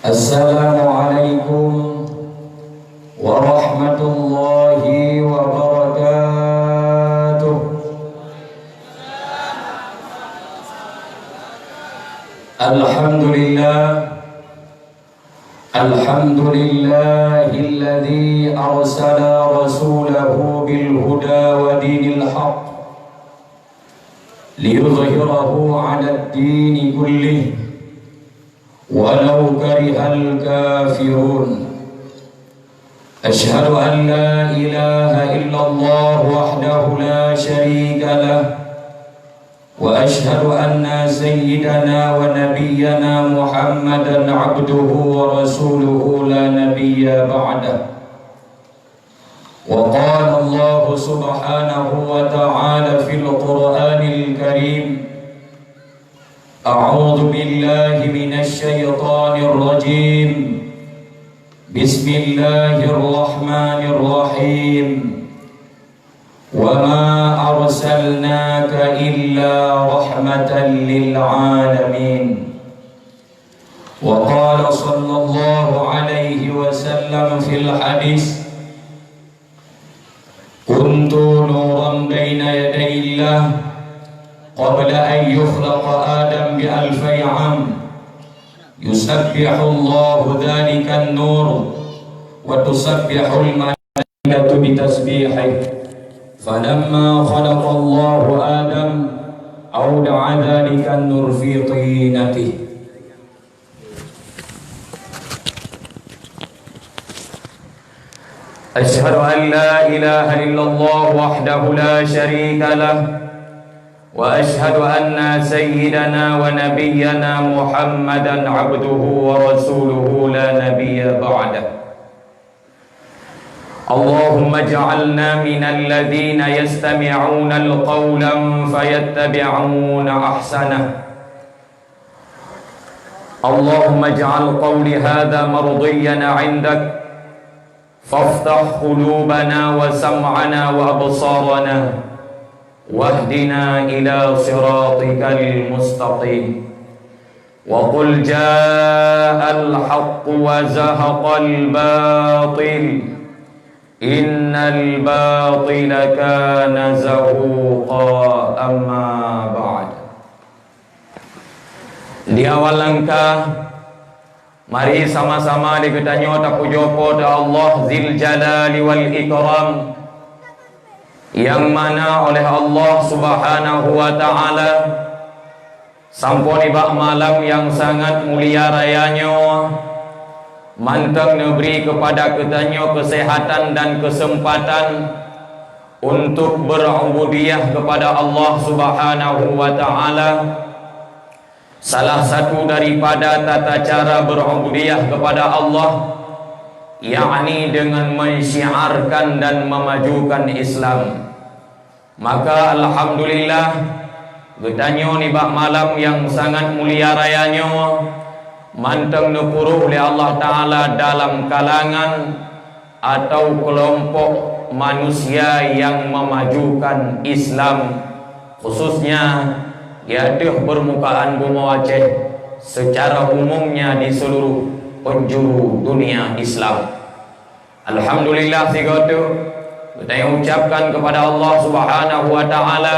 Assalamualaikum warahmatullahi wabarakatuh. Alhamdulillahilladzi arsala rasulahu bil huda wa dinil haqq liyudhhirahu 'alad dini kullih walau karihal kafirun. Asyhadu an la ilaha illallah wahdahu la syarika lah wa asyhadu anna sayyidana wa nabiyyana Muhammadan abduhu wa rasuluhu la nabiyya ba'dah. Wa qala Allah subhanahu wa ta'ala fil Qur'anil Karim, A'udzu billahi minasy syaithanir rajim. Bismillahirrahmanirrahim. Wa ma arsalnaka illa rahmatan lil alamin. Wa qala sallallahu alaihi wasallam fil hadis, Kuntu nuran baina yadayillah qabla an yukhlaqa Adam bi alfi 'am yusabbihu Allahu dhalika an-nur wa tusabbihu al-malaikatu bi tasbihihi falamma khalaqa Allahu Adam awda'a dhalika an-nur fi tinatihi. Asyhadu an la ilaha illallah wahdahu la syarika lah wa asyhadu anna sayyidana wa nabiyyana Muhammadan abduhu wa rasuluhu la nabiyya ba'dah. Allahumma ij'alna minal ladzina yastami'una al-qawla fayattabi'una ahsanah. Allahumma ij'al qawli hadha mardiyyan 'indak faftah qulubana wa sam'ana wa absarana wahdina ila siratikal mustaqim. Wa qul ja'al haqqu wa zahaqal batil innal batila kana zahuqa. Amma ba'd. Di awal langkah mari sama-sama diketanyo tapujopo da Allah Zil Jalali wal Ikram, yang mana oleh Allah Subhanahu wa ta'ala sampun ibak malam yang sangat mulia rayanya, manteng neberi kepada ketanyo kesehatan dan kesempatan untuk berubudiyah kepada Allah Subhanahu wa ta'ala. Salah satu daripada tata cara berubudiyah kepada Allah yakni dengan mensyiarkan dan memajukan Islam. Maka alhamdulillah getanyo ni bak malam yang sangat mulia rayanya, manteng nepuruh oleh Allah Ta'ala dalam kalangan atau kelompok manusia yang memajukan Islam, khususnya yaitu permukaan bumi Aceh secara umumnya di seluruh penjuru dunia Islam. Alhamdulillah sigotu kita ucapkan kepada Allah Subhanahu wa ta'ala,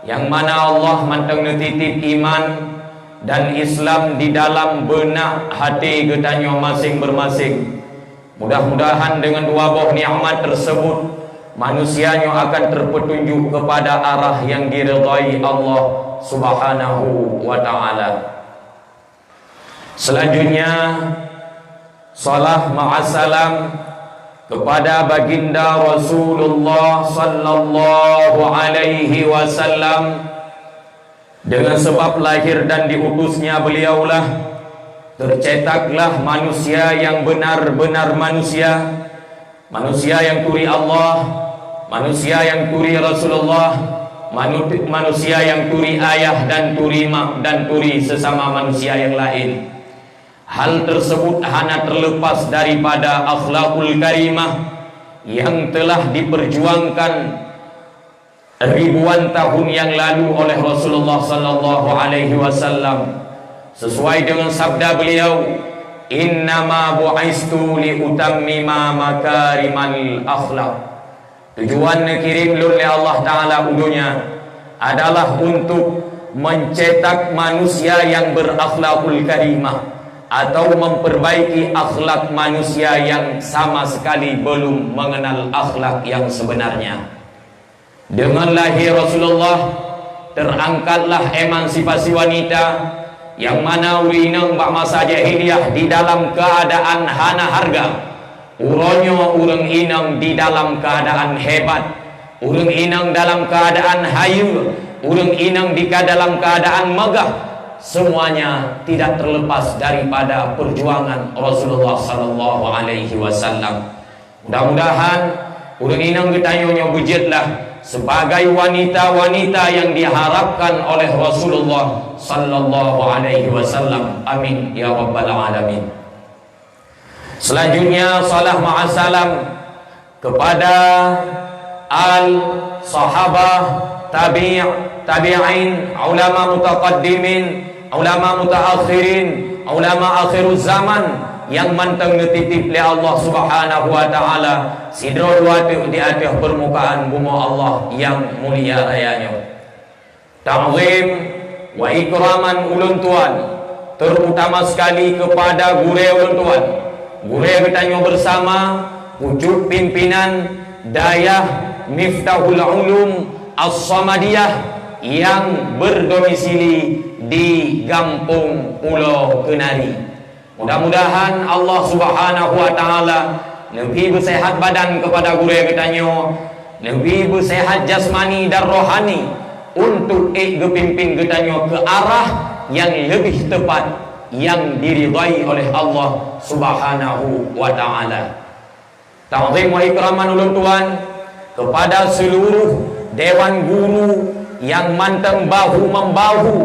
yang mana Allah manteng netitip iman dan Islam di dalam benak hati getanyo masing-masing. Mudah-mudahan dengan dua buah nikmat tersebut manusianya akan terpetunjuk kepada arah yang diridai Allah Subhanahu wa ta'ala. Selanjutnya salam ma'asalam kepada baginda Rasulullah sallallahu alaihi wasallam. Dengan sebab lahir dan diutusnya beliaulah tercetaklah manusia yang benar-benar manusia, manusia yang turi Allah, manusia yang turi Rasulullah, manusia yang turi ayah dan turi mak dan turi sesama manusia yang lain. Hal tersebut hanya terlepas daripada akhlakul karimah yang telah diperjuangkan ribuan tahun yang lalu oleh Rasulullah sallallahu alaihi wasallam, sesuai dengan sabda beliau, innama bu'istu li utammima makarimal akhlaq. Tujuan kirim oleh Allah Ta'ala udunya adalah untuk mencetak manusia yang berakhlakul karimah, atau memperbaiki akhlak manusia yang sama sekali belum mengenal akhlak yang sebenarnya. Dengan lahir Rasulullah, terangkatlah emansipasi wanita, yang mana urinang bak masa jahiliyah di dalam keadaan hana harga. Uronyo urang inang di dalam keadaan hebat, urang inang dalam keadaan hayu, urang inang di dalam keadaan megah. Semuanya tidak terlepas daripada perjuangan Rasulullah sallallahu alaihi wasallam. Mudah-mudahan urang inang getanyonya bujitlah sebagai wanita-wanita yang diharapkan oleh Rasulullah sallallahu alaihi wasallam. Amin ya rabbal alamin. Selanjutnya salam ma'asalam kepada al-sahabah, tabi'in, ulama mutaqaddimin, ulama mutaakhirin, ulama akhiruz zaman yang manteng dititip oleh Allah Subhanahu wa taala sidro di atas permukaan bumi Allah yang mulia rayanya. Ta'zim wa ikraman ulun tuan, terutama sekali kepada gure ulun tuan. Gure bertanya bersama pucuk pimpinan Dayah Miftahul Ulum As-Samadiyah yang berdomisili di Gampung Pulau Kenari. Mudah-mudahan Allah Subhanahu wa taala lebih bersehat badan kepada guru getanyo, lebih bersehat jasmani dan rohani untuk gepimpin getanyo ke arah yang lebih tepat yang diridai oleh Allah Subhanahu wa taala. Ta'zim wa ikraman ulun tuan kepada seluruh dewan guru yang manteng bahu membahu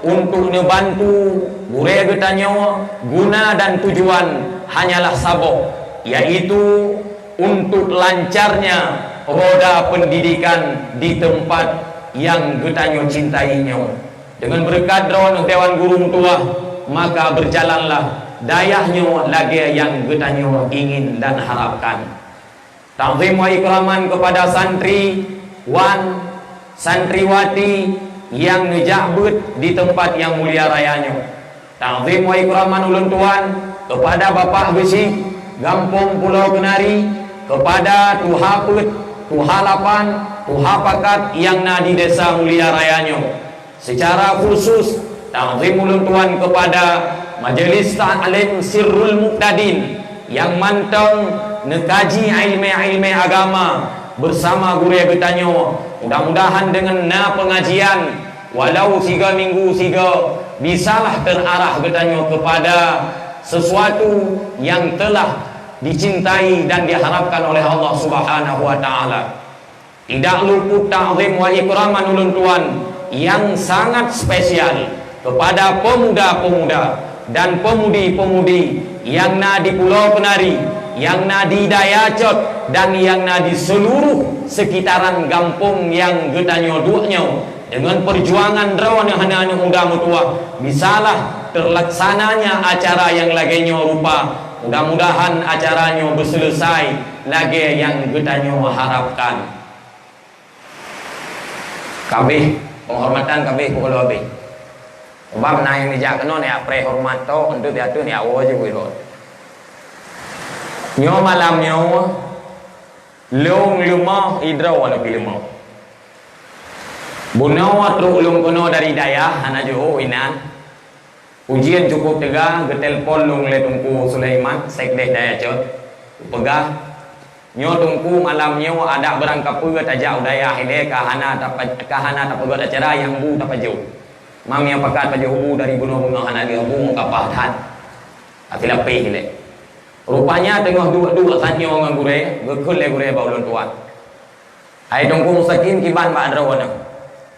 untuk membantu gure getanyo guna dan tujuan hanyalah sabok, yaitu untuk lancarnya roda pendidikan di tempat yang getanyo cintainya. Dengan berkat drone dewan guru tua, maka berjalanlah dayahnya lagi yang getanyo ingin dan harapkan. Ta'zim wa ikraman kepada santri wan, santriwati yang ngejabut di tempat yang mulia rayanya. Ta'zim wa ikraman ulun tuan kepada Bapak Besi Gampung Pulau Kenari, kepada Tuhaput, Tuhalapan, Tuhapakat yang na di desa mulia rayanya. Secara khusus ta'zim ulun tuan kepada Majelis Ta'lim Sirrul Muqtadin yang manteng nekaji ilmu agama bersama guru getanyo. Mudah-mudahan dengan na pengajian walau 3 minggu 3 bisalah terarah getanyo kepada sesuatu yang telah dicintai dan diharapkan oleh Allah Subhanahu wa taala. Tidak luput ta'zim wa ikraman ulun tuan yang sangat spesial kepada pemuda-pemuda dan pemudi-pemudi yang na di Pulau Kenari, yang na di Dayacot, dan yang na di seluruh sekitaran kampung yang getanyo duanya. Dengan perjuangan rawan yang hanya muda mutua bisalah terlaksananya acara yang laginya rupa. Mudah-mudahan acaranya berselesai lagi yang getanyo harapkan. Kabeh penghormatan kabeh pukul kabeh. Sebab na yang dijak kena ni apre hormat to untuk dia tu ni awo je kuwi. Nyo malam nyo long lumah idraw wala pilmo. Bunawa tru ulung kono dari daya ana jo inan. Ujian cukup tega getelpon lung le tungku Sulaiman sekdeh daya cot. Pegah nyo tungku malam nyo ada berangkap pe tajak udaya hide kahana tak pegod acara yang bu tak paju. Mam yang pakat paju bu dari gunung-gunung hana dia bu kapahtan. Atila pe hile. Rupanya tengah dua sanyo ngan gure, gekul le gure ba ulun tuan. Ai tungku musakin kiban ba adrawona.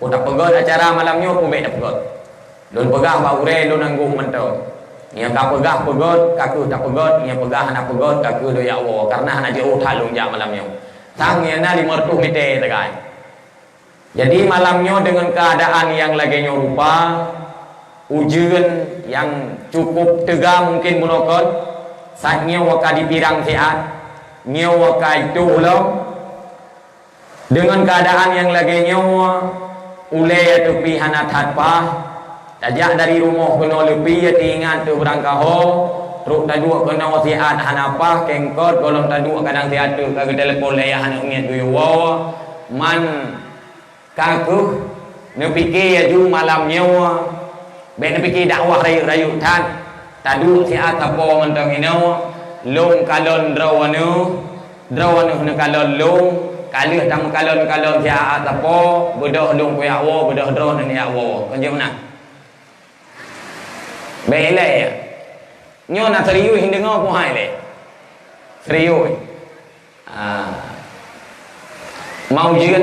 Udah pegod acara malamnya pun tak pegod. Lun pegah ba gure lun nanggung mentau. Yang ka pegah pegod, kaku tak pegod, yang pegah anak pegod, kaku do ya Allah karena anak jauh talung ja malamnya. Tangnya na 500 meter tegai. Jadi malamnya dengan keadaan yang laginya rupa ujian yang cukup tega mungkin munokot saatnya waka dipirang siat nyawa ka itu ulang dengan keadaan yang lagi nyawa ulai tepi hanat hatpah tajak dari rumah kena lebih ya tinggal tu berangkaho truk taduk kena wasiat hanapah kengkot golong taduk kadang siat tu kagak telepon layah anak umiat tu wow man kakuh nepikir ya ju malam nyawa ben nepikir dakwah rayu-rayu tan taduk siat apa mentang inau long kalon drawanu ne kalon long kalih tam kalon siat apa bedah long ku yawo bedah draw ne yawo kanjeng nak belai ya nyo nak serius hindengo ko hai le serius mau ujian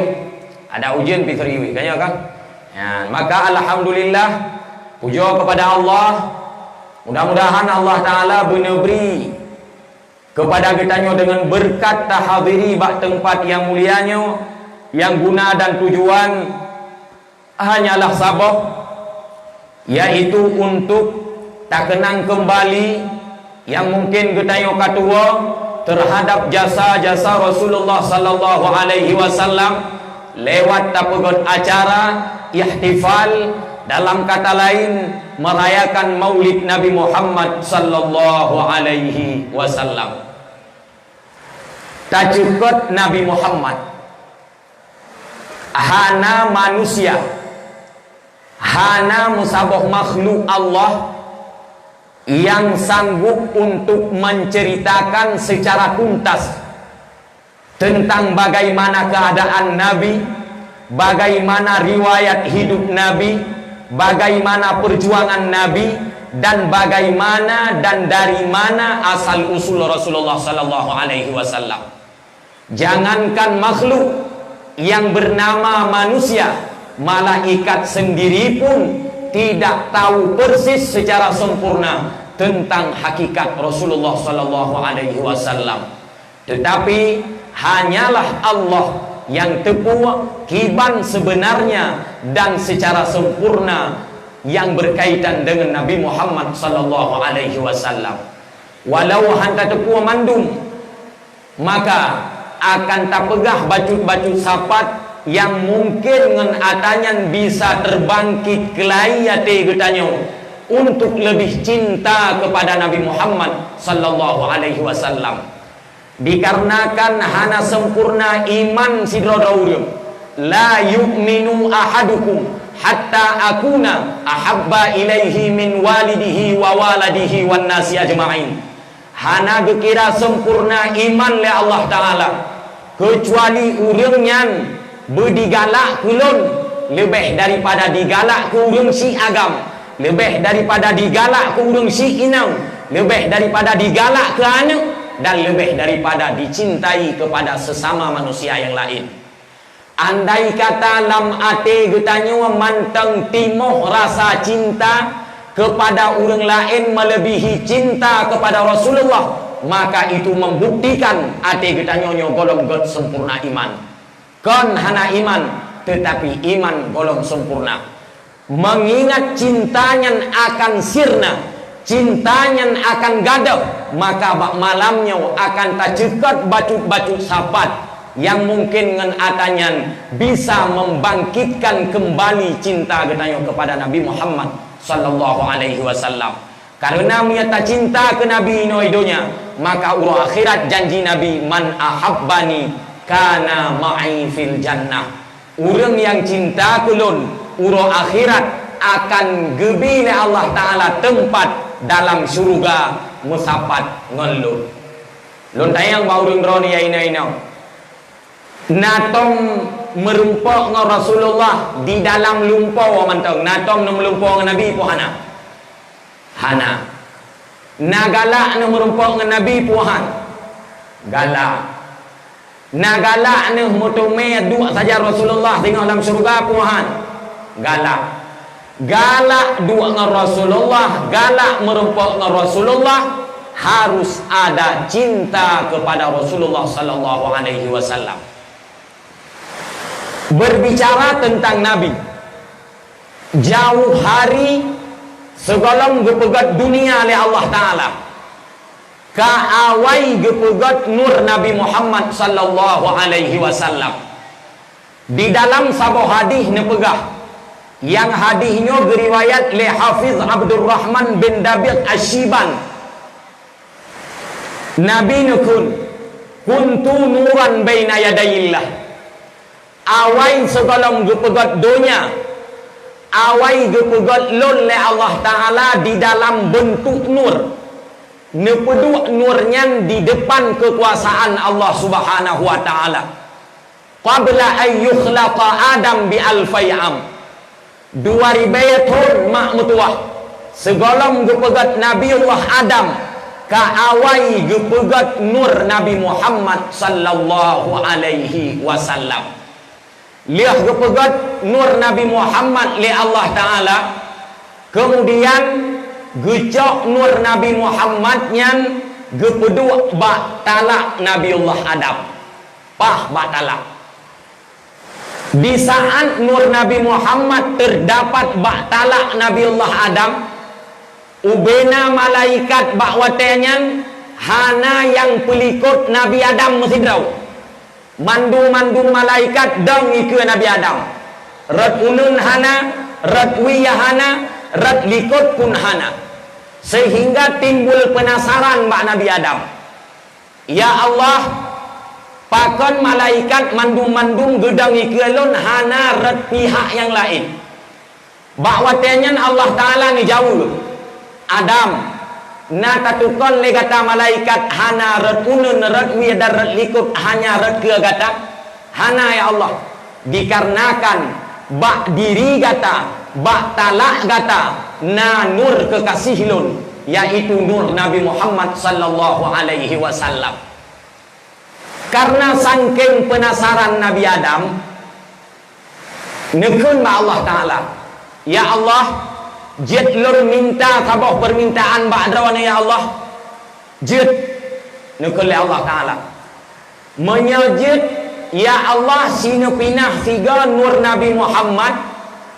ada ujian pi serius kanya kan ya, maka alhamdulillah puja kepada Allah mudah-mudahan Allah taala beri kepada kita dengan berkat tahadiri bak tempat yang mulianya yang guna dan tujuan hanyalah sabab yaitu untuk tak kenang kembali yang mungkin getayo katua terhadap jasa-jasa Rasulullah sallallahu alaihi wasallam lewat tapegot acara ihtifal dalam kata lain merayakan Maulid Nabi Muhammad sallallahu alaihi wasallam. Tajukut Nabi Muhammad hana manusia hana musabah makhluk Allah yang sanggup untuk menceritakan secara tuntas tentang bagaimana keadaan Nabi, bagaimana riwayat hidup Nabi, bagaimana perjuangan Nabi, dan bagaimana dan dari mana asal usul Rasulullah sallallahu alaihi wasallam. Jangankan makhluk yang bernama manusia, malaikat sendiri pun tidak tahu persis secara sempurna tentang hakikat Rasulullah sallallahu alaihi wasallam. Tetapi hanyalah Allah yang tepu kiban sebenarnya dan secara sempurna yang berkaitan dengan Nabi Muhammad sallallahu alaihi wasallam. Walau hanta tepu mandum, maka akan tak pegah bacut-bacut sapat yang mungkin ngen atanya bisa terbangkit kelayate getanya untuk lebih cinta kepada Nabi Muhammad sallallahu alaihi wasallam. Dikarenakan hana sempurna iman sidrodaurum la yu'minu ahadukum hatta akuna ahabba ilaihi min walidihi wa waladihi wan nasi ajma'in. Hana gekira sempurna iman le Allah Ta'ala kecuali urangnya berdigalak kulon lebih daripada digalak ke urang si agam, lebih daripada digalak ke urang si inang, lebih daripada digalak ke anak, dan lebih daripada dicintai kepada sesama manusia yang lain. Andai kata lam ate getanya manteng timoh rasa cinta kepada orang lain melebihi cinta kepada Rasulullah, maka itu membuktikan ate getanya golong god sempurna iman. Kon hana iman, tetapi iman golong sempurna. Mengingat cintanya akan sirna, cintanya akan gadap, maka bak malamnya akan tacekat bacut-bacut sapat yang mungkin ngan atanyan bisa membangkitkan kembali cinta getanya kepada Nabi Muhammad sallallahu alaihi wasallam. Karena miata cinta ke Nabi noidonya, maka urang akhirat janji Nabi, man ahabbani kana ma'i fil jannah. Urang yang cinta kulun urang akhirat akan gebile Allah Ta'ala tempat dalam surga musapat ngelun. Lun tayang baurung droni ya ina natong merumpok dengan Rasulullah di dalam lumpau mantong natong melumpau dengan Nabi puhana hana nagala merumpok dengan Nabi puhan gala nagala mutome dua saja Rasulullah tinggal dalam surga puhan gala galak dua dengan Rasulullah, galak merumpok dengan Rasulullah, harus ada cinta kepada Rasulullah sallallahu alaihi wasallam. Berbicara tentang Nabi, jauh hari Segolong gepegat dunia oleh Allah Ta'ala. Kaawai gepegat nur Nabi Muhammad sallallahu alaihi wasallam. Di dalam sebuah hadis nepegah, yang hadisnya geriwayat oleh Hafiz Abdurrahman bin Dabiq Asy-Syiban. Nabi nukun kuntu nuran baina yadayillah. Awai segolong gepegat dunia, awai gepegat lon le Allah Ta'ala di dalam bentuk nur. Nepeduk nurnya di depan kekuasaan Allah Subhanahu wa Ta'ala. Qabla an yukhlaqa Adam bi alfai am. 2000 tahun mak mutuah. Segolong gepegat Nabiullah Adam ka awai gepegat nur Nabi Muhammad sallallahu alaihi wasallam. Liah gepegat nur Nabi Muhammad li Allah Ta'ala. Kemudian gecok nur Nabi Muhammad nyan gepeduk bak talak Nabiullah Adam. Pah bak talak. Di saat nur Nabi Muhammad terdapat bak talak Nabiullah Adam, ubena malaikat bak watenyan hana yang pelikut Nabi Adam mesidrau. Mandu-mandu malaikat dang ikut Nabi Adam. Rat unun hana, rat wiyah hana, rat likut pun hana. Sehingga timbul penasaran bak Nabi Adam. Ya Allah, pakon malaikat mandum-mandum gedang ikelon hana rat pihak yang lain. Bak watenyan Allah Ta'ala ni jauh. Adam, na tatukon le kata malaikat hana rat unun rat wiyah dan rat likut hanya rat ke kata. Hana ya Allah. Dikarenakan bak diri kata, bak talak kata na nur kekasih lun, yaitu nur Nabi Muhammad sallallahu alaihi wasallam. Karena saking penasaran Nabi Adam, nekun ba Allah Ta'ala, ya Allah, jet lur minta sabah permintaan ba adrawana ya Allah. Jet nekun le Allah Ta'ala. Menyajit ya Allah sinu pinah tiga nur Nabi Muhammad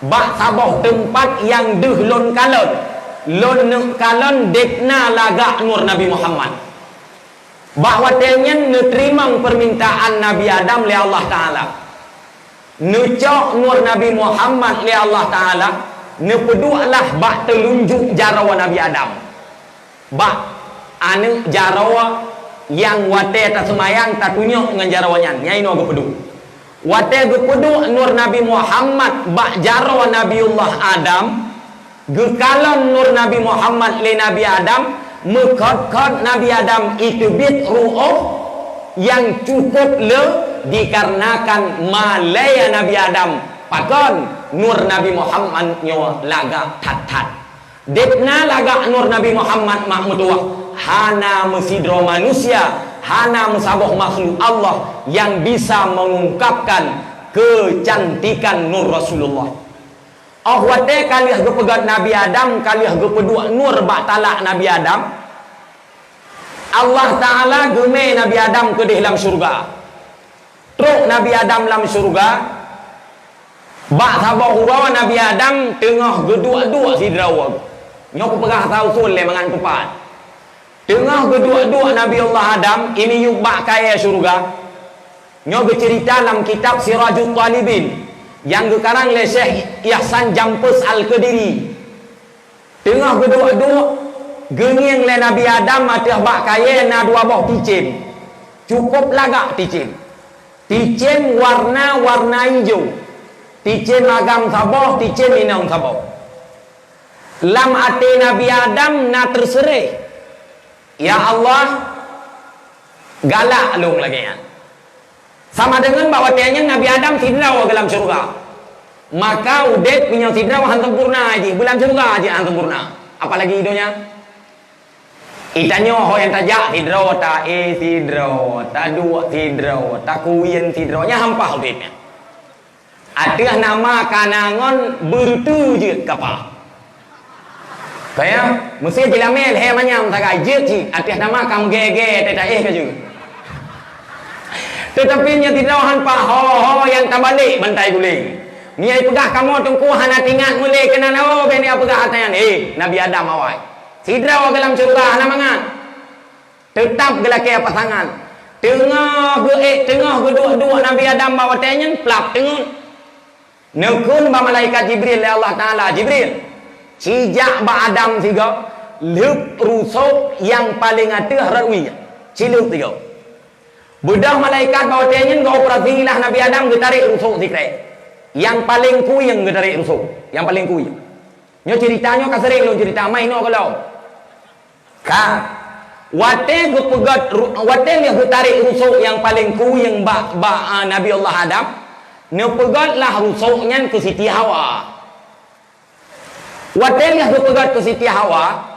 bak sabah tempat yang deh lon kalon. Lon nuk kalon dekna lagak nur Nabi Muhammad. Bak watenya neterimang permintaan Nabi Adam le Allah Ta'ala. Nucok nur Nabi Muhammad le Allah Ta'ala. Nepedualah bak telunjuk jarawa Nabi Adam. Bak anu jarawa yang wate tak semayang tak tunyuk dengan jarawanya. Nyai no gepedu. Wate gepedu nur Nabi Muhammad bak jarawa Nabiullah Adam. Gekalon nur Nabi Muhammad le Nabi Adam. Mekot-kot Nabi Adam itu bit ru'uh yang cukup le dikarenakan malaya Nabi Adam. Pakon nur Nabi Muhammad nyo laga tat-tat. Depna laga nur Nabi Muhammad mahmutuah. Hana mesidro manusia, hana mesaboh makhluk Allah yang bisa mengungkapkan kecantikan nur Rasulullah. Wate kalih gepegat Nabi Adam, kalih gepedua nur bak talak Nabi Adam. Allah Ta'ala geme Nabi Adam ke dalam syurga. Truk Nabi Adam dalam syurga. Bak sabah hurawa Nabi Adam tengah gedua-dua sidrawa. Nyok pegah tahu sul le mangan tepat. Tengah gedua-dua Nabi Allah Adam ini yuk bak kaya syurga. Nyok bercerita dalam kitab Sirajul Talibin yang dikarang oleh Syekh Ihsan Jampus Al-Qadiri. Tengah gedua-dua genging le Nabi Adam matah bak kaya na dua boh ticin. Cukup lagak ticin. Ticin warna hijau. Ticin magam saboh, ticin inang saboh. Lam ati Nabi Adam na terserih. Ya Allah, galak long lagi ya. Sama dengan bahawa tianya Nabi Adam sidraw dalam syurga. Maka udet punya sidraw hantam purna aja, bulan syurga aja hantam purna. Apalagi hidupnya. Itanya ho yang tajak sidraw ta sidraw, ta dua sidraw, ta kuyen sidrawnya hampah udetnya. Ada nama kanangon bertu je kapal. Kayak mesti jilamel he manyam tagai je ci, ada nama kam gege teta ke juga. Tetapi nya tidak hanpa ho yang tabalik bantai guling. Ni ai pegah kamu tungku hana tingat mulai kena nawa ben dia pegah hatayan. Nabi Adam awai. Sidra wa dalam surga hana mangan. Tetap gelake pasangan. Tengah kedua Nabi Adam bawa tanya pelap tengun. Nekun ba malaikat Jibril ya Allah Taala Jibril. Cijak ba Adam tiga. Lep rusuk yang paling atih rawi. Ciluk tiga. Budak malaikat bawa tanya ke operasi lah Nabi Adam getarik rusuk dikrai. Yang paling kuyang getarik rusuk. Yang paling kuyang. Nyo ceritanya kasering lo cerita main no kalau. Ka wate dia tarik rusuk yang paling kuyang Nabi Allah Adam. Ne pegatlah rusuknya ke Siti Hawa. Wate dia pegat ke Siti Hawa.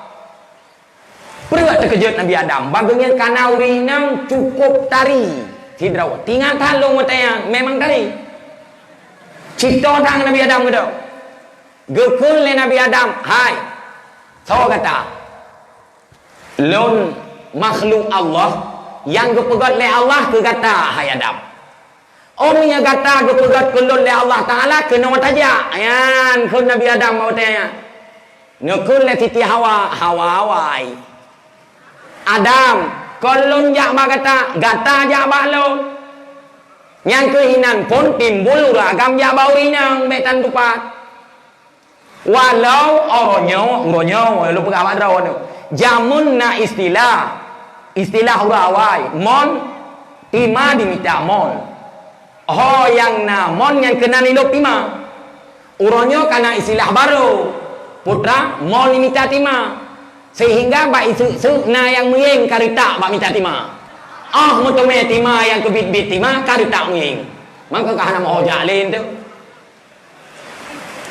Pergat terkejut Nabi Adam. Bagusnya karena urinam cukup tari. Sidra. Tinggal talung matanya memang tari. Cipta tang Nabi Adam gitu. Gekul le Nabi Adam. Hai. So kata. Lon makhluk Allah yang gepegat le Allah ke kata hai Adam. Orang yang kata gepegat kelon le Allah Taala kena mataja. Ayan kun Nabi Adam mau tanya. Nekul le Siti Hawa hawai. Adam kolon jak ba kata gata jak ba lo. Yang kehinan pun timbul ragam jak ba urinang betan tupat. Walau oronyo lu pegawai rawan tu. Jamun na istilah urawai mon tima dimita mon yang na mon yang kena nilop tima uronyo karena istilah baru putra mon dimita tima sehingga ba isu na yang muyeng karita ba minta tima mutome tima yang kebit-bit tima karita muyeng maka kahana mau jalin tu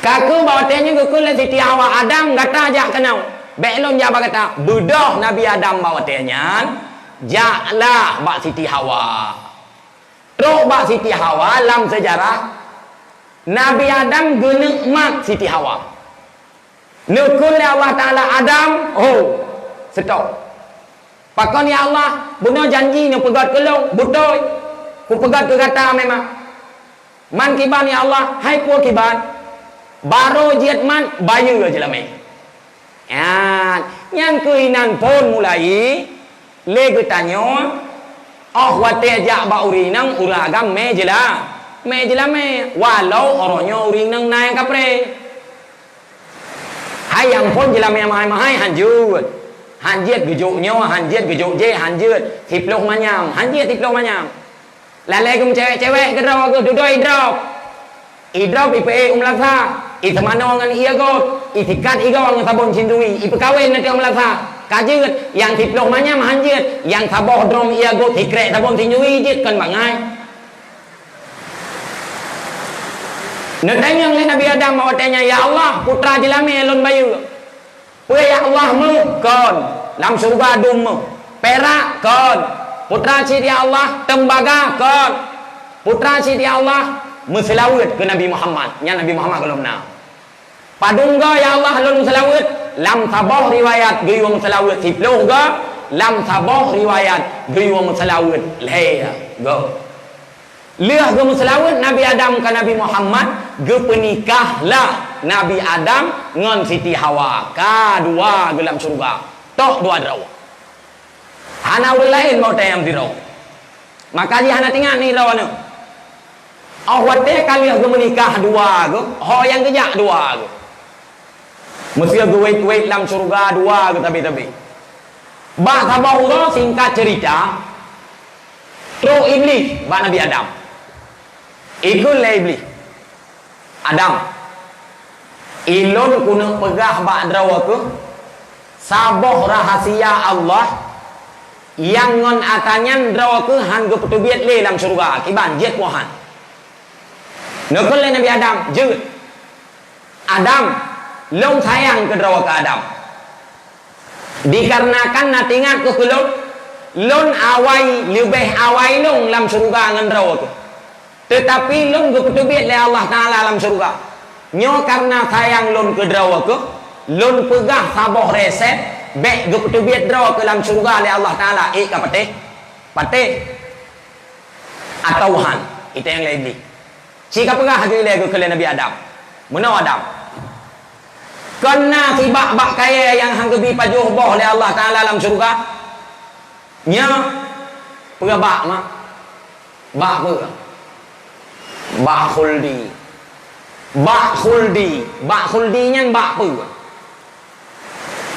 kaku bawa tanya kukul Siti Hawa Adam gata jak kenau belon ja kata budah Nabi Adam bawa tanya jaklah bak Siti Hawa. Terus bak Siti Hawa dalam sejarah Nabi Adam genikmat Siti Hawa. Nukul Allah Taala Adam, stop. Pakon ya Allah, bunuh janji yang pegat kelong, betul. Ku pegat ke kata memang. Man kiban ya Allah, hai ku kiban. Baru jiat man bayu aja lah mai. Yang keinan pun mulai le tanya wate jak ba urinang uragam me jela walau oronyo urinang naik kapre hayang pun jela me mahai hanjut hanjit gejoknya hanjit gejok je hanjut tiplok manyam hanjit tiplok manyam lale kum cewek-cewek gedro ke dudoi idrop ipe umlasa itemano ngan iya go itikat igong sabon cindui ipekawin nanti umlasa kajut yang tiplok manyam hanjit yang saboh drom iya go tikre sabon cindui jit kan bangai Nadang yang Nabi Adam mau tanya ya Allah putra jelame lon bayu ya Allah mu kon lam surga dum perak kon putra sidi Allah tembaga kon putra sidi Allah muselawat ke Nabi Muhammad nya Nabi Muhammad kalau menang padungga ya Allah lon muselawat lam sabah riwayat geuwang muselawat siploh ga lam sabah riwayat geuwang muselawat leya go liah ge muselawat Nabi Adam ke Nabi Muhammad ge penikahlah Nabi Adam ngan Siti Hawa kadua ge dalam surga tok dua draw hana lain mau tayam diro maka dia hana tinggal ni rawana wate kali ge menikah dua ge yang kejak dua ge mesti ge wait dalam surga dua ge tapi bahasa bahura singkat cerita tro iblis ba Nabi Adam ikut le iblis Adam ilon kuna pegah ba drawa ke saboh rahasia Allah yang ngon atanyan drawa ke han ge petubiat le dalam surga kiban jet wahan nekul le Nabi Adam je Adam long sayang ke drawa ke Adam dikarenakan natingat ke kulon lon awai lebih awai long dalam surga ngan drawa ke tetapi lon ke petubiat le Allah Taala dalam surga nyo karena sayang lon ke drawa ke lon pegah saboh reset bek ge petubiat drawa ke dalam surga le Allah Taala ka pateh atau han itu yang lebih Jika pernah hati lagi ke Nabi Adam. Mana Adam? Kena si bak kaya yang hang gebi pajuh boh oleh Allah Taala dalam syurga. Nya pura bak mah. Bak pura. Bak khuldi. Bak khuldi. Bak khuldi nya bak pura.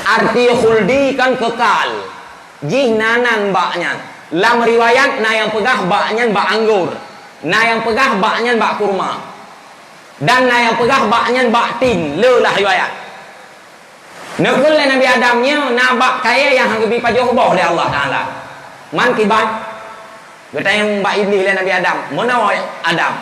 Arti khuldi kan kekal. Jih nanan baknya. Lam riwayat na yang pegah baknya bak anggur. Na yang pegah baknya bak kurma. Dan na yang pegah baknya bak tin. Lelah riwayat. Nekul Nabi Adamnya nabak kaya yang hanggebi pajuh boh oleh Allah Taala. Man kibat. Kita yang bak iblis oleh Nabi Adam. Mana Adam?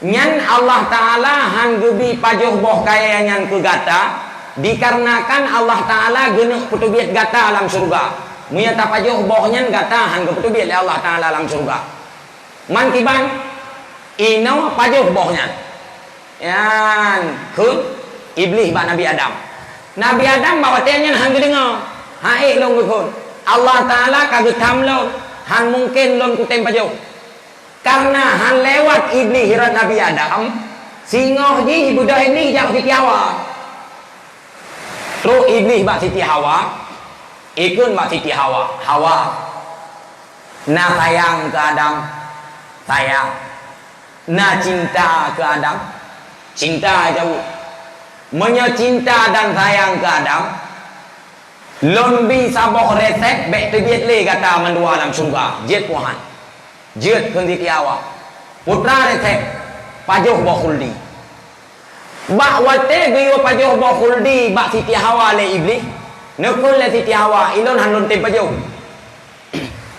Nyan Allah Taala hanggebi pajuh boh kaya yang kegata. Dikarenakan Allah Taala genek petubiat gata alam surga. Muya tapajuh bohnya gata hangge petubiat oleh Allah Taala alam surga. Man kiban ino pajuh bohnya. Yan kun iblis bak Nabi Adam. Nabi Adam bawa tanya hang dengar. Haik long kun. Allah Taala kagak tamlon. Han mungkin lon ku tem pajuh. Karena han lewat iblis hirat Nabi Adam. Singoh ji budak ini jak Siti Hawa. Terus iblis bak Siti Hawa. Ikun bak Siti Hawa. Hawa. Na sayang ke Adam. Sayang. Na cinta ke Adam. Cinta jauh. Menyecinta dan sayang ke Adam. Lombi saboh resep bek tebiat le kata mendua alam surga. Jet Tuhan. Jet kun Siti Hawa. Putra resep pajuh boh khuldi. Bak wate biyo pajuh boh khuldi bak Siti Hawa le iblis. Nekul le Siti Hawa ilon hanun tem pajuh.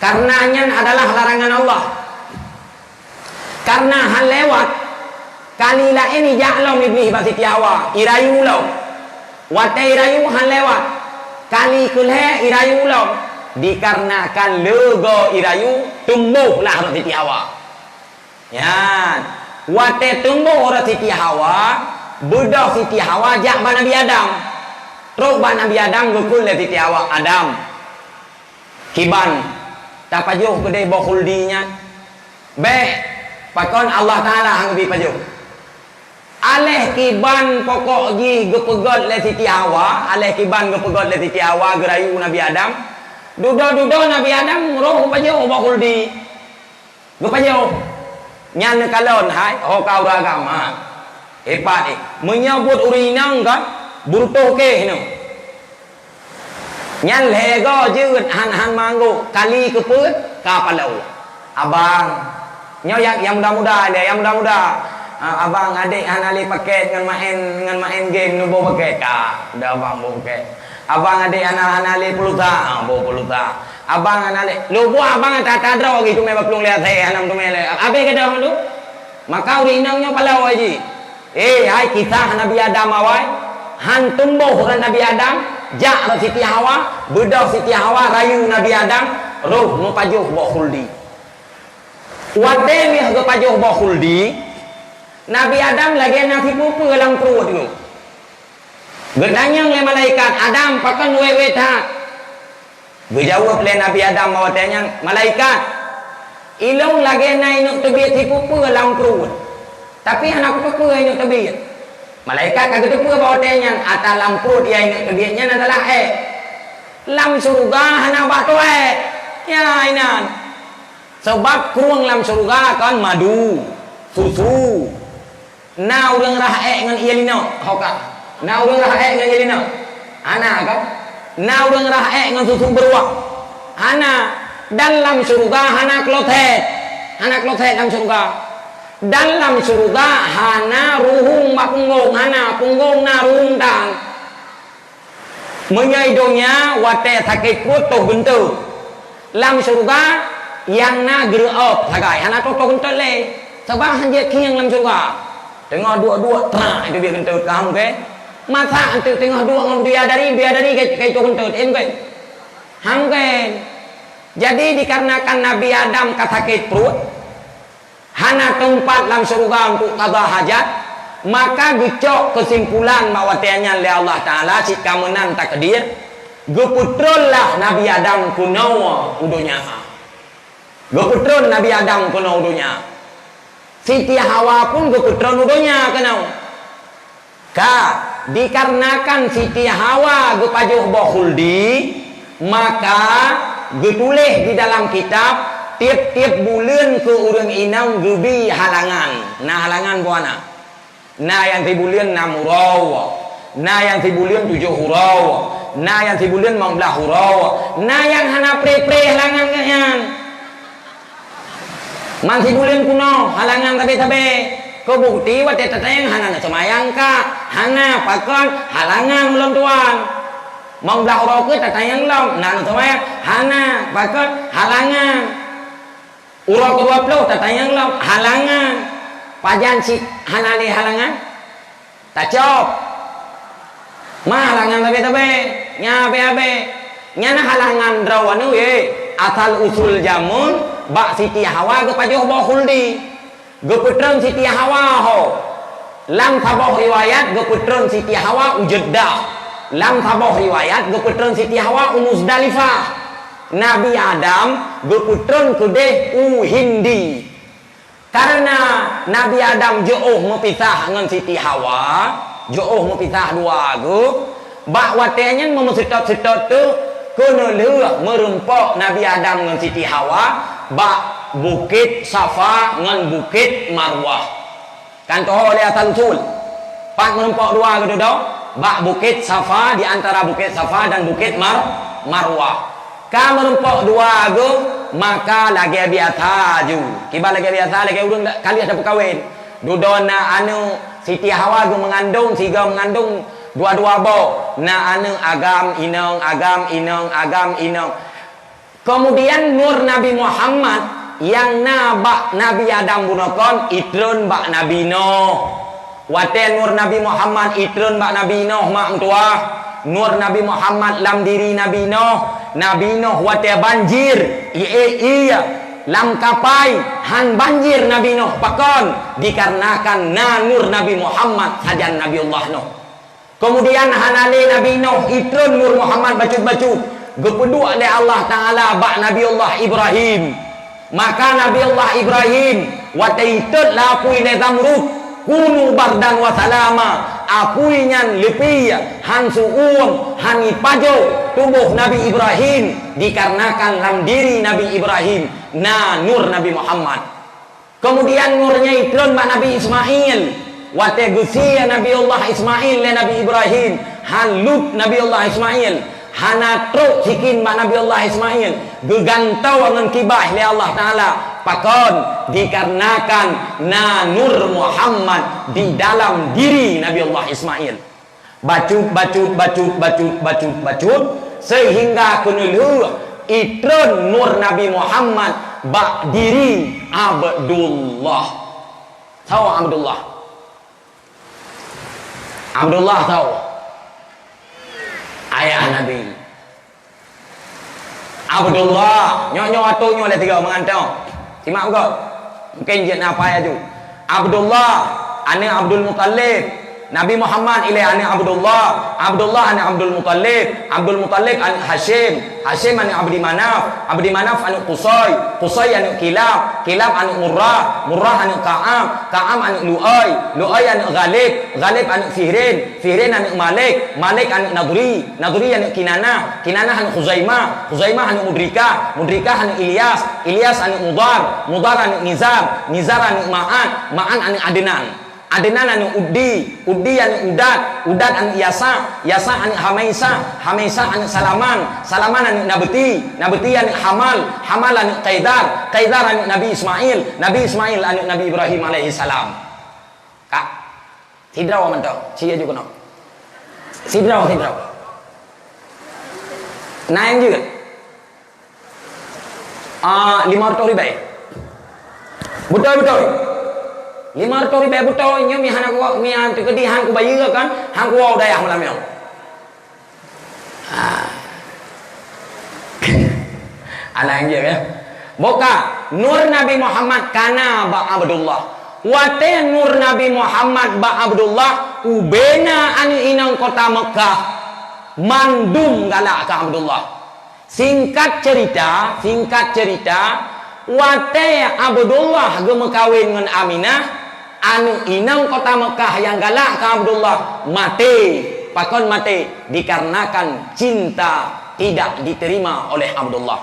Karenanya adalah larangan Allah. Karena hal lewat kali la ini jaklom iblis bak Siti Hawa irayu law. Wate irayu hal lewat. Kali kulhe irayu law. Dikarenakan lego irayu tumbuhlah orang Siti Hawa. Ya, wate tumbuh orang Siti Hawa, budak Siti Hawa jak ba Nabi Adam. Terus ba Nabi Adam gukul le Siti Hawa Adam. Kiban tapajuh gede bo khuldinya. Be pakon Allah Taala hang bi pajuh. Aleh kiban pokok ji gepegot le Siti Hawa, aleh kiban gepegot le Siti Hawa gerayu Nabi Adam. Dudo Nabi Adam roh pajuh bo khuldi. Gepajuh. Nyan kalon hai ho kau ragam ha. Hebat ni. Menyebut urinang kan burtuh ke no. Nyan lego jeut han manggu kali keput ka palau. Abang nyo yang muda-muda dia, yang muda-muda. Abang adik han ali paket dengan main game nu bawa paket ka. Udah abang bawa paket. Abang adik han ali puluta, bawa puluta. Abang anale lupa abang tak ada lagi tu memang belum lihat saya hanam tu mele abe ke dah dulu maka urinangnya palau aji hai kita Nabi Adam awai han tumbuh orang Nabi Adam jak Siti Hawa budak Siti Hawa rayu Nabi Adam roh mepajuh bo khuldi wate mi haga pajuh bo khuldi Nabi Adam lagi nasi pupu dalam perut tu gedanyang le malaikat Adam pakan wewe tak. Berjawab oleh Nabi Adam mawatanya malaikat ilung lagi na inuk tebiat si pupu dalam perut tapi anak pupu inuk tebiat malaikat kagak tepu mawatanya atalam perut ya inuk tebiatnya adalah lam surga hana batu ya inan sebab kurung lam surga kan madu susu na urang rah ngan iya lino hoka na urang rah ngan iya lino anak kan na urang rah ngan susu beruang hana dalam surga hana klotet dalam surga dalam surga hana ruhung punggung hana punggung na ruhung tang menyaidonya wate sakit perut toh bentuk dalam surga yang na gerup sagai hana toh bentuk le sebab hanjat kiang dalam surga tengok dua-dua nah itu dia bentuk kamu ke masa antu tengah dua ngom biadari kayak itu kentut kan hangken jadi dikarenakan Nabi Adam sakit perut hana tempat dalam surga untuk qada hajat maka gecok kesimpulan bahwatanya oleh Allah Taala jika menang takdir geputrullah Nabi Adam kuno udunya geputrun Nabi Adam kuno udunya Siti Hawa pun ge putra nudonya kenau. Ka dikarenakan Siti Hawa ge pajuh bohuldi, maka ge tulis di dalam kitab tiap-tiap bulan ke urang inang gebi halangan. Nah halangan buana. Nah yang tibulian 6 hurau. Nah yang tibulian 7 hurau. Nah yang tibulian 15 hurau. Nah yang hana pre-pre halangan kanyan. Man tibulian kuno halangan tabe-tabe. Ko bukti wa tetayang hana semayang ka. Hana pakon halangan ulang tuan. 15 hurau ke tetayang lam. Nah semayang hana pakon halangan. Urang 20 tetayang lam halangan. Pajan si hanali halangan tak cop mah halangan tabe-tabe nya be-be nya na halangan drawanu ye asal usul jamun bak Siti Hawa ge pajuh bohuldi ge putreun Siti Hawa ho lam taboh riwayat ge putreun Siti Hawa ujeddah lam taboh riwayat ge putreun Siti Hawa Muzdalifah Nabi Adam ge putreun kedeh Hindi. Karena Nabi Adam jauh mepisah dengan Siti Hawa, jauh mepisah dua agu, bahwa tanya memesetot-setot tu kena leuh merempok Nabi Adam dengan Siti Hawa, bak Bukit Safa dengan Bukit Marwah. Kan toh oleh asal usul. Pak merempok dua agu tu bak Bukit Safa di antara Bukit Safa dan Bukit Marwah. Ka merempok dua agu maka lagi biasa ju kiba lagi biasa lagi urang kali ada perkawin dudona anu Siti Hawa gu mengandung siga mengandung dua-dua bau na anu agam inong kemudian nur Nabi Muhammad yang nabak Nabi Adam bunokon itrun bak Nabi Nuh waten nur Nabi Muhammad itrun bak Nabi Nuh mak tua nur Nabi Muhammad lam diri Nabi Nuh wate banjir iya lam kapai han banjir Nabi Nuh pakon dikarenakan na nur Nabi Muhammad sajan Nabi Allah Nuh kemudian hanali Nabi Nuh itrun nur Muhammad bacut-bacut gepedu oleh Allah Ta'ala bak Nabi Allah Ibrahim maka Nabi Allah Ibrahim wate itut lapui le zamrud kunu bardan wa salama apui nyan lepi han suung hani pajo tubuh Nabi Ibrahim dikarenakan lam diri Nabi Ibrahim na nur Nabi Muhammad kemudian nurnya itrun mak Nabi Ismail wate gusia Nabi Allah Ismail le Nabi Ibrahim han lut Nabi Allah Ismail hana truk sikin mak Nabi Allah Ismail gegantau dengan kibah le Allah Ta'ala pakon dikarenakan na nur Muhammad di dalam diri Nabi Allah Ismail bacut sehingga kunuluh itrun nur Nabi Muhammad bak diri Abdullah tahu Abdullah tahu ayah Nabi Abdullah nyo atunya le tiga mengantau simak kau mungkin jet apa ya tu Abdullah ane Abdul Muttalib Nabi Muhammad ile ane Abdullah ane Abdul Muttalib ane Hashim ane Abdi Manaf ane Qusay ane Kilab ane Murrah ane Ka'am ane Lu'ay ane Ghalib ane Fihrin ane Malik ane Nadri ane Kinanah ane Khuzaimah ane Mudrikah ane Ilyas ane Mudar ane Nizar ane Ma'an ane Adnan anu Uddi anu Udat anu Yasa anu Hamaisa anu Salaman anu Nabti anu Hamal anu Qaidar anu Nabi Ismail anu Nabi Ibrahim alaihi salam kak sidraw mantau cia juga no sidraw naik juga 500 ribu betul 500 ribu betul nyo mi hana ko mi han tu kedi han ku bayi kan han ku au dayah malam yo alang je ya boka nur Nabi Muhammad kana ba Abdullah wate nur Nabi Muhammad ba Abdullah ubena anu inang kota Mekah mandum galak ka Abdullah singkat cerita wate Abdullah gema kawin dengan Aminah anu inang kota Mekah yang galak ke Abdullah mati. Pakon mati dikarenakan cinta tidak diterima oleh Abdullah.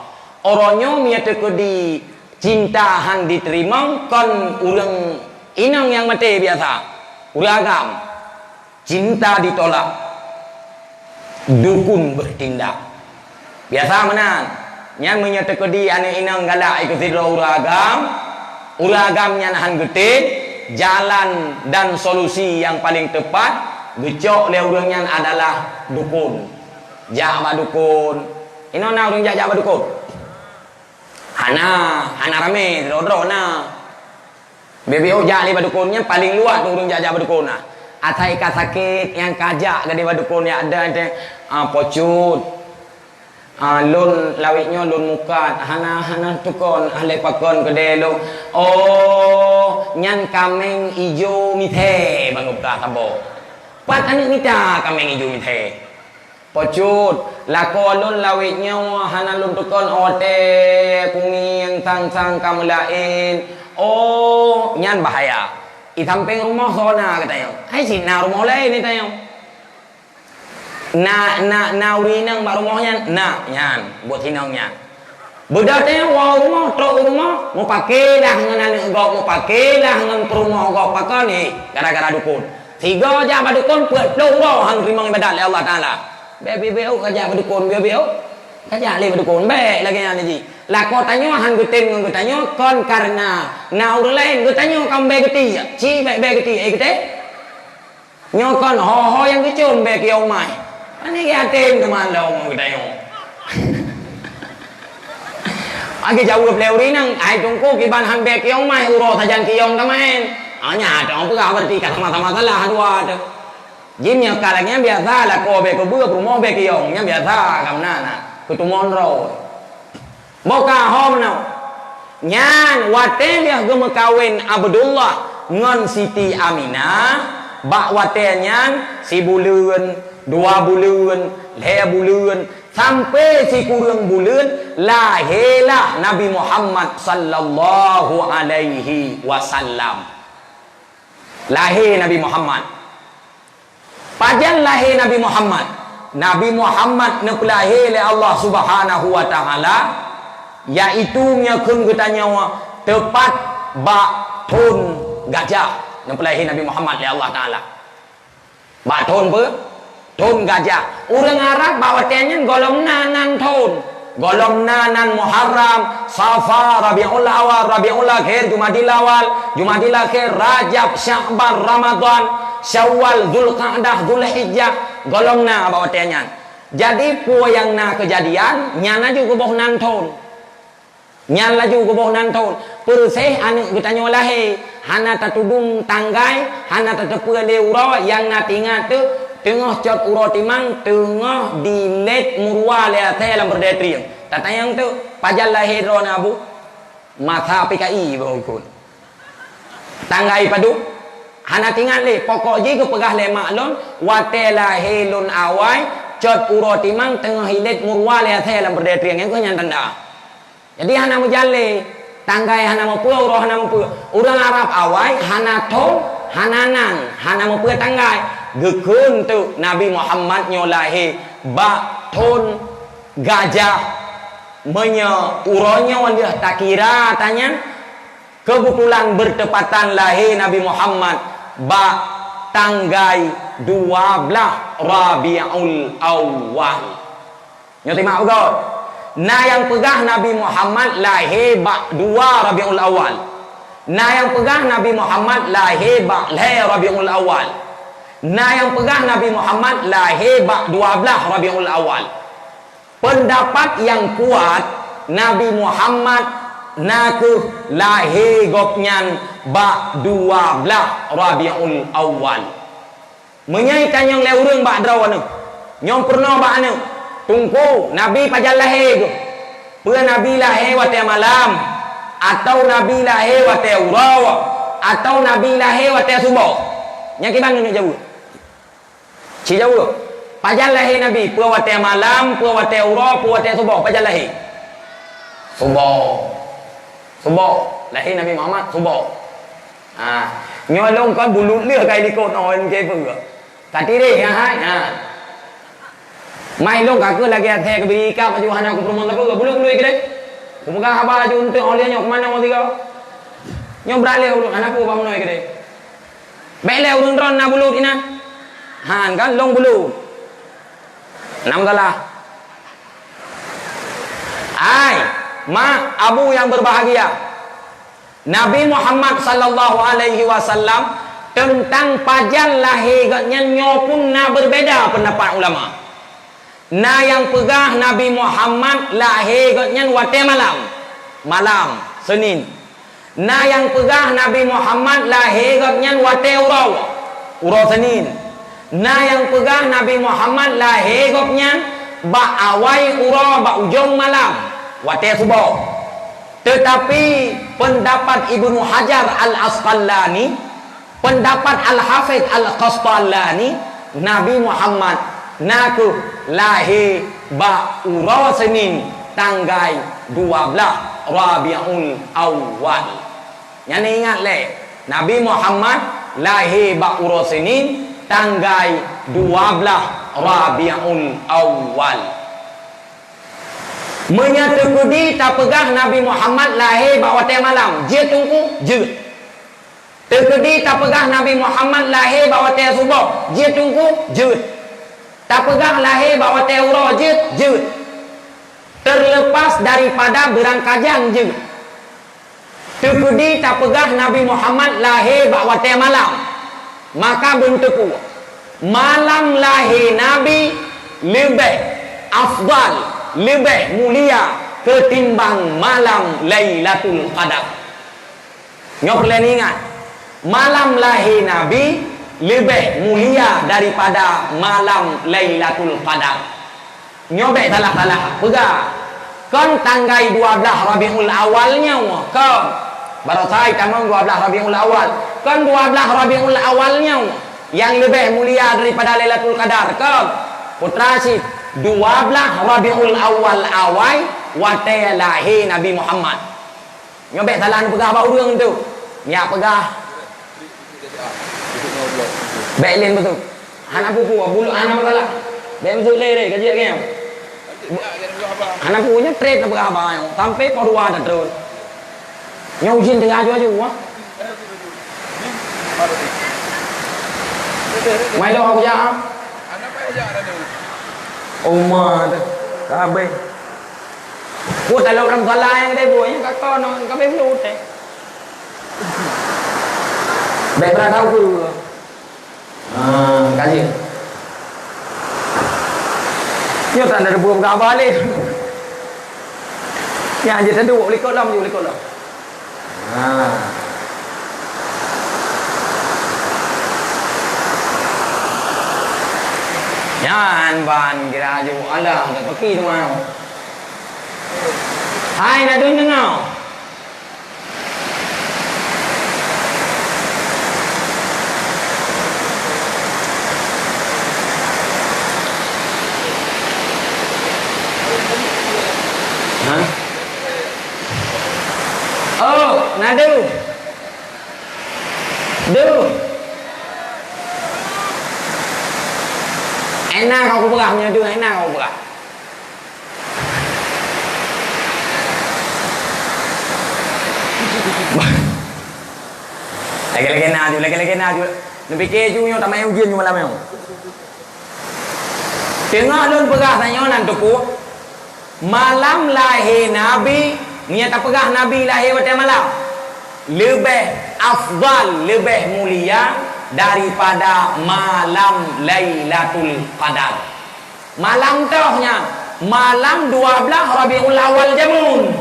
Orangnya miata di cintahan diterima kon urang inang yang mati biasa. Uragam cinta ditolak. Dukun bertindak. Biasa menan. Yang menyata di ane inang galak ikut tidro uragam. Uragamnya nahan getit. Jalan dan solusi yang paling tepat gecok le urangnya adalah dukun. Jaba dukun. Inona urang jaba dukun. Hana rame rodro na. BBO jali badukunnya paling luas tu urang jaba dukun na. Atai ka sakit yang kajak gade badukun ya ada pocut. Lun lawitnya lun mukat hana tukon ahli pakon gede lo. Oh nyan kameng ijo mithe bangupka tabo. Pat anu mita kameng ijo mithe. Pocut lako lun lawitnya hana lun tukon ote kuming sang kamulain. Oh nyan bahaya. I samping rumah sona katanya. Hai sina rumah lain ni tanya. Na urinang mak rumahnya na nyan buat hinangnya. Bedatnya wah rumah truk rumah mau pakai lah dengan gok mau pakai lah dengan perumah gok pakai ni gara-gara dukun. Tiga aja badukun buat doa hang terima ibadat oleh Allah Taala. Bebeu kerja badukun bebeu. Kerja le badukun baik lagi yang ni. Lah kau tanya hang gutin ngan tanya kon karena na orang lain kau tanya kam baik geti ci baik geti gete. Nyo kon ho yang kecun baik yang mai. Ani ke atem teman lo mau tanya. Agi jauh ke pleuri nang ai tungku ki ban hang baik yang mai uro sajan ki yang kemain. Anya dong pega berarti kat sama-sama salah dua tu. Jimnya kalangnya biasa lah kau baik ke bua rumah baik yang nya biasa kamana. Ketumon ro. Moka hom now. Nyan wate dia gema kawin Abdullah ngan Siti Aminah. Bak wate nyan si buleun, 2 buleun, 3 buleun sampai si kurang buleun lahirlah Nabi Muhammad sallallahu alaihi wasallam. Lahir Nabi Muhammad. Pajan lahir Nabi Muhammad. Nabi Muhammad nak lahir oleh Allah Subhanahu wa taala yaitu nyakun getanya tepat bak tun gajah nak lahir Nabi Muhammad oleh Allah taala. Bak tun apa? Tun gajah. Orang Arab bawa tanya golong nanan tun. Golong nanan Muharram, Safar, Rabiul Awal, Rabiul Akhir, Jumadil Awal, Jumadil Akhir, Rajab, Sya'ban, Ramadan, Syawal, Dzulqa'dah, Dzulhijjah. Golong na bawa tanya. Jadi yang na kejadian nyana juga boh nan tun. Nyala juga boh nan tun. Persih anu getanya lahir, hana tatudung tanggai, hana tatepeu leuro yang na tingat tu tengah cot uro timang tengah dilet murwa le dalam berdetriang tatayang tu pajal lahir ron abu mata PKI bangkun tanggai padu hana tingat le pokok je ke pegah le maklon wate lahir lun awai cot uro timang tengah hilet murwa le dalam berdetriang yang ko nyan tanda jadi hana mujale tanggai hana mau pulau uro hana mau pulau urang Arab awai hana tong hananan hana mau pulau tanggai gekun tu Nabi Muhammad nyolahi bak ton gajah menya uronya wadah tak kira tanya kebetulan bertepatan lahir Nabi Muhammad bak tanggai 12 Rabiul Awal. Nyo terima apa? Nah yang pegah Nabi Muhammad lahir bak 2 Rabiul Awal. Nah yang pegah Nabi Muhammad lahir bak Rabiul Awal. Nah yang pegah Nabi Muhammad lahir bak 12 Rabiul Awal. Pendapat yang kuat Nabi Muhammad naku lahir gopnyan bak 12 Rabiul Awal. Menyaikan yang leurung bak draw anu. Nyong pernah bak anu. Tunggu Nabi pajal lahir. Pernah Nabi lahir wate malam atau Nabi lahir wate uraw atau Nabi lahir wate subuh. Nya kibang nu jauh. Si jauh. Pajal lahir Nabi pura wate malam, pura wate ura, pura wate subuh pajal lahir. Subuh. Lahir Nabi Muhammad subuh. Nyolong kan bulu lia kai likot on ke pun. Kati deh ya hai. Mai long ka ke lagi athe ke beri ka baju hana ku perumon apa bulu ke deh. Ku megang haba ju untuk oleh nyok mana mau tiga. Nyok berale bulu anak ku bangun ke deh. Bele urun ron na bulu ina. Han kan long bulu. Enam galah. Abu yang berbahagia. Nabi Muhammad sallallahu alaihi wasallam tentang pajal lahirnya nyopun na berbeza pendapat ulama. Na yang pegah Nabi Muhammad lahirnya wate malam Senin. Na yang pegah Nabi Muhammad lahirnya wate urau Senin. Na yang pegah Nabi Muhammad lahirnya ba awai urau ba ujung malam wate subuh. Tetapi pendapat Ibnu Hajar Al-Asqalani, pendapat Al-Hafidh Al-Qastalani, Nabi Muhammad naku lahir ba urau Senin tanggal 12 Rabiul Awal. Yang ingat le, Nabi Muhammad lahir ba urau Senin tanggal 12 Rabiul Awal. Menyatakan tak pegah Nabi Muhammad lahir bawa teh malam. Dia tunggu je. Terkedi tak pegah Nabi Muhammad lahir bawa teh subuh. Dia tunggu je. Tak pegah lahir bawa teh urau je. Terlepas daripada berangkajang je. Terkedi tak pegah Nabi Muhammad lahir bawa teh malam. Maka bentukku malam lahir Nabi lebih afdal, lebih mulia ketimbang malam Lailatul Qadar. Nyok perlu ingat, malam lahir Nabi lebih mulia daripada malam Lailatul Qadar. Nyobek salah-salah pegah. Kan tanggal 12 Rabiul Awalnya kan baru saya tamang 12 Rabiul Awal. Kan 12 Rabiul Awalnya yang lebih mulia daripada Lailatul Qadar kan. Putra si 12 Rabiul Awal awal wate lahir Nabi Muhammad. Nyobek salah pegah apa urang tu. Nya pegah. Baiklen betul. Anak pupu bulu anak salah. Baik betul le kaji ke. Anak punya trade pegah apa sampai korwa dah terus. Nyau jin tengah aja wah. Mai lo aku ja. Anak apa ja ada. Umar kabeh. Ku kalau orang salah yang dia buatnya kakak non kabeh flut eh. Baik berapa tahu ku. Kaji. Yo tak ada buat apa balik. Ya je tentu boleh kau lah. Yan ban kira ju alah dah pergi tu mau. Hai nak tunggu ngau. Oh, nadu. Enak kau pegah punya tu, enak kau pegah. Lagi naju. Lebih keju nyo tak main ujian nyo malam nyo. Tengok lun pegah tanya nanti ku. Malam lahir Nabi, niat tak pegah Nabi lahir pada malam. Lebih afdal, lebih mulia daripada malam Lailatul Qadar. Malam tahnya malam 12 Rabiul Awal jamun.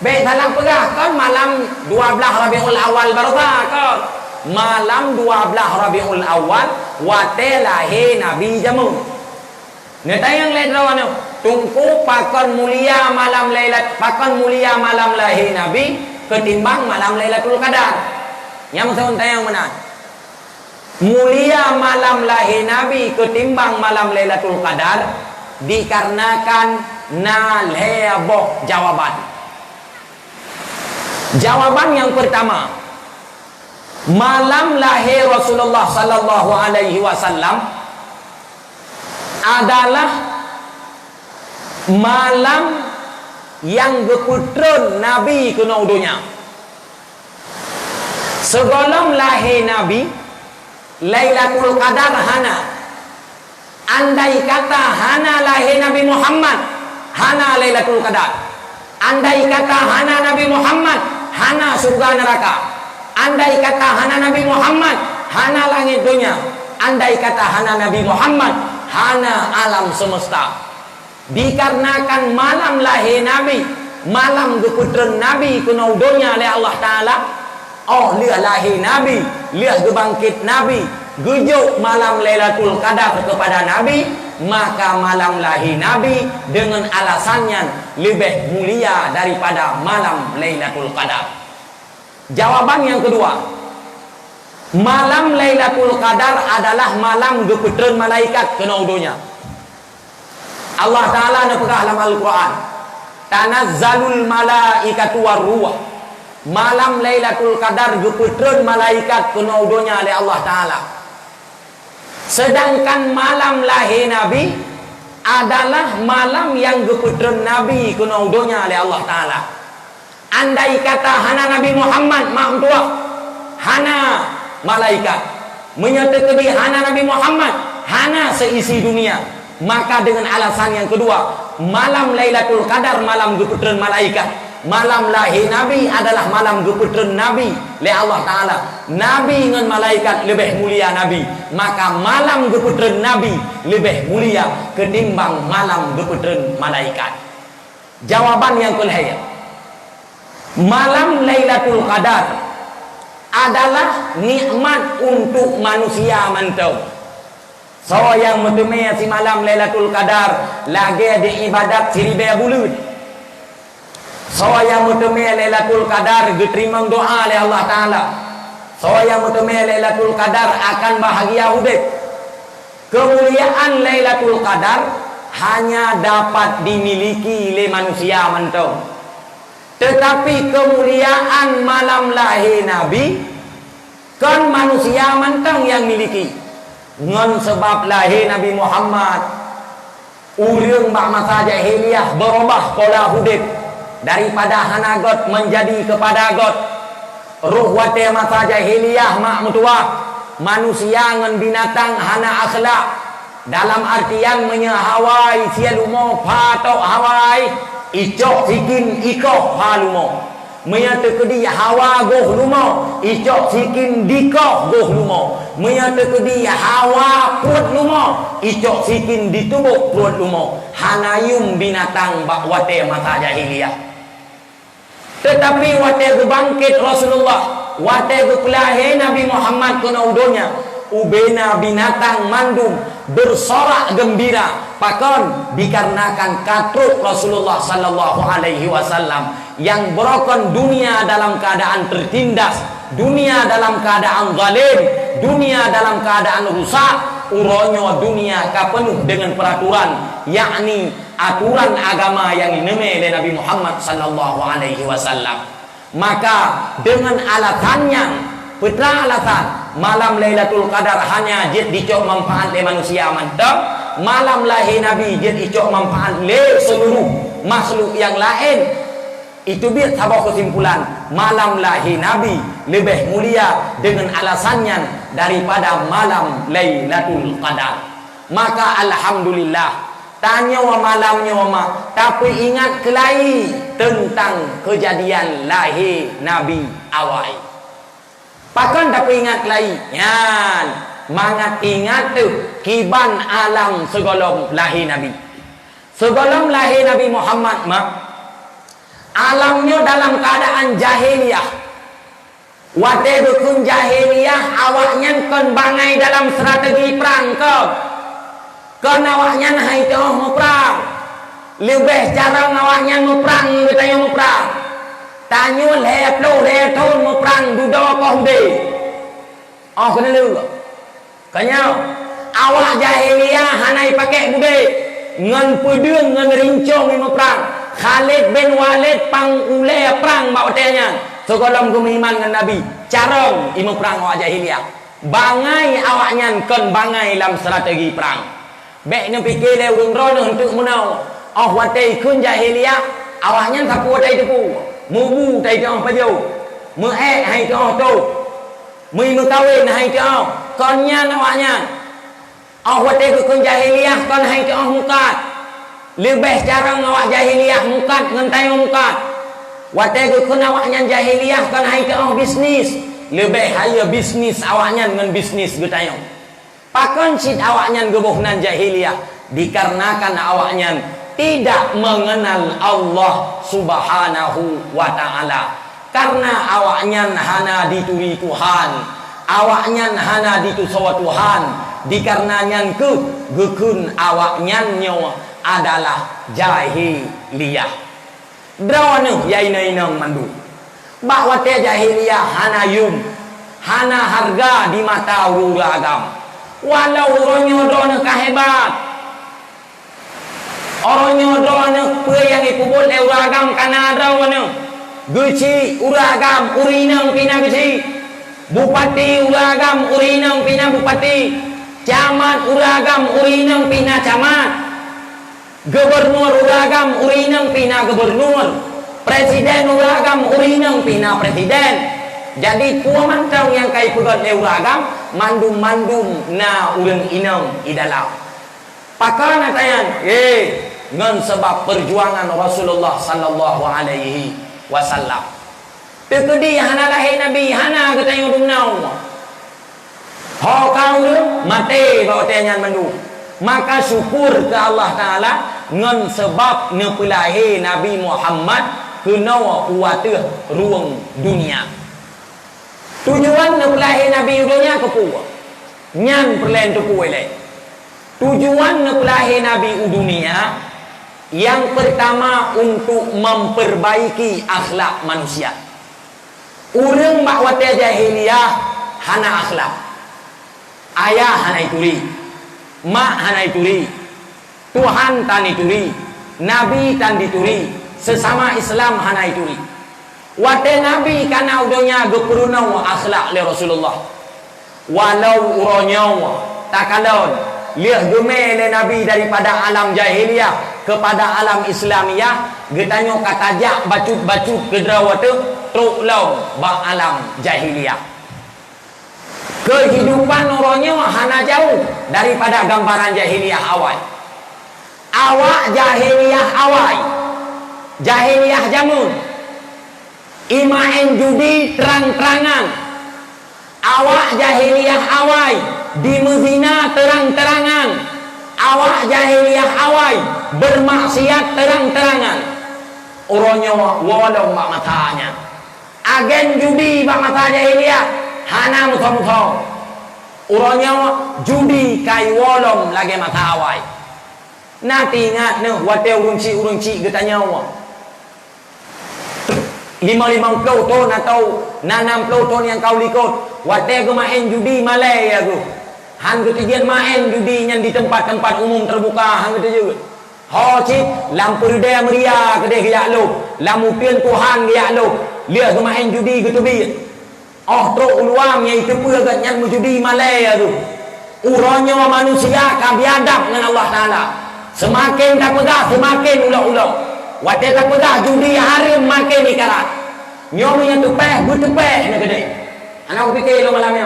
Baik salah pegah kan malam 12 Rabiul Awal baru kan. Malam 12 Rabiul Awal wate lahir Nabi jamun. Neta yang lain rawan tunggu pakon mulia malam lahir Nabi ketimbang malam Lailatul Qadar. Yang maksud yang mana? Mulia malam lahir Nabi ketimbang malam Lailatul Qadar dikarenakan nalheboh jawaban. Jawaban yang pertama, malam lahir Rasulullah sallallahu alaihi wasallam adalah malam yang geputren Nabi kena dunia. Sebelum lahir Nabi, Lailatul Qadar hana. Andai kata hana lahir Nabi Muhammad, hana Lailatul Qadar. Andai kata hana Nabi Muhammad, hana surga neraka. Andai kata hana Nabi Muhammad, hana langit dunia. Andai kata hana Nabi Muhammad, hana alam semesta. Dikarenakan malam lahir Nabi, malam keputren Nabi kena dunia oleh Allah Ta'ala. Oh, lihat lahir Nabi, lihat gebangkit Nabi, gejuk malam Lailatul Qadar kepada Nabi, maka malam lahir Nabi dengan alasannya lebih mulia daripada malam Lailatul Qadar. Jawaban yang kedua, malam Lailatul Qadar adalah malam geputren malaikat kena dunia. Allah Ta'ala nepegah dalam Al-Quran, tanazzalul malaikatu warruh. Malam Lailatul Qadar geputren malaikat kena dunia oleh Allah Ta'ala. Sedangkan malam lahir Nabi adalah malam yang geputren Nabi kena dunia oleh Allah Ta'ala. Andai kata hana Nabi Muhammad maaf tua, hana malaikat, menyatakan hana Nabi Muhammad, hana seisi dunia, maka dengan alasan yang kedua, malam Lailatul Qadar malam geputren malaikat, malam lahir Nabi adalah malam geputren Nabi oleh Allah Ta'ala. Nabi dengan malaikat lebih mulia Nabi, maka malam geputren Nabi lebih mulia ketimbang malam geputren malaikat. Jawaban yang kelihatan, malam Lailatul Qadar adalah nikmat untuk manusia mantau. So yang bertemu si malam Lailatul Qadar lagi di ibadat siribe bulut. So yang bertemu Lailatul Qadar diterima doa oleh Allah Ta'ala. So yang bertemu Lailatul Qadar akan bahagia hidup. Kemuliaan Lailatul Qadar hanya dapat dimiliki oleh manusia mantau. Tetapi kemuliaan malam lahir Nabi kan manusia mantang yang miliki. Ngan sebab lahir Nabi Muhammad, urang bak masa jahiliyah berubah pola hidup daripada hanagot menjadi kepada got. Ruh wate masa jahiliyah mak mutua, manusia ngan binatang hana akhlak. Dalam artian menyahawai sialumo patok hawai, icok sikin ikoh halumo. Menyatakan hawa goh lumo, icok sikin dikoh goh lumo. Menyatakan hawa perut lumo, icok sikin ditubuk perut lumo. Hanayum binatang bak wate masa jahiliyah. Tetapi wate bangkit Rasulullah, wate kelahir Nabi Muhammad kena udonya, ubena binatang mandum bersorak gembira. Pakon dikarenakan katruk Rasulullah sallallahu alaihi wasallam yang berokon dunia dalam keadaan tertindas, dunia dalam keadaan zalim, dunia dalam keadaan rusak, uronyo dunia kapenuh dengan peraturan, yakni aturan agama yang dinamai oleh Nabi Muhammad sallallahu alaihi wasallam. Maka dengan alasannya, putra alasan malam Lailatul Qadar hanya jid dicok manfaat le manusia mantap, malam lahir Nabi jid dicok manfaat le seluruh makhluk yang lain. Itu biar sabah kesimpulan, malam lahir Nabi lebih mulia dengan alasannya daripada malam Lailatul Qadar. Maka alhamdulillah, tanya wa malamnya wa tapi ingat kelai tentang kejadian lahir Nabi awal. Pakan tapi ingat lagi, yan, mangat ingat tu kiban alam segolong lahir Nabi. Segolong lahir Nabi Muhammad mak, alamnya dalam keadaan jahiliyah. Wate dukun jahiliyah awaknya kon bangai dalam strategi perang kau. Kon awaknya hai tu mau perang. Lebih jarang awaknya mau perang, katanya mau perang. Tanya leton mau perang duduk kau deh. Oh kena lu. Kanya awak jahiliyah hanai pakai bude. Ngan pedeng ngan rincong mau perang. Khalid bin Walid pang ule perang bawa tanya. Sekolah iman dengan Nabi. Cara imu perang awak jahiliyah. Bangai awaknya kon bangai dalam strategi perang. Baiknya fikir le urung rono untuk menau. Oh watai kun jahiliyah. Awaknya tak kuat tai tepu. Mubu tai tong pajau. Mu hai tong tu. Mu kawin hai tong. Konnya awaknya. Oh watai kun jahiliyah kon hai tong mukat. Lebih jarang awak jahiliyah mukat ngentai mukat. Watai kun awaknya jahiliyah kon hai tong bisnis. Lebih haya bisnis awaknya dengan bisnis getayong. Pakon sid awaknya gebohnan jahiliyah dikarenakan awaknya tidak mengenal Allah Subhanahu wa taala. Karena awaknya hana dituri Tuhan, awaknya hana ditusawa Tuhan, dikarenanya gekun awaknya nyawa adalah jahiliyah. Drawane yaina-ina mandu. Bahwa te jahiliyah hana yum, hana harga di mata uragam. Walau orangnya drone kahebat, orangnya drone yang ikubul uragam kana drone. Geci uragam urinang pina geci, bupati uragam urinang pina bupati, camat uragam urinang pina camat, gubernur uragam urinang pina gubernur. Presiden uragam urinang pina presiden. Jadi tua mantang yang kai pegat uragam mandum-mandum na urang inang idalam. Pakana tayan, ngan sebab perjuangan Rasulullah sallallahu alaihi wasallam. Tekedi hana lahir Nabi hana katanya dumnau. Ho kau mate bawa tayan mandu. Maka syukur ke Allah Taala ngan sebab nepelahi Nabi Muhammad kenawa kuatih ruang dunia. Tujuan nepelahi Nabi dunia kepuah. Nyan perlain tepu elek. Tujuan nepelahi Nabi dunia yang pertama untuk memperbaiki akhlak manusia. Urang bakwate jahiliyah hana akhlak. Ayah hana ituri, mak hana ituri, Tuhan tan ituri, Nabi tan dituri, sesama Islam hana ituri. Wate Nabi kana udonya geperuna akhlak le Rasulullah. Walau uronya takadon liah geme le Nabi daripada alam jahiliyah kepada alam Islamiyah, getanyo katajak bacut-bacut kedrawate truk law ba alam jahiliyah. Kehidupan uronya hana jauh daripada gambaran jahiliyah awal. Awak jahiliyah awal. Jahiliyah jamun. Imain judi terang-terangan. Awak jahiliyah awal di mezina terang-terangan. Awak jahiliyah awal bermaksiat terang-terangan. Orangnya walau mak matanya. Agen judi mak mata jahiliyah hana muthong-muthong. Orangnya judi kai walau lagi mata awal. Nanti ingat ne wate urunci getanya wa. 50 ton atau 60 ton yang kau likut. Wate ke main judi Malay aku. Han ketidian main judi yang di tempat-tempat umum terbuka hang kata juga. Ho cik lam perdaya meria kedai ke lu. Lam upian Tuhan ke lu. Dia ke main judi ke tebi. Oh truk luang yang itu pun agak nyan judi Malay aku. Urangnya manusia kan biadab dengan Allah Taala. Semakin tak pegang semakin ulau-ulau. Wate tak pegang judi harim makin ikarat. Nyonya tupeh bertepeh nak gede. Anak aku fikir lo malam ni.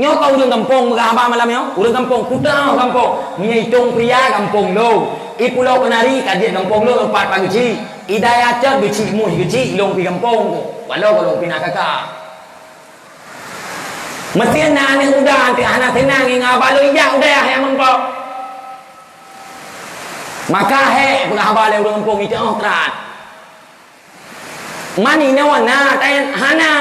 Nyo kau urang kampung megahaba malam ni. Urang kampung kutau kampung. Nyitung pria kampung lo. I pulau Kenari kajian kampung lo tempat pagi. Idaya cat beci muh geci long pi kampung. Walau kalau pina kakak. Mesti anak ni udah anti anak tenang ngaba lo iya udah yang mengko. Maka megahaba le urang kampung itu terat. Mani nawana tayan hana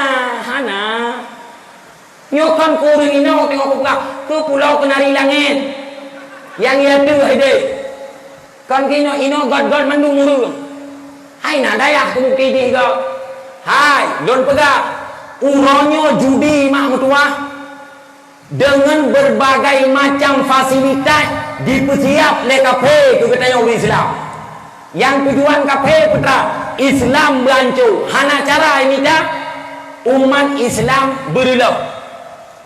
nyokan kuring ino tengok ke pulau Kenari langit yang ia tu hide kan kino ino god mandung murung hai na dayak kumuki di go hai don pegak uronyo judi mak mutua dengan berbagai macam fasilitas dipersiap le kafe tu katanya orang Islam yang tujuan kafe putra Islam berancu hana cara ini dah umat Islam berilap,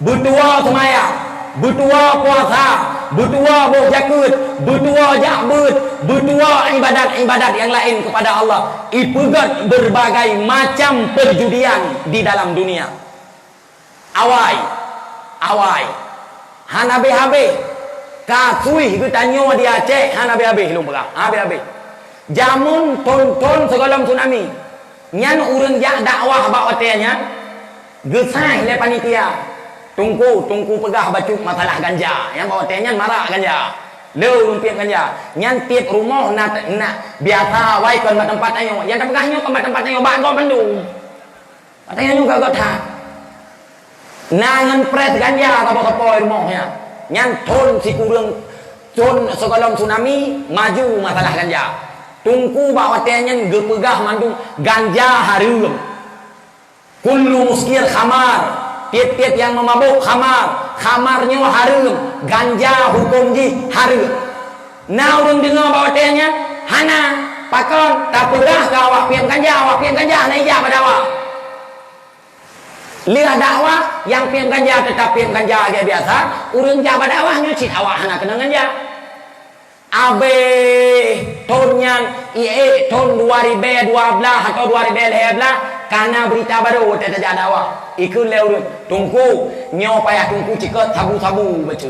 berdua semayang, berdua puasa, berdua berzakat, berdua jakbut, berdua ibadat-ibadat yang lain kepada Allah. Ipegat berbagai macam perjudian di dalam dunia. Awai, hanabe-habe, kasui ke tanyo di Aceh, hanabe-habe lu berah, habe-habe. Jamun tonton segala tsunami, nyan urang jak dakwah bak watenya, gesai le panitia. Tungku pegah bacuk masalah ganja. Yang bawa tanya marah ganja. Leu rumpit ganja. Yang tiap rumah nak biasa wai kon tempat ayo. Yang tak pegahnya kon tempat ayo bak go Bandung. Katanya juga gak tak. Nangan pres ganja apa-apa rumahnya. Yang ton si kurang ton sekolong tsunami maju masalah ganja. Tungku bawa tanya gepegah mandung ganja harum. Kullu muskir khamar. Tiap-tiap yang memabuk khamarnya harum, ganja hukum ji harum. Nah orang dengar bawa tanya, hana pakon tak pernah ke awak piam ganja naik pada awak. Lihat dakwah yang piam ganja tetap piam ganja aja biasa, urang jabat dakwahnya cik awak hana kena ganja. Abe tahun tahun 2012 atau 2011 karena berita baru terjadi dakwah. Ikut lewat tungku nyaw payah tungku cikat sabu-sabu baca.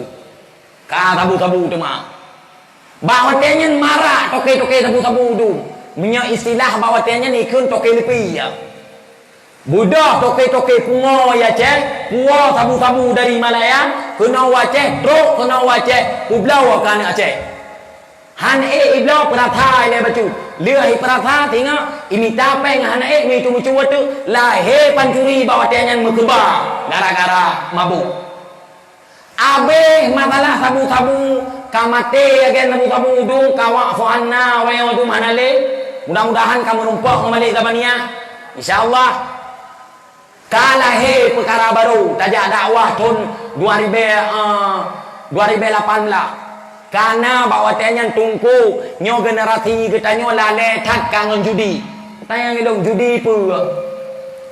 Ka sabu-sabu tu mah. Bawa tanya marah toke-toke sabu-sabu tu. Punya istilah bawa tanya ikut toke lepi ya. Budak toke-toke pungo ya cek, puo sabu-sabu dari Malaya, kena waceh, truk kena waceh, publau kan Aceh. Han iblau peratha ile bacu. Lia hi peratha tengok imita peng han mi cu-cu tu lahe pancuri bawa tenyan mekeba gara-gara mabuk. Abe masalah sabu-sabu kamate agen sabu-sabu du kawa fuanna wa yadu manale. Mudah-mudahan kamu numpuk kembali zamania. Insyaallah. Kalahe perkara baru tajak dakwah tahun 2018. Karena bawa tanya tungku nyo generasi kita nyo lale tak kangen judi. Tanya ngilong judi pu.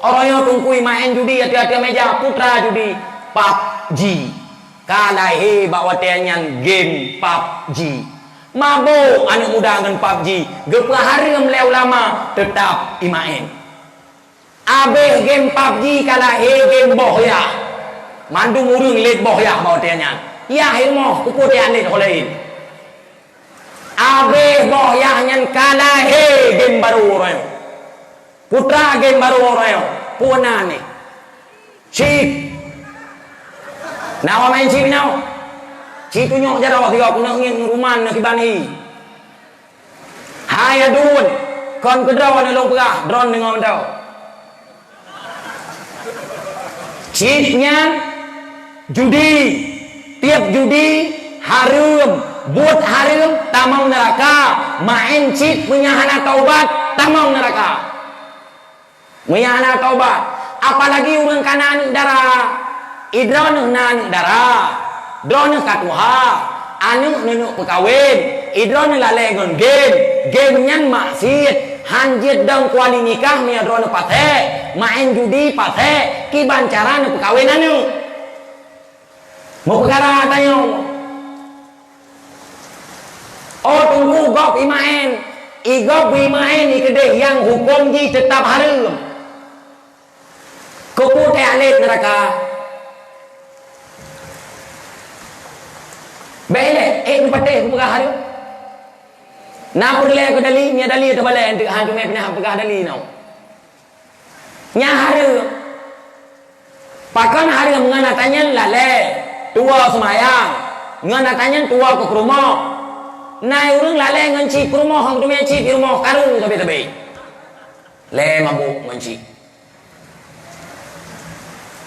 Orang yang tungku main judi hati-hati meja putra judi PUBG. Kalahe bawa tanya game PUBG. Mabuk anak muda dengan PUBG. Geplah hari meleu lama tetap imain. Abeh game PUBG kalahe game bohya. Mandung urung let bohya bawa tanya. Ya ilmu ukur yang lain oleh abe boh yang nyan kala he game baru orang putra game baru orang puana ni cik nawa main cik naw cik tu nyok jara waktu aku nak ngin rumah nak ibani hai adun kon kedraw ni long perah drone dengan tau cik nyan judi. Tiap judi harum, buat harum tamau neraka, main cheat punya hana taubat tamau neraka. Punya hana taubat, apalagi orang kanan darah, idron nan darah, drone katuha, anu nenu pekawin, idron lalegon game nyan maksiat, hanjit dang kuali nikah nia drone pate, main judi pate, kiban cara nu pekawin anu. Mau perkara tanya. Oh tunggu gop imain. Igop imain ikede yang hukum ji tetap harum. Kupu te alit neraka. Bele nu pate pegah harum. Na perle ko dali nya dali to bale untuk han cuma pina pegah dali nau. Nya harum. Pakan harum ngana tanya lale. Tua semayang, ngan tanya tua ke rumah. Nai urang lale ngan ci rumah hang tu ci di rumah karung tabe-tabe. Le mabuk ngan ci.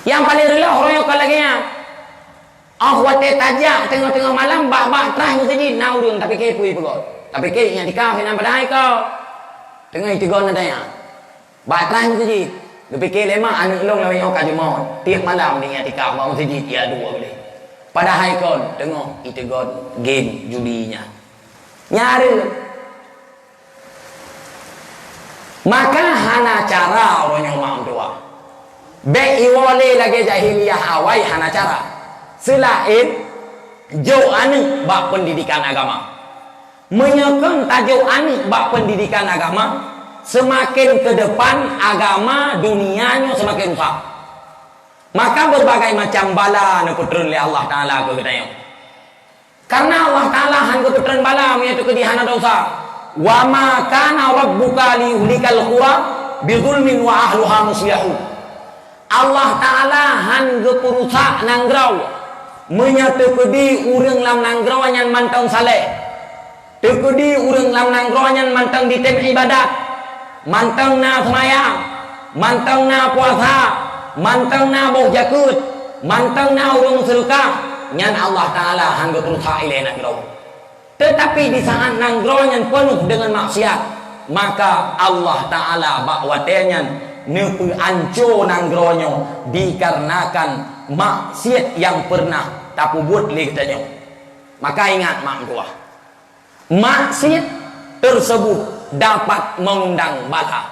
Yang paling relah orang yang kalaginya. Wate tajak tengah-tengah malam bah terah masjid na urang tapi ke pui pegot. Tapi ke yang dikau hinan padai kau. Tengah itu gon nadanya. Bah terah masjid. Dipikir lemah anak long lawan yang kajumon. Tiap malam dia tikau mau masjid ya dua kali. Padahal kon tengok itu god game judinya nyari maka hana cara orang yang orang tua Be iwale lagi jahiliyah awai hana cara. Selain jauh anu bak pendidikan agama. Menyokong tajuk anu bak pendidikan agama, semakin ke depan agama dunianya semakin rusak. Maka berbagai macam bala nu putreun oleh Allah Taala ke kita. Karena Allah Taala han ke putreun bala nya tu kedihana dosa. Wa ma kana rabbuka liyuhlikal qura bi zulmin wa ahluha muslihun. Allah Taala han ke purusak nanggrau menyatu kedi urang lam nanggrau nyan mantang saleh. Tekedi urang lam nanggrau nyan mantang ditem ibadat. Mantang na semayang, mantang na puasa, mantang na boh jakut, mantang na urang sedekah. Nyan Allah Taala han ke purusak ile nanggrau. Tetapi di saat nanggrau nyan penuh dengan maksiat, maka Allah Taala bakwatenya neupu anco nanggronyo dikarenakan maksiat yang pernah tapu buat lihatnya. Maka ingat mak gua, maksiat tersebut dapat mengundang bala.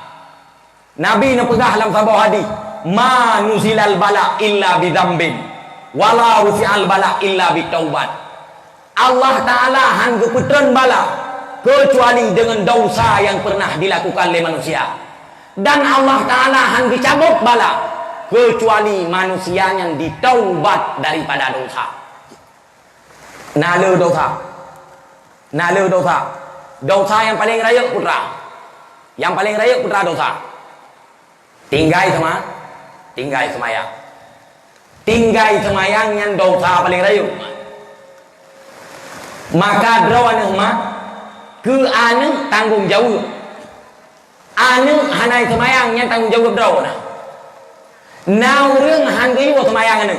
Nabi nepegah dalam sebuah hadis, ma nuzilal bala illa bidzambin wala rufi'al bala illa bitaubat. Allah Taala han geputreun bala kecuali dengan dosa yang pernah dilakukan oleh manusia. Dan Allah Ta'ala han dicabut bala kecuali manusia yang ditaubat daripada dosa. Nale dosa. Nale dosa. Dosa yang paling raya putra. Yang paling raya putra dosa. Tinggai semayang. Tinggai semayang yang dosa paling raya. Maka drawan mah ke anu tanggung jawab. Anu hanai semayang yang tanggung jawab draw na. Nau รื่องhan ge yo semayang anu.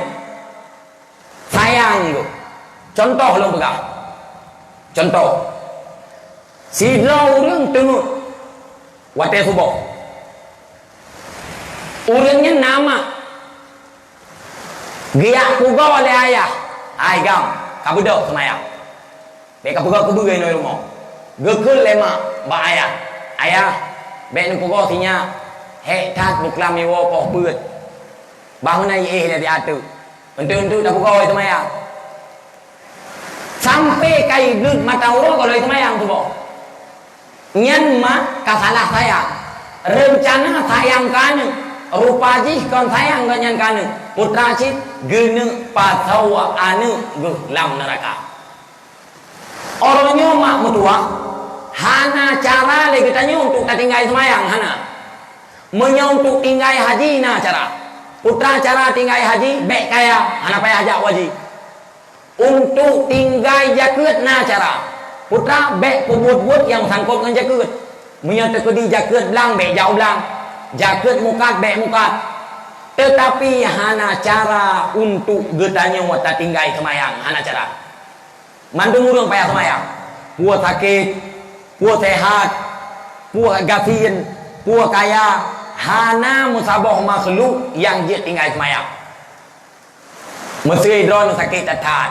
Sayang go. Contoh lo pegang. Contoh. Si draw รื่องtengok. Wate subuh. Urangnya nama. Giak puga oleh ayah. Ai gam, kabudok semayang. Be kapuga kebugai no rumah. Gekul lema ba ayah. Ayah be nu pugo tinya he tat buklam mi wo poh beut bangun ai dia diatu untuk dah pugo itu maya sampai kai beut mata uro kalau itu maya tu bo nyan ma kasalah saya rencana sayang kan rupa ji kon sayang ganyan kan putra cit geuneu patawa anu geuh lam neraka orangnya mak mutua hana cara le kita untuk tinggal semayang hana menya untuk tinggal haji na cara putra cara tinggal haji baik kaya hana payah ajak wajib untuk tinggal jakut na cara putra baik pebut-but yang sangkut dengan jakut menya tekedi jakut belang baik jauh belang jakut mukat baik mukat tetapi hana cara untuk getanya wata tinggal semayang hana cara mandung urang payah semayang puas sakit puas sehat, puas gafin, puas kaya, hana musabah makhluk yang dia tinggal semayang. Mesti drone sakit tatat.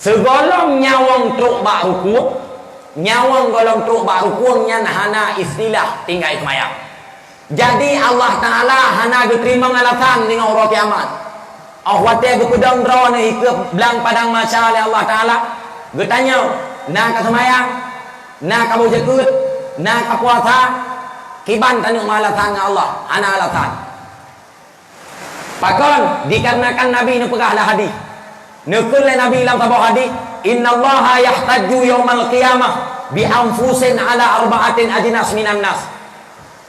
Segolong nyawang truk bak rukuk, nyawang golong truk bak rukuknya hana istilah tinggal semayang. Jadi Allah Ta'ala hana diterima alasan dengan orang kiamat. Awatnya berpedang drone ikut belang padang masya Allah Ta'ala. Bertanya, nak ke semayang? Nak kamu jakut, nak puasa, kiban tanuk alasan Allah, ana alasan. Pakon dikarenakan Nabi nu pegahlah hadis. Nukul Nabi dalam sebuah hadis, innallaha yahtaju yaumal qiyamah bi anfusin ala arba'atin ajnas minan nas.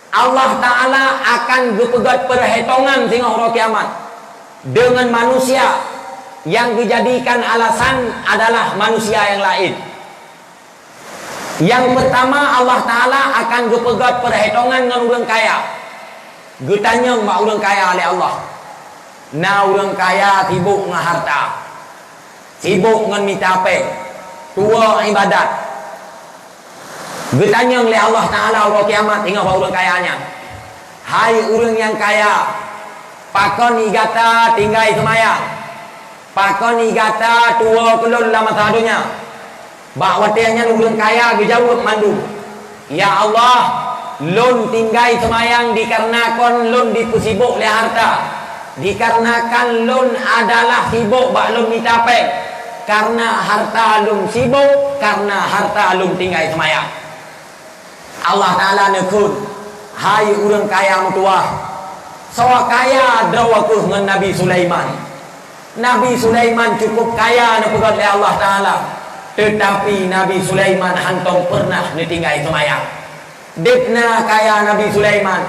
Allah Taala akan berpegat perhitungan sehingga hari kiamat dengan manusia yang dijadikan alasan adalah manusia yang lain. Yang pertama Allah Ta'ala akan gepegat perhitungan dengan orang kaya. Getanya mak orang kaya oleh Allah. Na orang kaya sibuk dengan harta, sibuk dengan minta apa, tua ibadat. Getanya oleh Allah Ta'ala orang kiamat hingga orang kayanya. Hai orang yang kaya, pakon igata tinggal semayang, pakon igata tua kelul lama sadunya. Bak watenya urang kaya dijawab mandu. Ya Allah, lun tinggal semayang dikarenakan lun dipusibuk oleh harta, dikarenakan lun adalah sibuk bak lun minta pek, karena harta lun sibuk, karena harta lun tinggal semayang. Allah Ta'ala nekun, hai urang kaya mutuah, sawa kaya dawakuh dengan Nabi Sulaiman. Nabi Sulaiman cukup kaya nepegat oleh Allah Ta'ala, tetapi Nabi Sulaiman hantom pernah ditinggal semayang. Dipna kaya Nabi Sulaiman,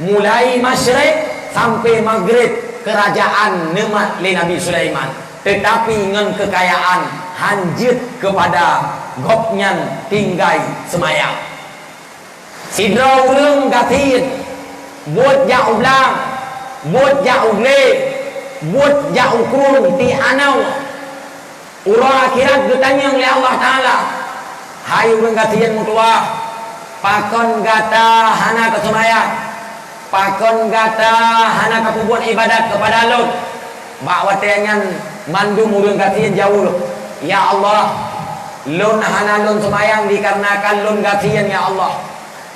mulai masyrik sampai maghrib kerajaan nemat le Nabi Sulaiman, tetapi dengan kekayaan hanjit kepada gopnyan tinggal semayang. Sidra urang gatin buat jauh belang, buat jauh le, buat jauh kurung ti anau. Urang akhirat bertanya oleh Allah Ta'ala, hai urang gatin mutuah, pakon gata hana kesemayang, pakon gata hana kepubuat ibadat kepada Allah. Bak watengan mandum urang gatin jauh. Ya Allah, lun hana lun semayang dikarenakan lun gatin ya Allah.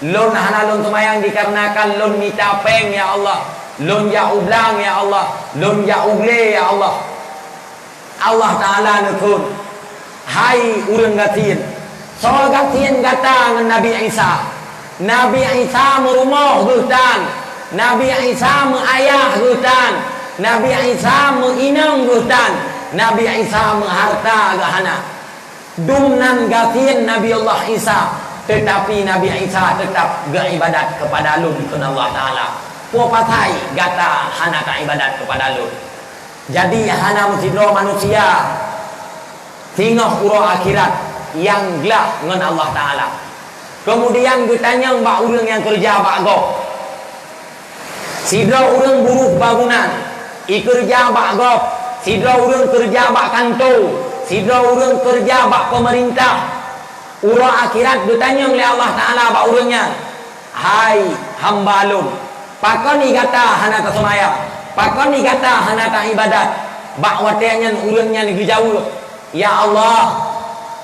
Lun hana lun semayang dikarenakan lun minta peng ya Allah. Lun jauh belang ya Allah, lun jauh le ya Allah. Allah Ta'ala nekun, hai urang gatin, soal gatin gata dengan Nabi Isa. Nabi Isa merumah hutan, Nabi Isa mengayah hutan, Nabi Isa menginang hutan, Nabi Isa mengharta gahana. Dumnan gatin Nabi Allah Isa, tetapi Nabi Isa tetap beribadat kepada lun kepada Allah Ta'ala. Puapatai gata hana ka ibadat kepada lun. Jadi hana musidro manusia tinggal uro akhirat yang gelap dengan Allah Ta'ala. Kemudian ditanya mbak urang yang kerja bak gop, sidra urang buruh bangunan ikerja bak gop, sidra urang kerja bak kantor, sidra urang kerja bak pemerintah. Uro akhirat ditanya oleh Allah Ta'ala bak urangnya, hai hamba lun, pakon ni kata hana kesemayang, pakon ni kata hana ka ibadat, bak watengan urangnya negeri jauh. Ya Allah,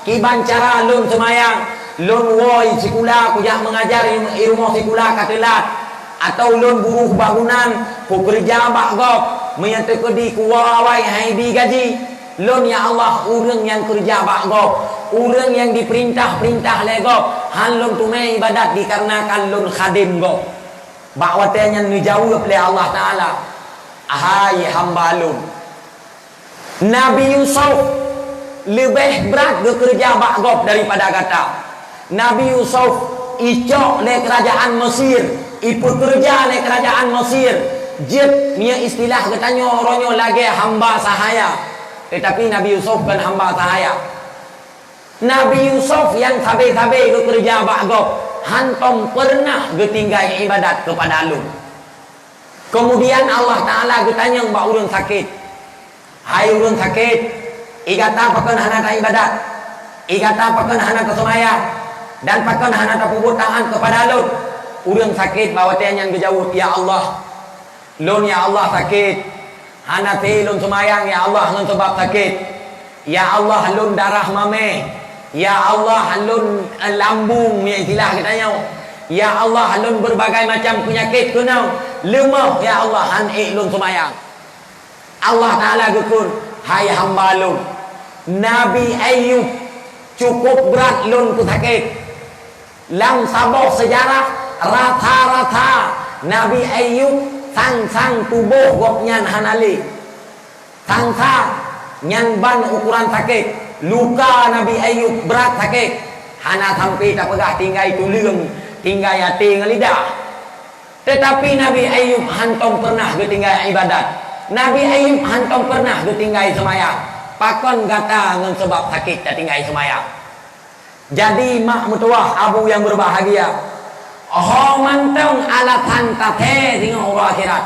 kiban cara lun semayang, lun woi sikula kujak mengajar ilmu sikula katelat, atau lun buruh bangunan ku kerja bak gop menyatu di kuawai hai di gaji. Lun ya Allah urang yang kerja bak gop, urang yang diperintah-perintah le gop, han lun tunai ibadat dikarenakan lun khadim gop. Bak watengan dijawab oleh Allah Ta'ala, hai hamba lun, Nabi Yusuf lebih berat bekerja bak gop daripada kata. Nabi Yusuf icok le kerajaan Mesir, ikut kerja le kerajaan Mesir. Jid punya istilah katanya orangnya lagi hamba sahaya, tetapi Nabi Yusuf kan hamba sahaya. Nabi Yusuf yang tabe-tabe bekerja bak gop, hantom pernah getinggai ibadat kepada lu. Kemudian Allah Ta'ala getanya mbak urang sakit, hai urang sakit, igata pakon hana ta ibadat, igata pakon hana kesemayang, dan pakon hana ta pubut tangan kepada lu. Urang sakit bawa tanya ngejawab, ya Allah, lun ya Allah sakit, hana te lun semayang ya Allah ngan sebab sakit. Ya Allah lun darah mameh, ya Allah lun lambung ya istilah katanya. Ya Allah lun berbagai macam penyakit kunau, lemah ya Allah han lun semayang. Allah Ta'ala gekun, hai hamba lun, Nabi Ayub cukup berat lun ku sakit. Lam sabok sejarah rata-rata Nabi Ayub sang tubuh gopnyan hanali, sang nyan ban ukuran sakit, luka Nabi Ayub berat sakit, hana sampai tak pegah tinggal tulang, tinggal hati ngelidah. Tetapi Nabi Ayub hantom pernah getinggal ibadat, Nabi Ayub hantom pernah getinggal semayang. Pakon kata ngan sebab sakit tak tinggal semayang. Jadi mak mutuah abu yang berbahagia, oh mantong alatan tate tinggal urang akhirat,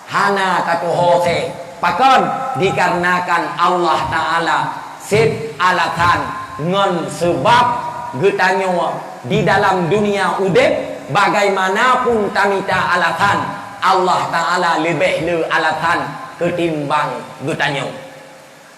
hana katu hose. Pakon dikarenakan Allah Ta'ala sit alatan ngon sebab getanyo di dalam dunia udep bagaimanapun tamita alatan, Allah Ta'ala lebih le alatan ketimbang getanyo.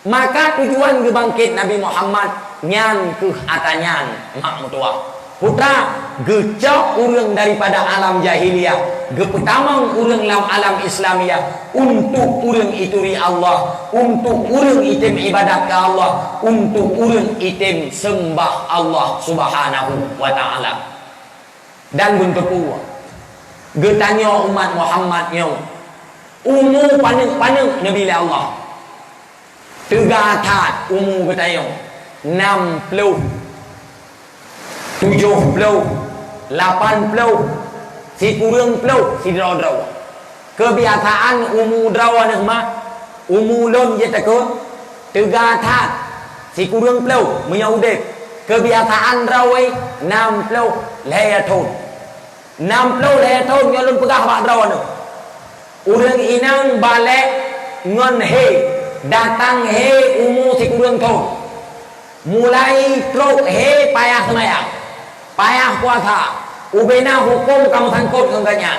Maka tujuan gebangkit Nabi Muhammad nyan ke atanyan mak mutuah. Putra gecok urang daripada alam jahiliyah, gepetamang urang dalam alam Islamiyah untuk urang ituri Allah, untuk urang itim ibadat ke Allah, untuk urang itim sembah Allah Subhanahu wa taala. Dan buntepu getanya umat Muhammadnya umur paneng Nabi Allah. Tegatat umur getanya 60 70 80 si kurang puluh si draw. Kebiasaan umur draw nak mah umur lon je takut tegatat si kurang puluh menyaudet. Kebiasaan draw 60 leh tahun 60 leh tahun yang lon pegah bak draw tu. Urang inang balik ngon he datang he umur si kurang tahun. Mulai truk he payah semayang, payah puasa, ubena hukum kamu sangkut enggaknya.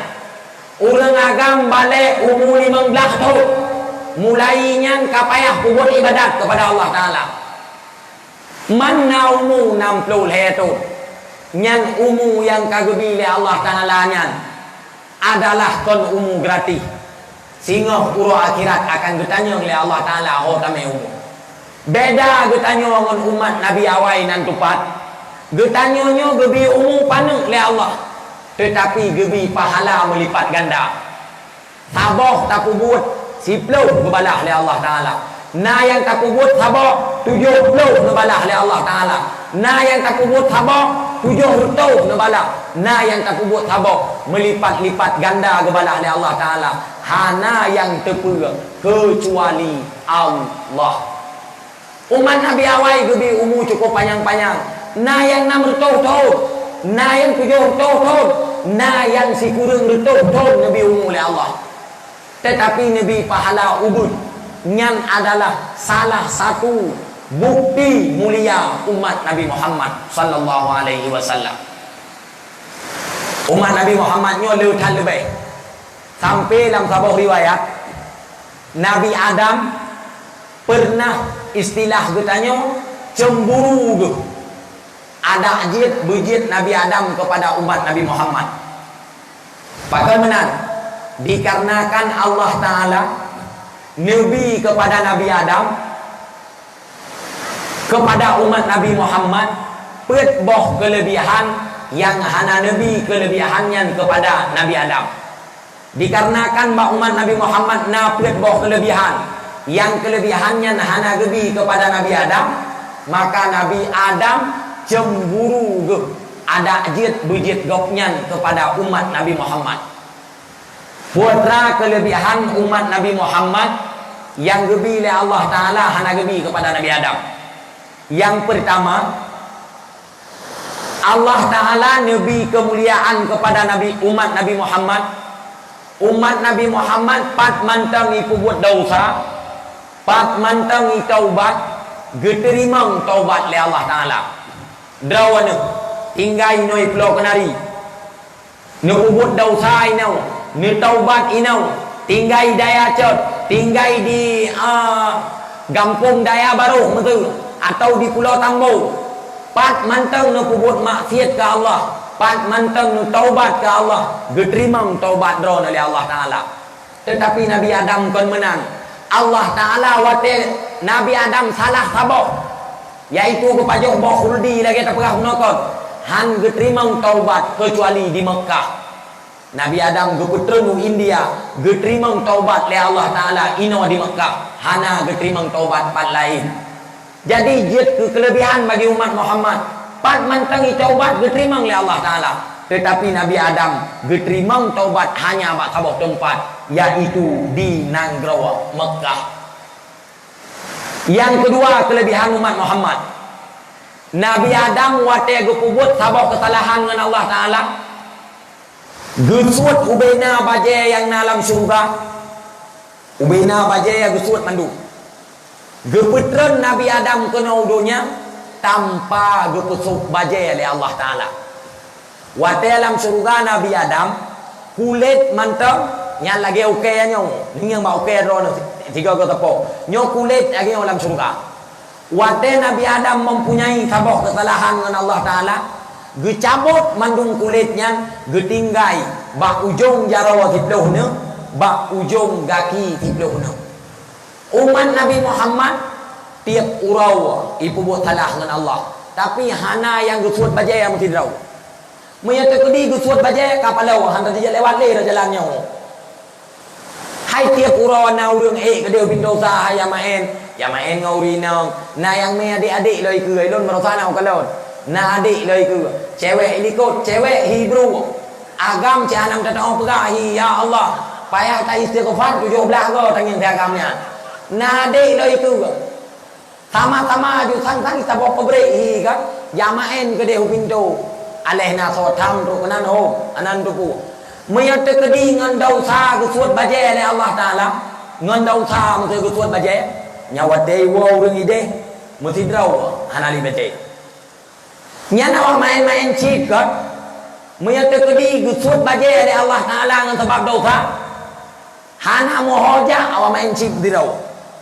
Urang agam balik umur 15 tahun, mulainya kapayah buat ibadat kepada Allah Taala. Mana umur 60 tahun, yang umur yang kagebi oleh Allah Taala nya adalah kon umur gratis. Sehingga uru akhirat akan bertanya oleh Allah Taala oh tamai umur. Beda getanya dengan umat Nabi awai nan tupat. Getanyanya gebi umur paneng oleh Allah. Tetapi gebi pahala melipat ganda. Sabah tak kubut 10 kebalah oleh Allah Taala. Na yang tak kubut sabah 70 kebalah oleh Allah Taala. Na yang tak kubut sabah 70 kebalah. Na yang tak kubut sabah melipat-lipat ganda kebalah oleh Allah Taala. Hana yang terpura kecuali Allah. Umat Nabi awal gebi umur cukup panjang-panjang. Na yang 60 tahun, na yang 70 tahun, na yang si kurang 20 tahun Nabi umur oleh Allah. Tetapi Nabi pahala ubud yang adalah salah satu bukti mulia umat Nabi Muhammad sallallahu alaihi wasallam. Umat Nabi Muhammadnya lebih sampai dalam sebuah riwayat Nabi Adam pernah istilah getanya cemburu ge. Ada ajit bejit Nabi Adam kepada umat Nabi Muhammad. Bagaimana? Dikarenakan Allah Ta'ala Nabi kepada Nabi Adam, kepada umat Nabi Muhammad boh kelebihan yang hana Nabi kelebihannya kepada Nabi Adam. Dikarenakan umat Nabi Muhammad na boh kelebihan yang kelebihannya hana gebi kepada Nabi Adam, maka Nabi Adam cemburu ge. Ada ajit bejit gopnya kepada umat Nabi Muhammad. Putra kelebihan umat Nabi Muhammad yang gebi oleh Allah Ta'ala hana gebi kepada Nabi Adam. Yang pertama, Allah Ta'ala Nabi kemuliaan kepada Nabi umat Nabi Muhammad. Umat Nabi Muhammad pat mantang ipu buat dosa, pat mantang i taubat, geterimang taubat oleh Allah Ta'ala. Drawana tinggai noi pulau kenari. Ne ubud dosa inau, ne taubat inau, tinggai daya cot, tinggai di Gampung Daya Baru betul atau di Pulau Tambo. Pat mantang ne ubud maksiat ke Allah, pat mantang ne taubat ke Allah, geterimang taubat dron oleh Allah Ta'ala. Tetapi Nabi Adam kon menang. Allah Ta'ala wate Nabi Adam salah sabok, yaitu kepada bah khuldi lagi tak pernah menokot han geterimang taubat kecuali di Mekah. Nabi Adam geputrenu India geterimang taubat oleh Allah Ta'ala ino di Mekah, hana geterimang taubat pat lain. Jadi jid kelebihan bagi umat Muhammad pat mantangi taubat geterimang oleh Allah Ta'ala. Tetapi Nabi Adam geterimang taubat hanya bak sabok tempat, yaitu di Nanggrawah Mekah. Yang kedua kelebihan umat Muhammad, Nabi Adam wate gepubut sabok kesalahan dengan Allah Ta'ala, gesut ubena baje yang dalam syurga, ubena baje yang gesut mandu. Geputren Nabi Adam kena udunya tanpa gepusuk baje oleh Allah Ta'ala. Wate dalam syurga Nabi Adam kulit mantap yang lagi okey nya ni yang mau okey ro tiga ke tepok nyo kulit lagi dalam syurga. Wate Nabi Adam mempunyai sabah kesalahan dengan Allah Ta'ala, Gecabut mandung kulitnya, getinggai bak ujung jarawa tiplohna, bak ujung gaki tiplohna. Umat Nabi Muhammad tiap urau ipu buat salah dengan Allah. Tapi hana yang gesuat bajai yang mesti draw. Menyata kedi gesuat bajai kapalau hanta dia lewat le jalannya. Hai tiap urau na urang kedeu pintu sah ya main ngauri nang. Na yang me adik-adik loi ke lon merasa nau kalon. Na adik loi ke. Cewek ikut, cewek Hebrew. Agam jangan datang pegahi ya Allah. Payah ta istighfar 17 go tangin agamnya. Na adik loi ke. Sama-sama ju sang-sang kita bawa peberi kan. Jamaen ke dia pintu. Alehna sotam tu kanan ho, anan tu pu. Menyata kedi ngan dosa kesuat bajai oleh Allah Taala. Ngan dosa mesti kesuat bajai. Nyawa dewa urang ide mesti draw hanali bajai. Nyan awak main-main cip kan. Menyata kedi kesuat bajai oleh Allah Taala ngan sebab dosa. Hana mohoja awak main cip draw.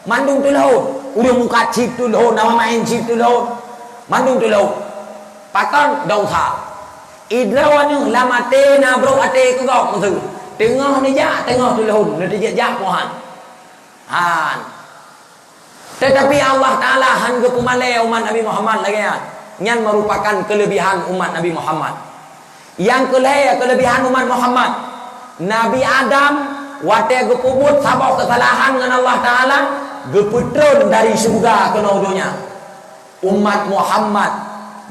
Mandung tu laut. Udah muka cip tu laut, nama main cip tu laut. Mandung tu laut. Pakan dosa. Idrawan lama te na bro ate ku gok mesti. Tengah ni ja, tengah tu laut, nanti ja pohan. Han. Tetapi Allah Taala han ke pemale umat Nabi Muhammad lagi ya. Nyan merupakan kelebihan umat Nabi Muhammad. Yang kelebihan umat Muhammad. Nabi Adam wate gepubut sabab kesalahan dengan Allah Taala, geputron dari surga ke naudonya. Umat Muhammad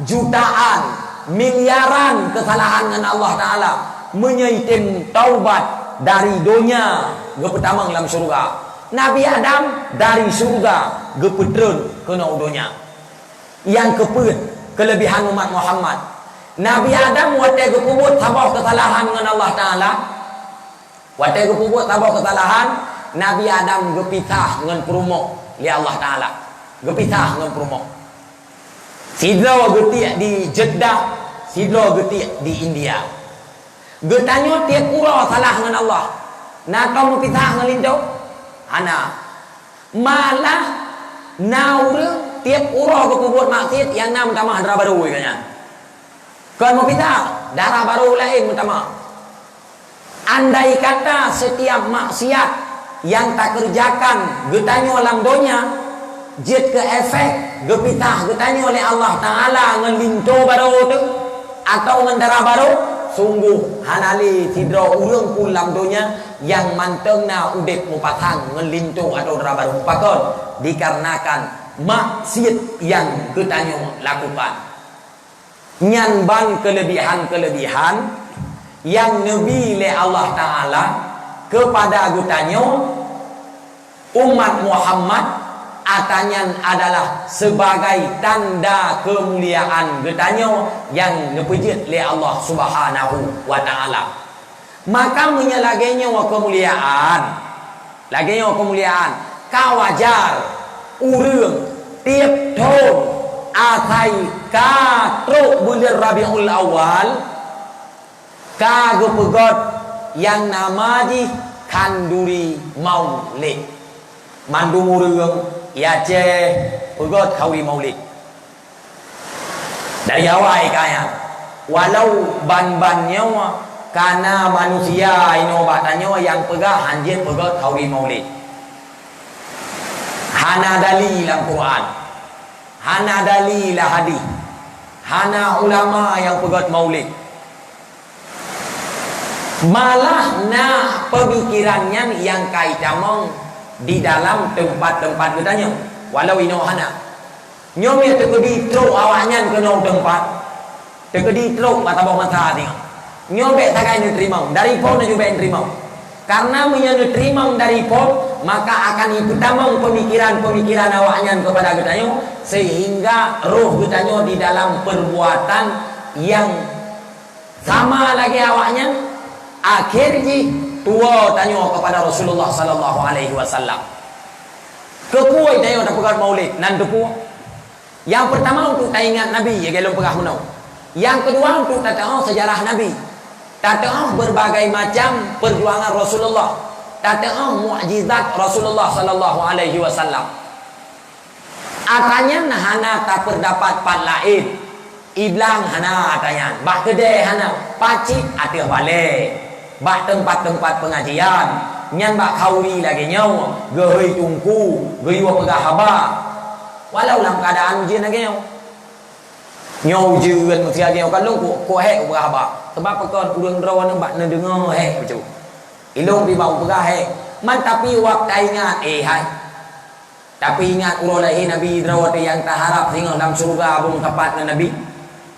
jutaan miliaran kesalahan dengan Allah Ta'ala menyaitim taubat dari donya gepetamang dalam surga. Nabi Adam dari surga gepetron ke naudonya. Yang keput kelebihan umat Muhammad. Nabi Adam wate gepubut sabab kesalahan dengan Allah Ta'ala. Wate gepubut sabab kesalahan. Nabi Adam gepisah dengan perumok li Allah Ta'ala. Gepisah dengan perumok. Sidra getik di Jeddah, sidra getik di India. Getanyo tiap pura salah dengan Allah. Nak kamu pisah dengan lintu? Ana. Malah naure tiap pura ke buat maksiat yang nam tamah darah baru katanya. Kan mau pisah, darah baru lain utama. Andai kata setiap maksiat yang tak kerjakan getanyo alam donya jet ke efek gepitah getanya oleh Allah Ta'ala ngelinto baru tu atau ngendara baru sungguh hanali tidra urang pulam donya yang mantengna udep mupatang ngelinto atau dara baru pakon dikarenakan maksiat yang getanya lakukan. Nyanban kelebihan-kelebihan yang nabi le Allah Ta'ala kepada getanya umat Muhammad atanyan adalah sebagai tanda kemuliaan getanya yang nepejit oleh Allah Subhanahu wa Ta'ala. Maka menyalagainya wa kemuliaan. Lagainya wa kemuliaan. Kawajar urang tiap tahun atai ka truk bulan Rabiul Awal ka gepegot yang nama di Kanduri Maulid. Mandung urang ya pegot kawi maulid. Dari awal kaya walau ban-bannya karena manusia inovatannya yang pegah hanjit pegot kawi maulid. Hana dalil dalam Quran, hana dalil hadis, hana ulama yang pegot maulid. Malah na pemikirannya yang kaitamong di dalam tempat-tempat katanya walau inohana nyom ya tekedi truk awaknya ke no tempat tekedi truk mata bawah mata tengok nyom be takai nerima dari pon juga nerima karena menerima dari pon maka akan ikutamang pemikiran-pemikiran awaknya kepada katanya sehingga roh katanya di dalam perbuatan yang sama lagi awaknya akhirnya tua tanya kepada Rasulullah sallallahu alaihi wasallam. Kekuai tayo dah pegat maulid nan depu. Yang pertama untuk tak ingat Nabi ya gelong pegah menau. Yang kedua untuk tak tahu sejarah Nabi. Tak tahu berbagai macam perjuangan Rasulullah. Tak tahu mukjizat Rasulullah sallallahu alaihi wasallam. Atanya nahana tak terdapat pat lain Iblang hana tayan, bah kedai hana, pacit atih balik, bah tempat-tempat pengajian, nyan bah kauri lagi nyau, gehoi tungku, gehoi pegah haba, walau dalam keadaan ujian lagi nyau, nyau juan mesti lagi nyau kalau ko hek pegah haba, sebab pekon urang rawan nampak nendengar hek betul, ilung di bawah pegah hek, man tapi waktu ingat hai. Tapi ingat urolahi Nabi Drawati yang tak harap tinggal dalam surga abung tepat dengan Nabi.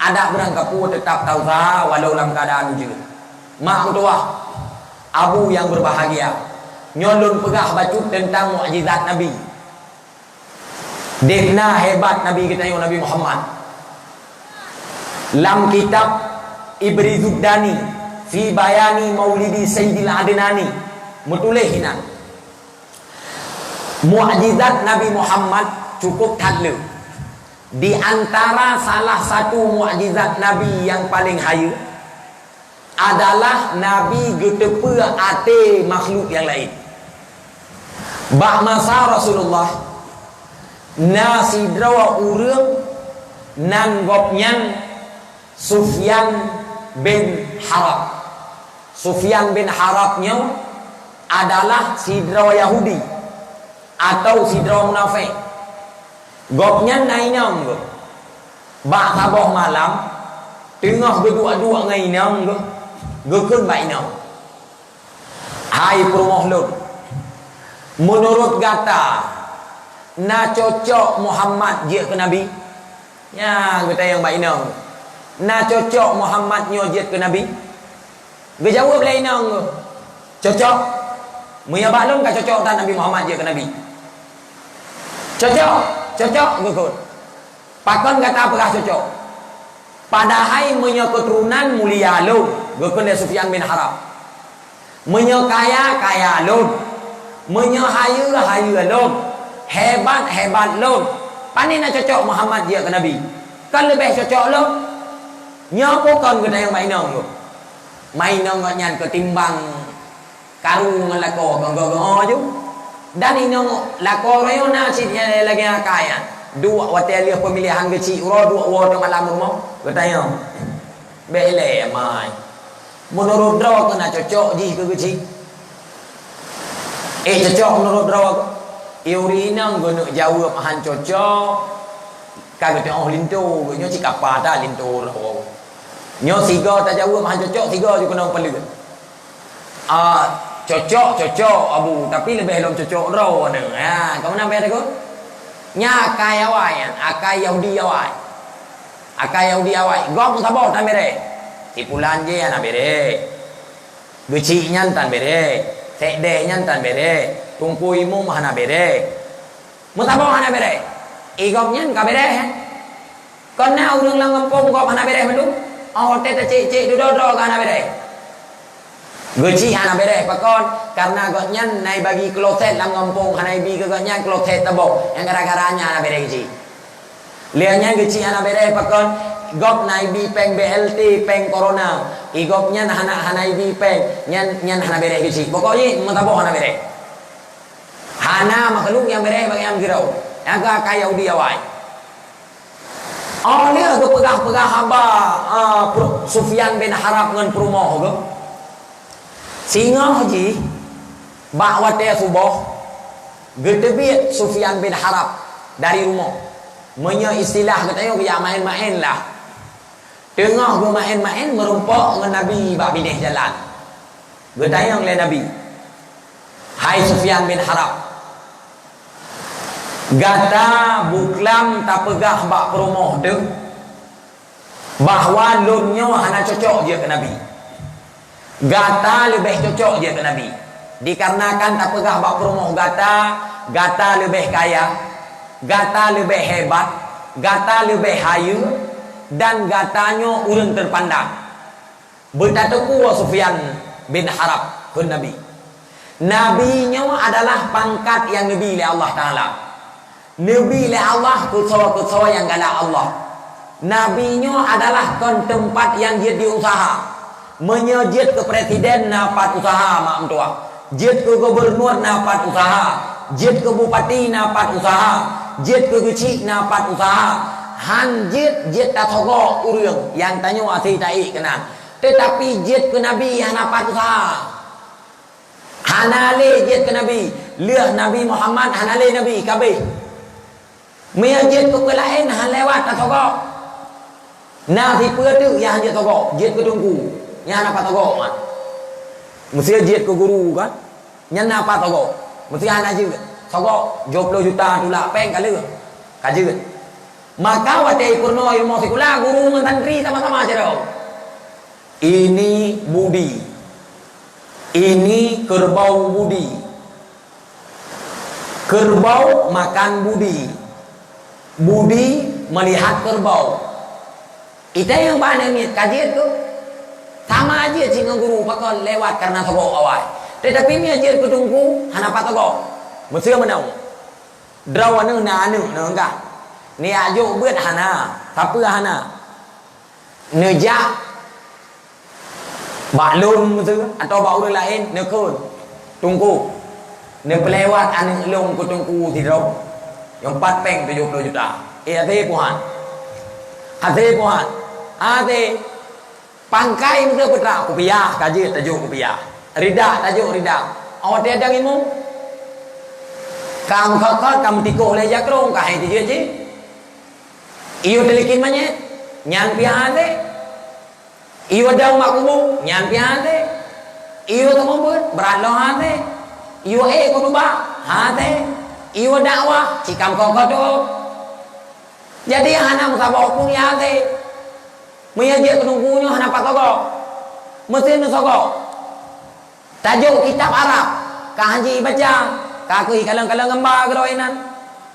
Ada berang kapu tetap tahu sah walau dalam keadaan ujian. Mak tua Abu yang berbahagia. Nyolun pegah bacut tentang mukjizat Nabi. Dekna hebat Nabi kita yang Nabi Muhammad. Lam kitab Ibri Zuddani fi bayani maulidi Sayyidil Adnani. Mutulih hinan. Mukjizat Nabi Muhammad cukup tadlu. Di antara salah satu mukjizat Nabi yang paling hayu adalah Nabi getepe ate makhluk yang lain. Bak masa Rasulullah nasidrawa urang nan gopnyan Sufyan bin Harab. Sufyan bin Harabnya adalah sidrawa Yahudi atau sidra munafik. Gopnya nainang go. Bak saboh malam tengah berdua-dua ngainang go. Gekun bainang. Hai perumohlun. Menurut kata na cocok Muhammad je ke Nabi. Ya kita yang bainang. Na cocok Muhammad nyo je ke Nabi. Ge jawab lainang go. Cocok. Muya baklum ka cocok tan Nabi Muhammad je ke Nabi. Cocok gekut. Pakon kata apakah cocok? Padahal menyo keturunan mulia lun, gekut dari Sufyan bin Harab. Menyo kaya lun, menyo hayu lun, hebat lun. Pani nak cocok Muhammad dia ke Nabi. Kan lebih cocok lun. Nyopo kon kena yang mainong lu. Mainong nyan ketimbang karung ngelako gong ju. Dan inong lako rayo na sitnya lagi kaya. Dua watelia pemilihan kecil dua wadah malam rumah. Bertanya. Bele mai. Menurut draw kena cocok ji ke kecil. Cocok menurut draw. Iuri inang gunu jawab han cocok. Kagak tengok lintu, nyo cik apa dah lintu raw. Nyo siga tak jawab han cocok siga je kena perlu. Cocok Abu, tapi lebih belum cocok raw ni. Kau mana bayar aku? Nya akai awai, akai Yahudi awai. Akai Yahudi awai. Gom sabot tan bere. Tipulan je ana bere. Geci nyan tan bere. Sekde nyan tan bere. Tungku imu mahana bere. Mutabok ana bere. Igom nyan ka bere. Kon na urang lang kampung gom ana bere mendu. Hotel cik duduk ka ana bere. Geci hana bere pakon karena gotnya nai bagi kloset lang ngompong hanai bi gotnya kloset tabok yang gara-garanya hana bere geci. Lianya geci hana bere pakon gop nai bi peng BLT peng corona. Igopnya hanai bi peng nyan hana bere geci. Pokoknya mentabok hana bere. Hana makhluk yang bere bagi yang girau. Yang kaya udi awai. Oh dia tu pegah haba Sufyan bin Harab ngan perumoh go. Singa haji bakwate subuh gedebit Sufyan bin Harab dari rumah. Menyo istilah katanya dia main-main lah. Tengah bermain-main merumpok dengan Nabi bak binih jalan. Bertanya oleh Nabi. Hai Sufyan bin Harab. Gata buklam tak pegah bak perumoh tu. Bahawa lunyo hana cocok je ke Nabi. Gata lebih cocok je ke Nabi. Dikarenakan tak pegah bak perumoh gata lebih kaya, gata lebih hebat, gata lebih hayu, dan gatanya urang terpandang. Bertatuku Sufyan bin Harab ke Nabi. Nabinya adalah pangkat yang Nabi oleh Allah Ta'ala. Nabi oleh Allah kusawa-kusawa yang galak Allah. Nabinya adalah kon tempat yang dia diusaha. Menyejit ke presiden napat usaha mak mentua. Jit ke gubernur napat usaha. Jit ke bupati napat usaha. Jit ke gecik napat usaha. jit tak togok urang yang tanya hati tai kena. Tetapi jit ke Nabi hana patut sah. Hana le jit ke Nabi, liah Nabi Muhammad hana le Nabi kabeh. Mia jit ke lain han lewat tak togok. Nah si pua tu yang jit togok, jit ke tunggu. Yang hana patut togok kan. Mesti jit ke guru kan. Yang apa togok? Mesti hana je. Togok 20 juta tu lah peng kali. Kaje. Maka watai kurno ilmu sekular guru dengan santri sama-sama aja. Ini budi. Ini kerbau budi. Kerbau makan budi. Budi melihat kerbau. Itu yang banyak ni kajian tu. Sama aja dengan guru pakon lewat karena togok awal. Tetapi ni ajar ke tunggu hana apa togok. Mesti menau. Draw anu na anu enggak. Ni ajuk beut hana, siapa hana? Nejak baklum tu atau bak orang lain nekun. Tunggu. Ne pelewat anu long ku tunggu tidau. Yang 4 peng 70 juta. Ate puan. Ate puan. Ate pangkai mesti putra kupiah kaji tajuk kupiah. Rida tajuk rida. Awak dia ada ilmu. Kamu kakak kamu tiko oleh jakrong kahai dia je. Iyo telikin manye nyan piade. Iyo daw makubo nyan piade. Iyo tumubut beralo hate. Iyo kuduba hate. Iyo dakwah cikam kokodo. Jadi hana musabok pun hate. Meyajak penunggunya hana patogo. Mesti nusogo. Tajuk kitab Arab. Kahaji baca. Kakui kalang-kalang ngembah geroinan.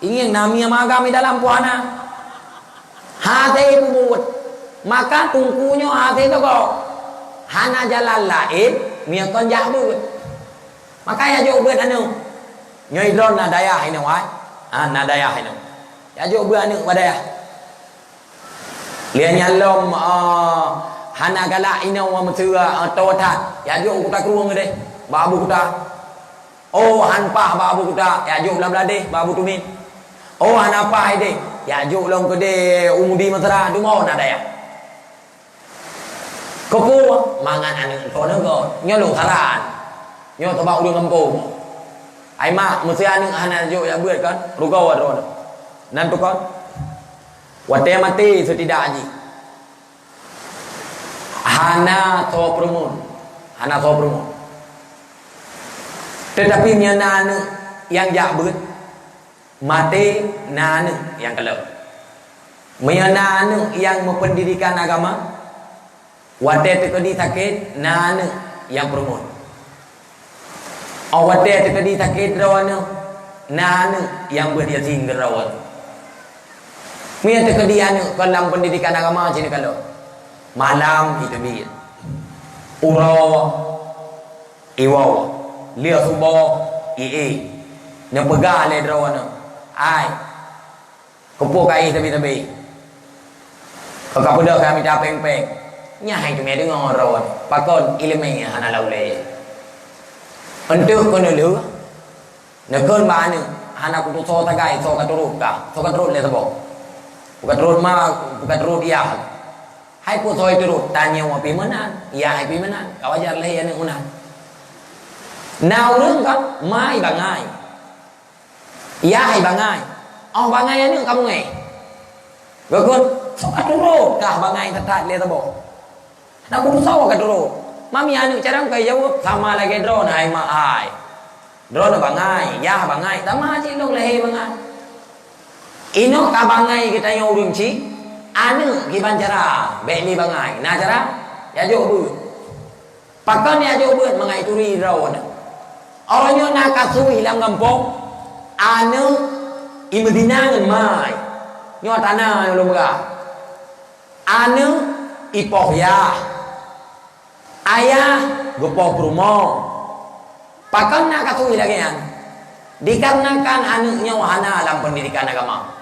Ini yang namanya magami dalam puana. Hati pembuat. Maka tungkunya hati itu kok. Hana jalan lain. Mia kon jabut. Maka ya jauh buat anu. Nyoi drone na daya ini wai. Na daya ini. Ya jauh buat anu wadaya. Lian nyalom hana galak ini wa mesura totat. Ya jauh kita keruang deh. Babu kita. Oh hanpah babu kita. Ya jauh belah-belah babu tumin. Oh hanapah deh. Ya juk long kede umudi masra du mau nada ya. Kopo mangan anu to nego nyo lu saran. Nyo to bau dengan kampung. Ai mak mesti anu hana juk ya buat kan. Rugo wadron. Nan tu kan. Wate mati setidak aji. Hana to promun. Hana to promun. Tetapi nyana anu yang jak buat mati nanu yang kalau nanu yang mempendidikan agama wate tekedi sakit nanu yang promote awate tekedi sakit rawana nanu yang beryasin gerawat mia tekedi anu dalam pendidikan agama sini kalau malam itu bir urawa iwawa lia subo yang pegang le rawana ai kepo kai tabi-tabi kakak pada kami dah peng-peng nyai tu me dengar rawon pakon ilmu hana laule untuk kono lu nekon ba anu hana ku so tagai so katurut le sabo bukan turut ma bukan turut iya hai pu soi turut tanya wa pi menan iya hai pi menan kawajar le anu unan nào rương kan mai bangai ya hai bangai oh bangai ni kamu ngai bagus so katuro kah bangai tetat le tabo nak ku so katuro mami anu cara kai jawab sama lagi drone hai ma ai drone bangai ya bangai tama ci long le bangai ino ka bangai kita yang urung ci anu ki bancara be ni bangai na cara ya jo bu pakan ya jo bu mangai turi drone orangnya nak kasu hilang kampung anu imedina ngan mai nyo tanah yang lumba anu ipoh ya ayah gopoh prumo pakan nak kasu lagi an dikarenakan anunya wahana dalam pendidikan agama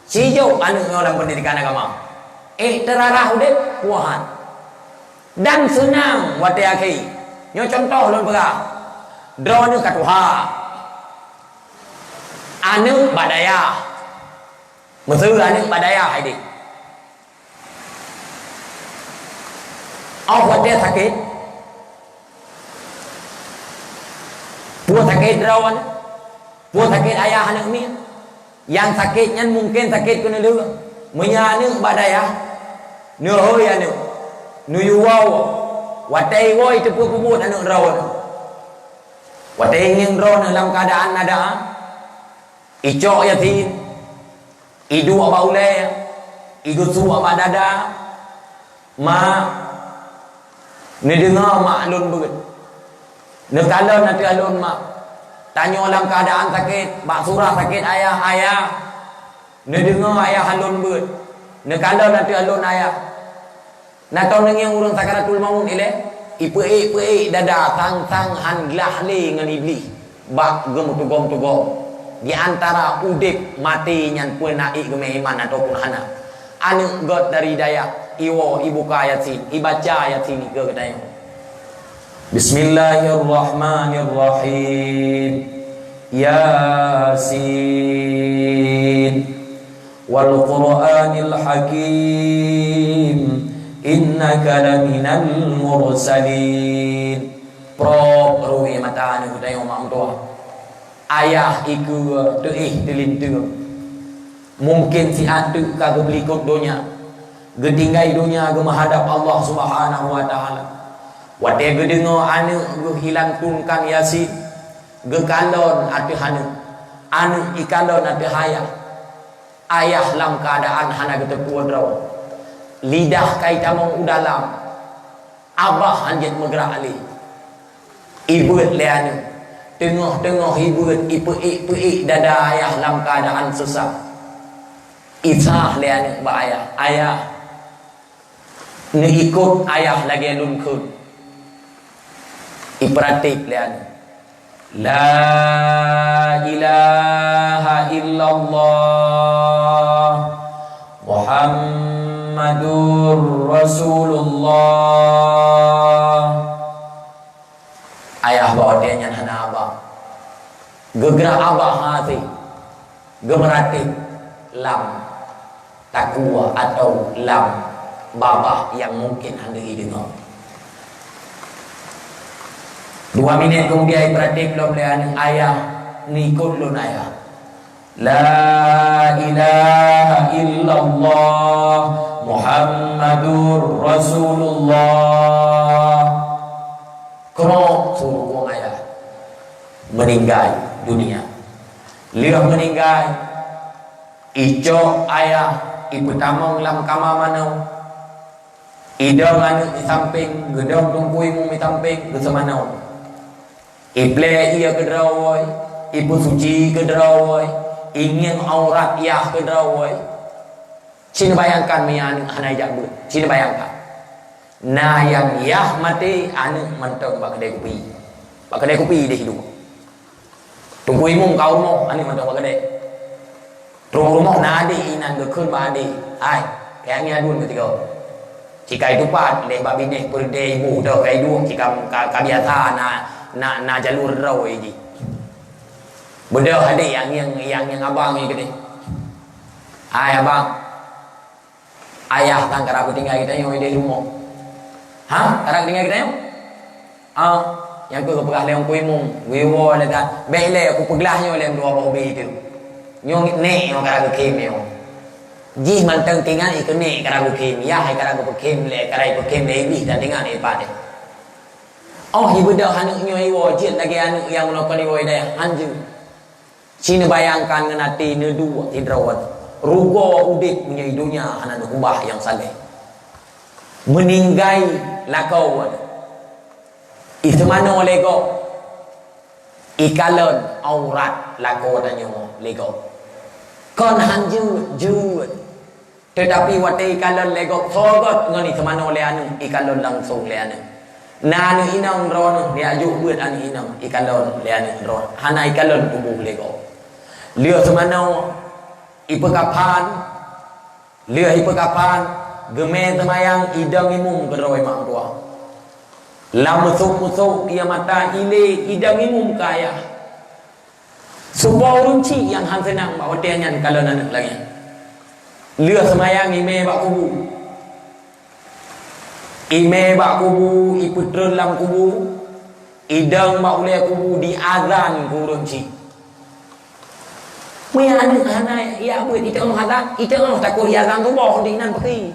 sijo anunya dalam pendidikan agama terarah udep puahan dan senang wate akhi nyo contoh lon pega drone katuha anu badaya Mesra ni pada ayah ini. Awak dia sakit. Puan sakit rawan. Puan sakit ayah anak ni. Yang sakitnya mungkin sakit kena dulu. Menyana pada ayah. Nu hoi anu. Nu yuwau. Watai woi tu puput anak rawan. Watai ingin rawan dalam keadaan ada. Icok yatim. Idu apa ulai. Igusu apa dada. Ni dengar mak alun begitu. Ni kalau nanti alun mak tanya dalam keadaan sakit, mak surah sakit ayah. Ni dengar ayah alun begitu. Ni kalau nanti alun ayah. Nak tahu yang urang sakaratul maut ile, ipe dada tang han glah le ngan iblis. Bak gem tugom. Di antara udip mati nyan pun naik ke iman ataupun hana. Anu got dari daya iwo ibuka yasin ibaca yasin ke katanya. Bismillahirrahmanirrahim. Yasin wal Qur'anil Hakim innaka laminal mursalin. Pro ruhi mata anu katanya mak tua. Ayah iku telintu. Mungkin si atu kagak belikut dunia. Getinggai dunia ge menghadap Allah Subhanahu wa taala. Wate ge dengar anu ge hilang tungkang yasin. Ge kalon atu anu ikalon atu hayah. Ayah dalam keadaan hana ge tekuan raw. Lidah kai tamong udalam. Abah anjet megrak ali. Ibu le anu. Tengah-tengah ibu ipe dada ayah dalam keadaan sesak. Isah lian ba ayah ni ikut ayah lagi alun kun iperatik lian la ilaha illallah Muhammadur Rasulullah. Ayah bawa dia nyan hana abah gegerak abah hati gemeratik lam takwa atau lam babah yang mungkin anda dengar. 2 minit kemudian beradik belum lihat ayah ni ikut lun ayah. La ilaha illallah Muhammadur Rasulullah. Kena suruh orang ayah meninggal dunia. Lihat meninggal. Icok ayah ibu tamong lam kamar mana? Idang anu di samping, gedong tungkui mu di samping ke semana? Ible ia ke drawai, ibu suci ke drawai, ingin aurat yah ke drawai. Cina bayangkan mian hanai jabu, cina bayangkan. Nah yang yah mati anu mentong bak kedai kopi dia hidup. Tungkui mu kau mu anu mentong bak kedai. Rumah nadi inan gekun badi. Ai, kayak ni adun ketika. Jika itu pat le babi ni per day ibu dah kai du jika kabiasa na jalur raw ini. Benda ada yang abang ni kene. Ai abang. Ayah tang kara aku tinggal kita yang di rumah. Ha? Kara tinggal kita yang? Yang aku pegah leong kuimung. Wiwo dekat. Bele aku peglahnya leong dua hobi itu. Nyong ne yang kara ke kim yo ji manteng tingan ik ne kara ke kim ya hai kara ke kim le kara ke kim le bi dan tingan ni pa de ibu dah hanu nyoi wo jit lagi anu yang melakukan wo ida anju cina bayangkan ngenati ne dua tidrawat rugo udip punya dunia anak ubah yang saleh meninggai lakau itu mana lego ikalon aurat lakau tanya lego kon hanjut tetapi wate ikalon lego sogot ngani temano le anu ikalon langsung le anu nanu inang ron dia ajuk buat anu inang ikalon le anu ron hana ikalon tubuh lego lieu temano ipekapan geme temayang idang imum geroi mak tua lam musuk ia mata ile idang imum kaya sebuah runci yang han senang bawa dia nyan kalau anak lagi Lừa semayang ime bak kubu. Ime bak kubu, iputren lam kubu, idang bak ulai kubu di azan kurun ci. Maya anak hanai, ya buat itu azan, itu takut azan tu boh di nan pergi.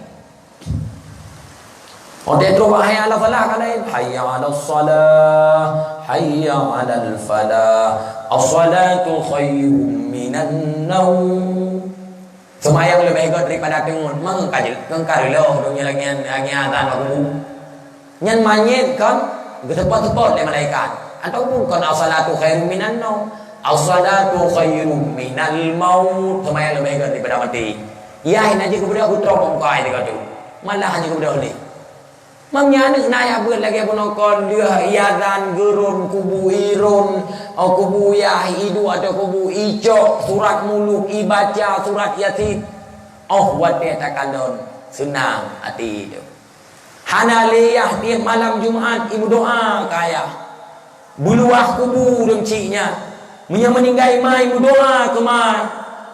Orang terus hayya ala salah kalai, hayya ala salah, hayya ala falah, as-salatu khairun minan naum. Semayang lebih baik daripada tengok mengkari loh dunia lagi azan aku nyan manyet kan gesepot-sepot oleh malaikat ataupun kan as-salatu khairun minan naum as-salatu khairun minal maut semayang lebih baik daripada mati ya ini aja kepada aku terong kai dekat tu malah hanya kepada oleh mamnya anak naya buat lagi penokon dia azan gerun kubu irun kubu yahidu atau kubu ijo surat muluk ibaca surat yasin wate takalon senang hati itu hanaliyah tiap malam Jumat ibu doa kaya buluah kubu rencinya meninggai mai ibu doa ke mai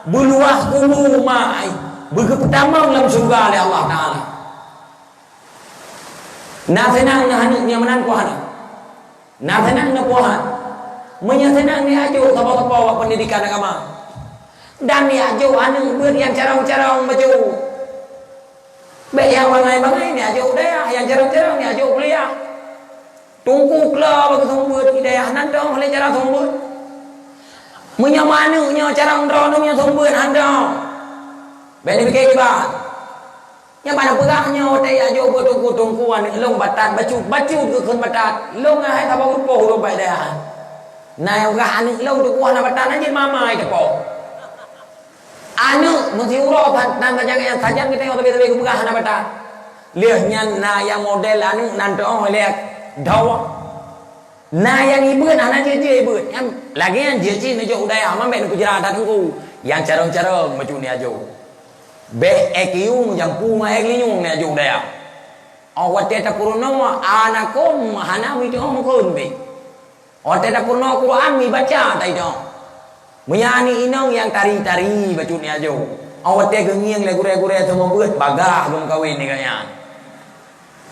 buluah kubu mai pertama dalam surga oleh Allah Ta'ala. Nak senang nak hanuknya menan kuah nak senang nak kuah menyenang ni ajo apa-apa pendidikan agama dan ni ajo anu buat yang carang-carang baju baik yang bangai-bangai ni ajo daya yang carang-carang ni ajo kuliah tunggu kelah bagi sumber hidayah nandang oleh cara sumber menyamanunya carang dronongnya sumber nandang baik fikir kibat yang mana perahnya otai ajo bertungku-tungkuan long batat baju ke kun batat long ai ta ba rupo long bai dah nai ga anu long tu kuah na batat anjin mamai ke po anu mesti uro pat nan tajang yang tajam kita yang tapi perah na batat liah nyan na yang model anu nan to lihat dawa na yang ibu anak je ibu yang lagi yang je ni jo udaya mambe ku jira datangku yang carong-carong macam ni ajo be ekiung yang punga eklinyung ne ajuk daya awat teta purno anakom hanawi to mukun be awat teta purno Quran mi baca tai do menyani inong yang tari-tari bacu ni ajuk awat te gengieng le gure-gure to membuat bagah belum kawin ni kanya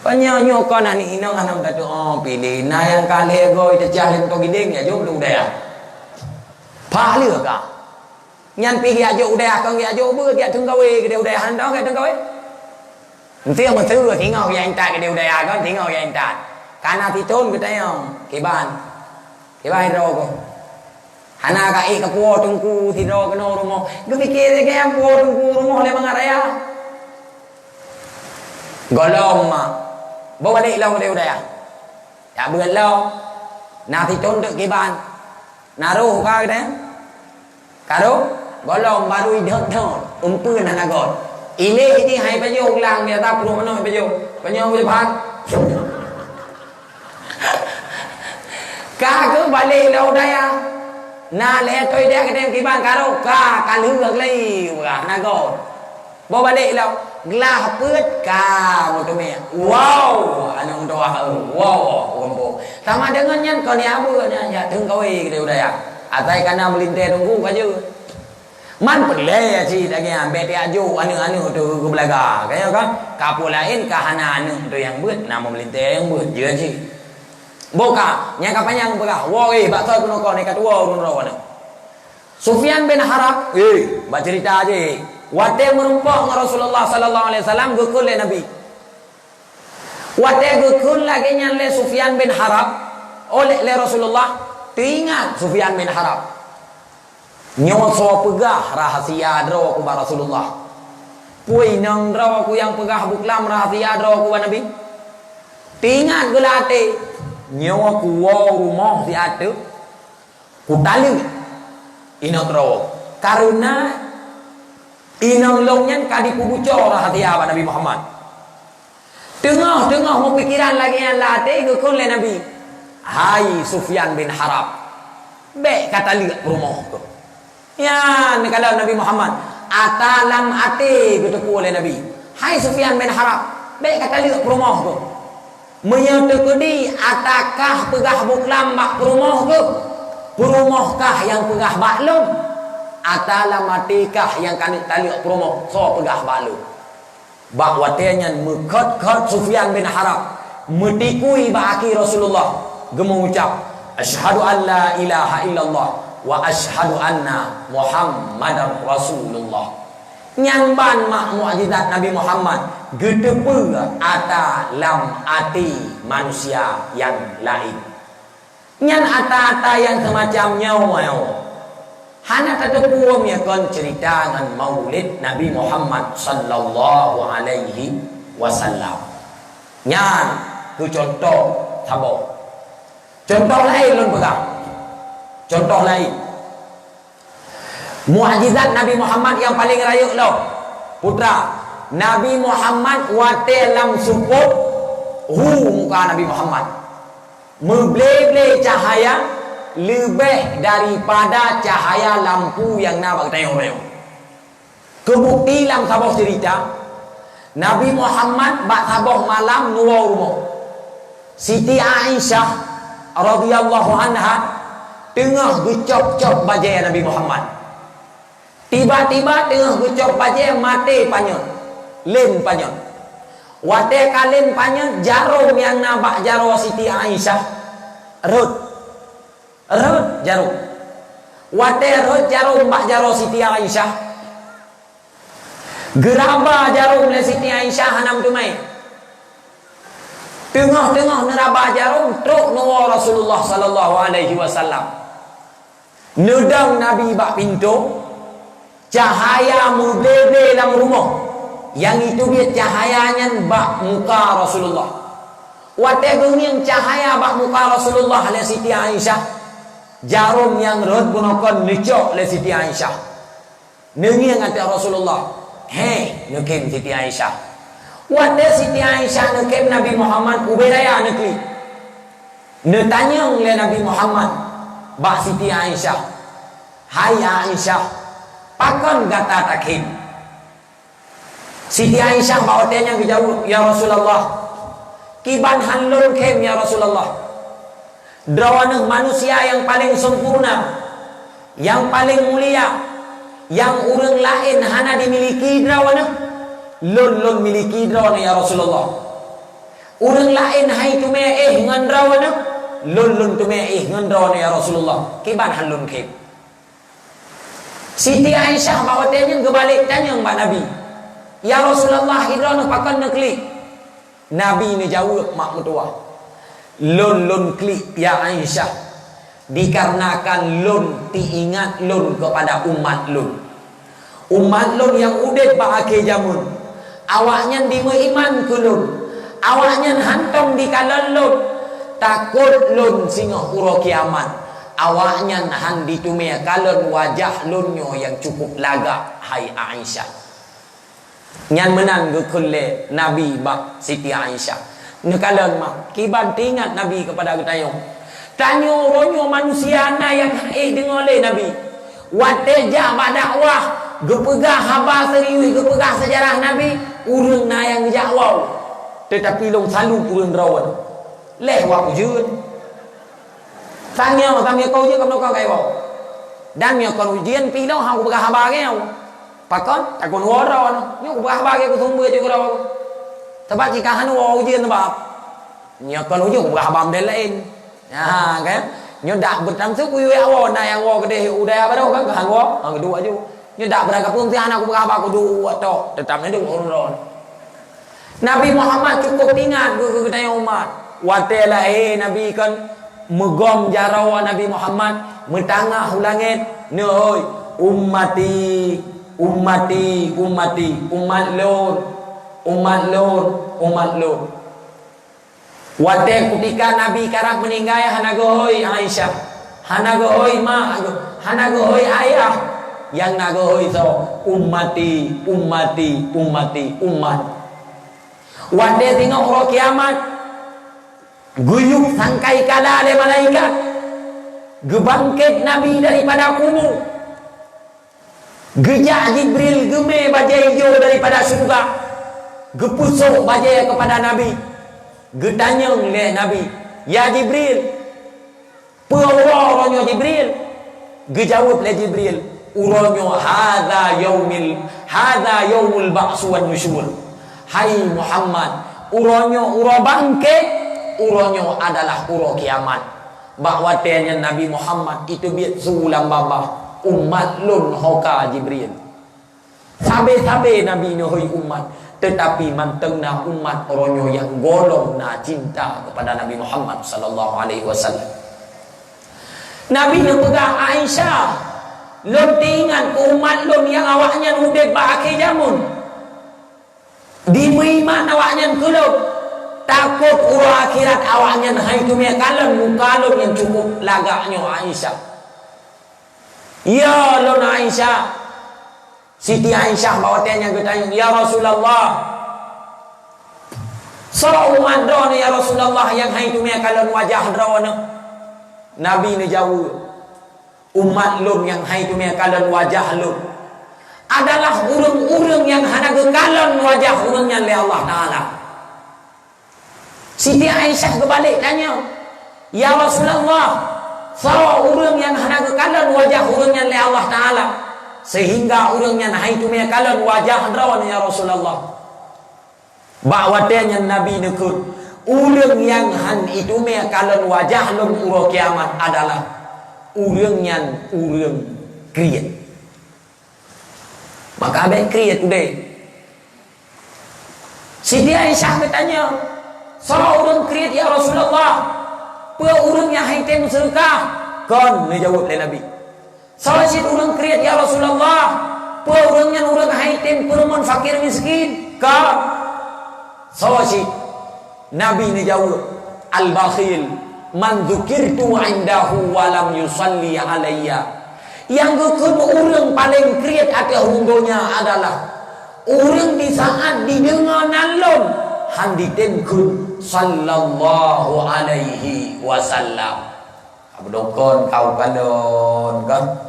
panyo kon ani inong anam kata pilih na yang kale goi tecah lem to gideng ya ajuk lu daya pa lừa ka nyan pi kia dụ đè con kia dụ bữa kia thương câu cái điều đè hành đó cái thương câu ấy tiêu mà thứ thì ngồi vậy anh ta cái điều đè có thì ngồi vậy anh ta cái nào thì trốn cái tay không cái bàn rồi cô hana cái cua trong cu thì rồi cái nô rồi mo cứ cái kia cái em cua trong cu rồi mo lên bằngอะไรà gọi lông mà bố bà đi lâu cái điều đè ya bữa lâu nào thì trốn được cái bàn nào đâu cái đấy cả đâu golong baru idhot umpun anak god ile ini hai pajo ulang dia tak perlu mana pajo boleh faham ka cứ balik đâu đây à na le tôi đe cái đem cái bàn cá đâu cả lư ngược lấy cả anak god bo balik đâu la học ướt cả một mẹ wow anh tua wow umpo sama dengan nyan kon ya bu ya thương kau điều đây à atai kana melinte tunggu kaju man perle sih daging bete aju anu tu belaga kaya kan kapu lain kahana anu tu yang buat nama melinte yang buat je sih boka nya kapanya yang boka woi bakso kuno ko ne katua urun rawan Sufyan bin Harab ba cerita aja wate merumpok dengan Rasulullah sallallahu alaihi wasallam gukul le nabi wate gukul lagi nya le Sufyan bin Harab oleh le Rasulullah teringat Sufyan bin Harab nyoso pegah rahasia draw ku Rasulullah pui nang draw ku yang pegah buklam rahasia draw ku Nabi tingat gelate nyawa ku rumah si atu ku tali ina draw karena inang longnya kadi ku bucor rahasia Nabi Muhammad tengah mau pikiran lagi yang late ke kon le Nabi hai Sufyan bin Harab be kata lihat rumah tu ya ni kalau Nabi Muhammad atalam ate gitu oleh Nabi hai Sufyan bin Harab be kata lihat rumah tu menyertai atakah pegah buklam mak rumah tu rumahkah yang pegah baklum atala matikah yang kani tali promo so pegah balu bak watenya mekot Sufyan bin Harb metikui baki Rasulullah gemu ucap asyhadu an la ilaha illallah wa asyhadu anna Muhammadar Rasulullah. Nyamban mak mukjizat Nabi Muhammad gedepe ata lam ati manusia yang lain. Nyan ata-ata yang semacam nyau. Hana tetepuam ya kon cerita dengan maulid Nabi Muhammad sallallahu alaihi wasallam. Nyan ku contoh sabo. Contoh lain lun pegang. Contoh lain. Mukjizat Nabi Muhammad yang paling rayuk lo. Putra, Nabi Muhammad wate lam suput muka Nabi Muhammad. Memble-ble cahaya lebih daripada cahaya lampu yang nak tengok-tengok. Kebukti lam saboh cerita Nabi Muhammad bak saboh malam nuwa rumah Siti Aisyah radhiyallahu anha tengah gecop-cop bajai Nabi Muhammad. Tiba-tiba tengah gecop bajai mati panjang len panjang. Wate kalen panjang jarum yang nabak jaro Siti Aisyah rut jarum. Wate rut jarum bak jaro Siti Aisyah. Geraba jarum le Siti Aisyah hanam tumai. Tengah-tengah neraba jarum truk nuwa Rasulullah sallallahu alaihi wasallam. Nedang Nabi bak pintu cahaya mublebe dalam rumah. Yang itu dia cahayanya bak muka Rasulullah. Wate geuning cahaya bak muka Rasulullah le Siti Aisyah. Jarum yang rod punokon lecok le Siti Aisyah. Nengi ngati Rasulullah. Hei, nekem Siti Aisyah. Wate Siti Aisyah nekem Nabi Muhammad ubedaya nekli. Netanyang le Nabi Muhammad bak Siti Aisyah. Hai Aisyah, pakon gata takim. Siti Aisyah bawatnya kejauh, ya Rasulullah. Kiban hanlun kem ya Rasulullah. Drawanah manusia yang paling sempurna, yang paling mulia, yang urang lain hana dimiliki drawanah. Lun miliki drawanah ya Rasulullah. Urang lain hai tume ngan drawanah. Lun tume ngan drawanah ya Rasulullah. Kiban hanlun kem. Siti Aisyah bawatnya kebalik tanya mbak Nabi. Ya Rasulullah hidrana pakan neklik. Nabi ni jawab mak mertua. Lun klik ya Aisyah. Dikarenakan lun diingat lun kepada umat lun. Umat lun yang udet ba akhir zaman. Awaknya dimeiman ke lun. Awaknya hantam di kalan lun. Takut lun singa uro kiamat. Awaknya han ditumia kalan wajah lunyo yang cukup lagak. Hai Aisyah. Nyan menang gekulle Nabi bak Siti Aisyah. Nekalan mak kiban tingat Nabi kepada ketayong. Tanyo ronyo manusia na yang dengar le Nabi. Wate ja dakwah gepegah haba serius gepegah sejarah Nabi urang na yang jakwau. Tetapi long selalu urang rawan. Leh wa ujian. Tanya kau je kau kai wau. Dan mio kon ujian pilau hang gepegah haba ke. Pakon takon waro nyo bah bagi ko tumbu je ko tabat jika hanu wo ujian bab nyo kon ujian bah bam den lain ya kan nyo dak bertamsu ku ya wo na yang wo gede udah apa dah kan han wo kedua ju nyo dak berangkat pun si anak ku bah ba ko dua to tetap ni urun Nabi Muhammad cukup ingat ke kita umat wate la Nabi kan megom jarawa Nabi Muhammad mentangah ulangit ne oi ummati umat lor. Wate ketika Nabi karak meninggal hanagohoi Aisyah, hanagohoi ma, hanagohoi ayah, yang nagohoi so umat. Wate tengok roh kiamat, guyuk sangkai kala le malaikat, gebangkit Nabi daripada kubur. Gejak Jibril geme bajai hijau daripada surga. Gepusuk bajai kepada Nabi. Getanyang le Nabi, ya Jibril, pewaranyo Jibril. Gejawab le Jibril, uronyo hadza yaumul ba'su wan nusyur. Hai Muhammad, uronyo uro bangke, uronyo adalah uro kiamat. Bahwa tanya Nabi Muhammad itu biat sulam babah umat lun hoka Jibril. Sabe-sabe Nabi nuhoi umat, tetapi mantengna umat oronyo yang golong na cinta kepada Nabi Muhammad sallallahu alaihi wasallam. Nabi yang pegang Aisyah, lun tingan ke umat lun yang awaknya udek baki jamun. Di mana awaknya kelop, takut uru akhirat awaknya hai tu me kalon mukalon yang cukup lagaknya Aisyah. Ya lun Aisyah, Siti Aisyah bawa tanya ke tanya, ya Rasulullah, so umat drone ya Rasulullah yang hai tu me kalon wajah drone. Nabi ni jawab, umat lun yang hai tu me kalon wajah lun adalah urang-urang yang hana kekalon wajah urangnya oleh Allah Taala. Siti Aisyah kebalik tanya, ya Rasulullah, so urang yang hana kekalon wajah urangnya oleh Allah Taala, sehingga urangnya hai tu me kalon wajah drone ya Rasulullah. Bakwatnya Nabi nekut urang yang han itu me kalon wajah lum uro kiamat adalah urang yang urang kriat. Maka abang kriat today. Siti Aisyah bertanya, so urang kriat ya Rasulullah, pe urang yang hai tem sedekah? Kon ni jawab oleh Nabi. So si urang kriat ya Rasulullah, pe urang yang urang hai tem perumun fakir miskin? Kon. So si Nabi ni jawab, al-bakhil man dzukirtu indahu wa lam yusalli alayya. Yang kedua orang paling kriat atas hunggonya adalah orang di saat didengar nalon handitenku sallallahu alaihi wasallam. Abdokon kau kalon kan?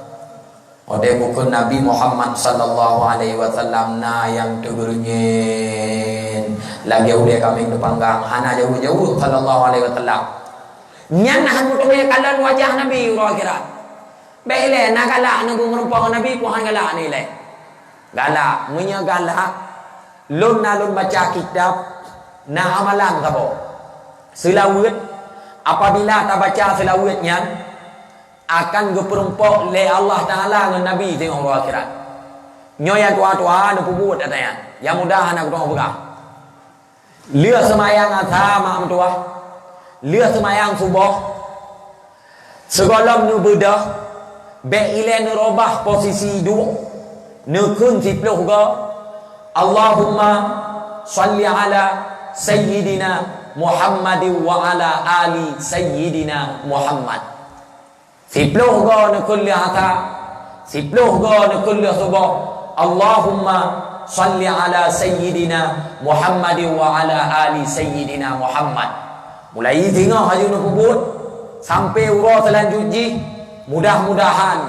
Ode bukan Nabi Muhammad sallallahu alaihi wasallam na yang tegurnyen lagi udah kami depanggang hana jauh-jauh sallallahu alaihi wasallam. Nyan han mutume kalon wajah Nabi uro akhirat. Baiklah, nak galak nak merupakan Nabi Tuhan galak ni le. Galak, munya galak. Lun nalun baca kitab, na amalan apa? Selawat. Apabila tak baca selawatnya, akan geperumpok le Allah Taala dengan Nabi tengok orang akhirat. Nyoya tua-tua nak buat katanya. Yang mudah nak doa berkah. Lia semayang asa mak tua. Lia semayang subuh. Segolong nu bedah. Be'ilah nerobah posisi dua nekun tipluh ga Allahumma salli ala Sayyidina Muhammad wa ala ali Sayyidina Muhammad. Tipluh ga nekun lihata, tipluh ga nekun lihubah Allahumma salli ala Sayyidina Muhammad wa ala ali Sayyidina Muhammad. Mulai tengok haju nak kubut sampai urah selanjutnya. Mudah-mudahan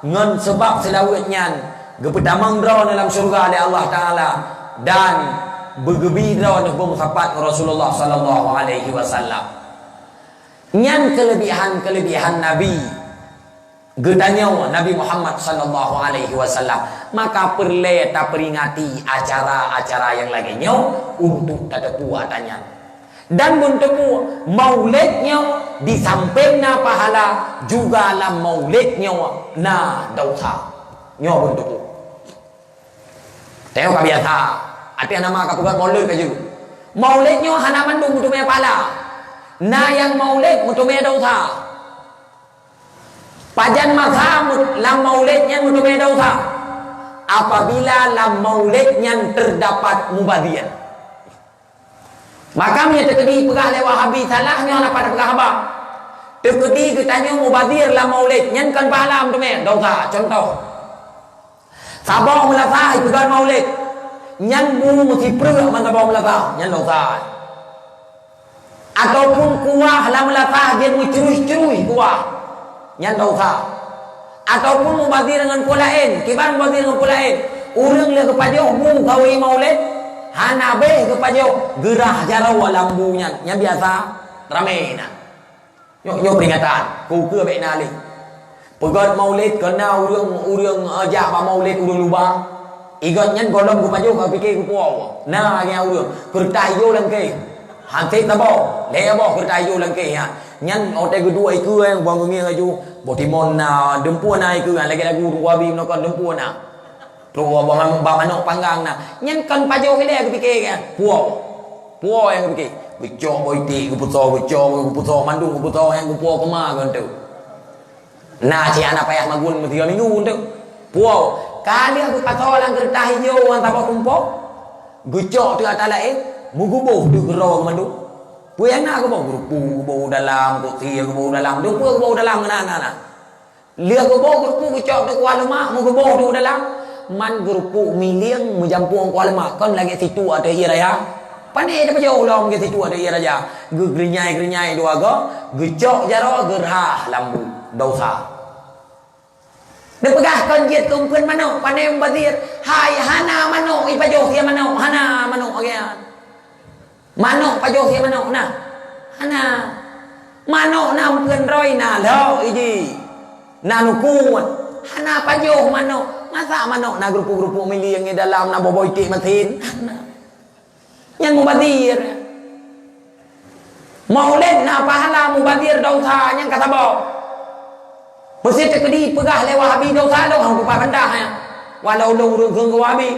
ngan sebab selawatnya gepedamang draw dalam syurga oleh Allah Taala dan bergebi draw dengan sahabat Rasulullah sallallahu alaihi wasallam. Nyan kelebihan Nabi gedanya Nabi Muhammad sallallahu alaihi wasallam, maka perlu ta peringati acara-acara yang lainnya untuk tak puatannya. Dan bertemu maulidnya di sampingnya pahala juga lah maulidnya na dosa nyo bertemu. Tengok biasa ada nama kapugat maulid ke juga. Maulidnya hana mandung untuk pahala. Na yang maulid untuk dosa. Pajan masa lam maulidnya untuk dosa. Apabila lam maulidnya terdapat mubadian. Maka dia terkedi pegah lewat Wahabi salahnya nak pada pegah abang. Terkedi katanya mubadir lah maulid nyankan pahala tu me dosa. Contoh. Sabah melasah pegah maulid. Nyan bu mesti perlu man sabah melasah nyan dosa. Ataupun kuah lah melasah dia mencerus-cerus kuah nyan dosa. Ataupun mubadir dengan pulain, kibar mubadir dengan pulain. Urang le kepada bu kawin maulid. Hana be kepada gerah jarawa lambunya yang biasa ramai na. Yo peringatan ku ke be nali. Pegat maulid kena urang ajak ba maulid urang lubang. Igat nyen golong ku pajo ka fikir ku puau. Nah ge urang kertai yo lang ke. Hanti tabo, le bo kertai yo lang ke ha. Nyen ote kedua iku yang bang ngi aju. Botimon na dempuan na iku lagi lagu wabi no kon dempuan na. Tru ba manok panggang na. Nyen kan pajo ke le ku fikir ke. Puau yang ku fikir. Bicok boiti ku puto mandung ku puto yang ku puau kema kan tu. Nah si anak payah magun 3 minggu tu. Puau kali aku patolang kertas hijau yang tak kumpul. Gecok tu atas lain. Mugubuh tu gerau mandu. Puyang nak aku bawa gerupu dalam, kursi aku bawa dalam, dupu aku bawa dalam mana. Lihat aku bawa gerupu gecok tu kuala mak, mugubuh tu dalam. Man gerupu miliang menjampu kuala mak. Kan lagi situ ada ia raya. Pandai dah jauh lah ke situ ada ia raja. Gerinyai dua go. Gecok jaro gerah lambu dosa. Dia pegahkan jet kumpul manuk pandai membazir. Hai hana manuk ipajoh ya manuk hana manuk agian. Manuk pajoh ya manuk nah. Hana manuk na mungkin roy na lo iji. Na nukuan. Hana pajoh manuk. Masa manuk na grupu-grupu miliang di dalam na boboitik matin. Yang mubazir. Maulid na pahala mubazir dosa yang kata bawa. Mesti terkedi pegah lewat habis dosa dong hang kupa bandah ya. Walau dong urung ke wabi.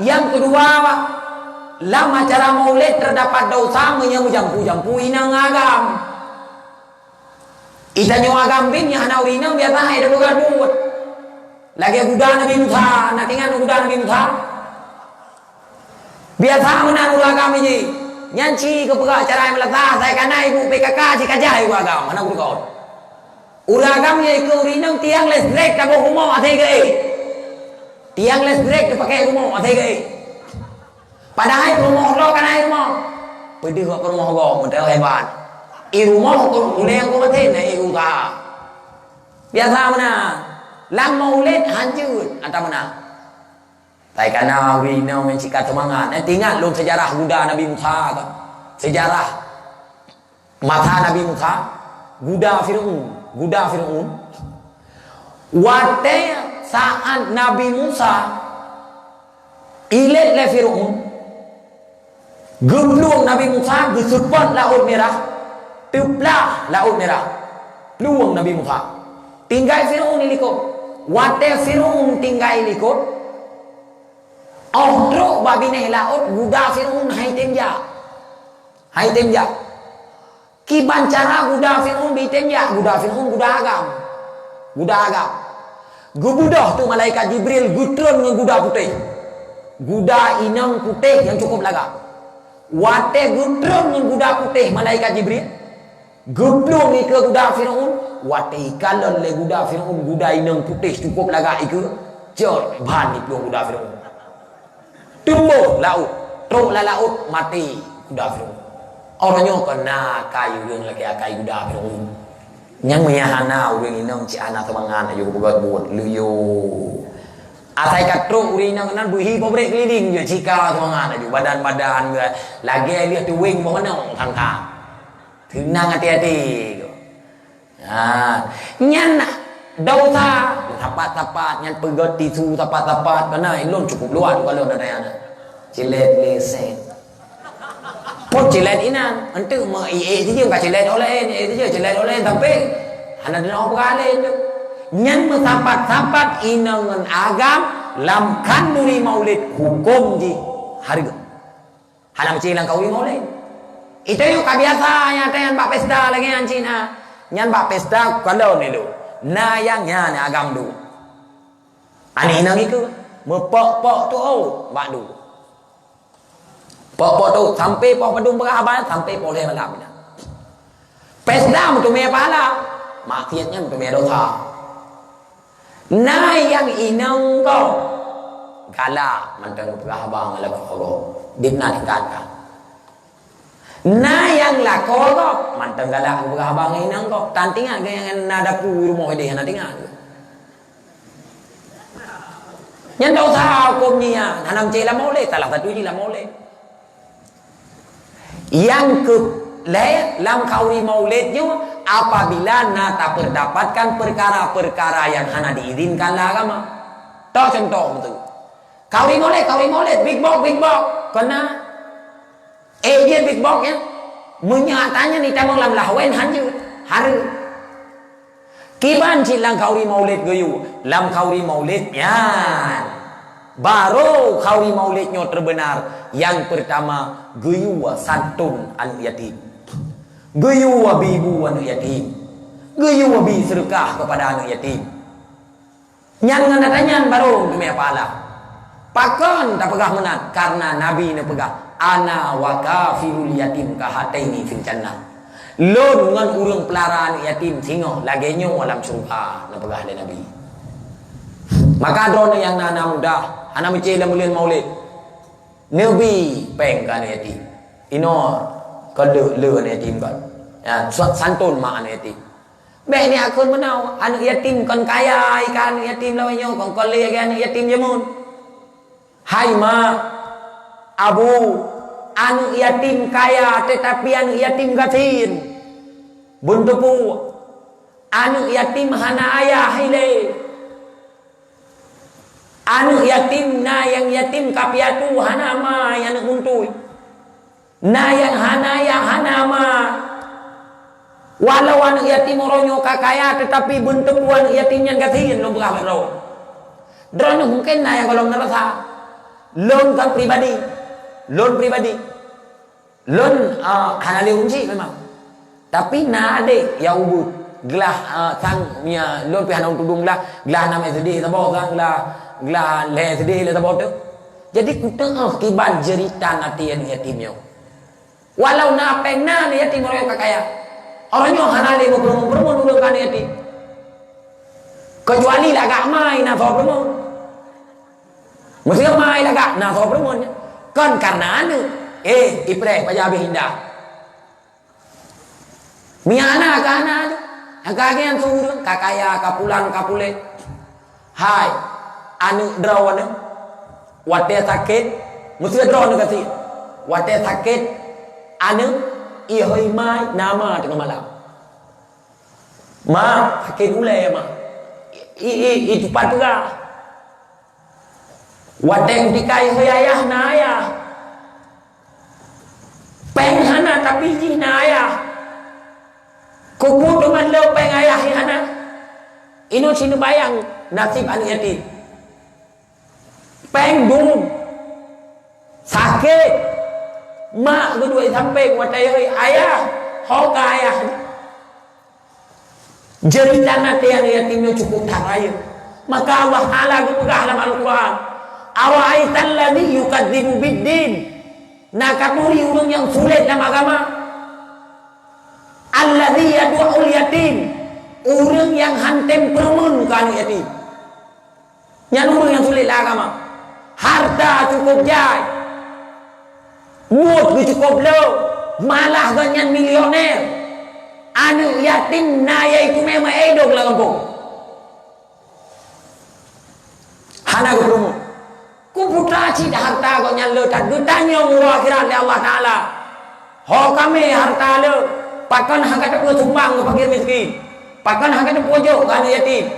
Yang kedua dalam acara maulid terdapat dosa menyampu-jampu inang agam. Itanyo agam bin yang hana urinang biasa hai dah buat. Lagi kuda Nabi Musa, nak tinggal kuda Nabi Musa. Biasa menang agam ini. Nyanci ke pegah acara yang melata saya kana ibu PKK jika jahai agam mana urut. Uragamnya ke urinang tiang listrik tak boleh rumah atai ke. Tiang listrik dipakai rumah atai ke. Padahal rumah lo kan air rumah. Pergi ke rumah lo model hebat. I rumah tu uleng ko mati na uta. Biasa mana? Lam maulid hancur atau mana? Tai kana urinang mencika semangat. Ingat lu sejarah Buddha Nabi Musa kan? Sejarah mata Nabi Musa, Buddha Fir'aun. Wate saat Nabi Musa ilet le Fir'aun, gemblung Nabi Musa gesupot laut merah, teplah laut merah, luang Nabi Musa. Tinggal Fir'aun ilikut. Wate Fir'aun tinggal ilikut. Truk babi neh laut, Buddha Fir'aun hai temja. Kiban cara Buddha Fir'aun bitemja, Buddha Fir'aun Buddha agam. Gubudah tu malaikat Jibril gutron dengan kuda putih. Kuda inang putih yang cukup lagak. Wate gutron dengan kuda putih malaikat Jibril. Geblong ke kuda Fir'aun. Wate kalon le kuda Fir'aun kuda inang putih cukup lagak iku. Jor ban iplong kuda Fir'aun. Tumbuh laut. Truk la laut mati kuda Fir'aun. Orangnya kena kayu yang lagi akai kuda Fir'aun. Yang menyahana urang inang ci anak temangan ayo buat luyo. Asai katruk urang inang nan buhi pobrek keliling je cika temangan ayo badan-badan lagi lihat tu wing mau menang tangka. Tenang hati-hati. Nyan dosa tapat-tapat nyan pegot tisu tapat-tapat kana ilon cukup luar kalau ada yang cilet lesen. Pun cilet inan, ente mau itu je enggak cilet oleh, itu je cilet oleh tapi hana ada orang beralih tu. Nyan mensapat-sapat inangan agam lam kanduri maulid hukum di harga. Halam cilang kau maulid. Itu yuk kebiasa yang ada yang bak pesta lagi yang Cina. Nyan bak pesta kalau ni lu. Na yang nyan agam du. Ani inang itu mepok-pok tu bak du. Pok tu sampai pok padung berhaban sampai pok le malam ni. Pesta untuk me pahala, maksiatnya untuk me dosa. Nah yang inang kau galak mantang berhabang ala kau dipna tingkat. Nah yang la kau mantang galak berhabang inang kau tantingan yang nada pu rumah dia nak tinggal. Yang dosa hukumnya nanam cila boleh salah satu cila boleh. Yang lam kauri maulidnya apabila nata berdapatkan perkara-perkara yang hana diizinkan lah agama. Tahu contoh betul. Kauri maulid, big box, kena dia big box ya. Menyatanya ni tamang lam lahwen hanju hari. Kiban cilang kauri maulid gayu, lam kauri maulid ya. Baru kauri maulidnya terbenar. Yang pertama, gayu santun anak yatim. Gayu bibu anak yatim. Gayu bi sedekah kepada anak yatim. Nyan nganatanya baru kami pala. Pakon tak pegah menat karena Nabi ne pegah ana wa kafirul yatim kahataini fil jannah. Lon ngan urang pelaraan yatim singo lagenyo alam surga ne pegah le Nabi. Maka drone yang nana muda ana mencela mulin maulid. Nabi peng kan yatim. Ino kode le yatim kan. Ya santun mak anak yatim. Beh ni akun menau anak yatim kon kaya ikan yatim lawanyo kon le anak yatim jamun. Hai ma abu anak yatim kaya tetapi anak yatim gatin. Buntupu anak yatim hana ayah hile. Anak yatim na yang yatim kapiatu hana ma yang anak untui. Na yang hana ya hana ma. Walau anak yatim oronyo kakaya tetapi buntupu anak yatimnya gatin lo berapa ro. Drone mungkin na yang kalau ngerasa loan kan pribadi. Loan hanali unci memang. Tapi na ade ya ubud. Gelah sang mia loan pi hanau tudung gelah nama sedih tabo sang gelah le sedih le tabo tu. Jadi kita kiban jeritan hati yatimnya. Walau na pengna yatim orang kakaya. Orangnya hanali berumur dulu kan yatim. Kecuali lah agak main na berumur. Mesti mai lagak na so perempuan kan karena anu ipre pajabe hindah miana kana agagian turun kakaya kapulan kapule hai anu drawane wate sakit mesti drawane kasi wate sakit anu ihoi mai nama tengah malam ma sakit ule ma itu patga Wadeng dikai ayah na ayah. Penghana tapi ji na ayah. Kubu dengan lo peng ayah hana. Ino sini bayang nasib anak yatim. Peng dum. Sakit. Mak kedua sampai wadai ayah. Hoka ayah. Cerita nanti anak yatimnya cukup taraya. Maka Allah Ta'ala gugah dalam Al-Quran. Awaital ladzi yukadzibu biddin. Nah katuri urang yang sulit dalam agama. Alladzi yad'ul yatim. Urang yang hantem permun kan yatim. Yang urang yang sulit dalam agama. Harta cukup jai. Mood cukup low. Malah ganyan milioner. Anu yatim na yaitu memang edok lah kampung. Hana ko promo. Ku putra ci harta ko nyalo tak ditanya murah akhirat Allah Taala. Ho kami harta le pakan hangkat ko sumbang ko fakir miskin. Pakan hangkat ko pojok kan yatim.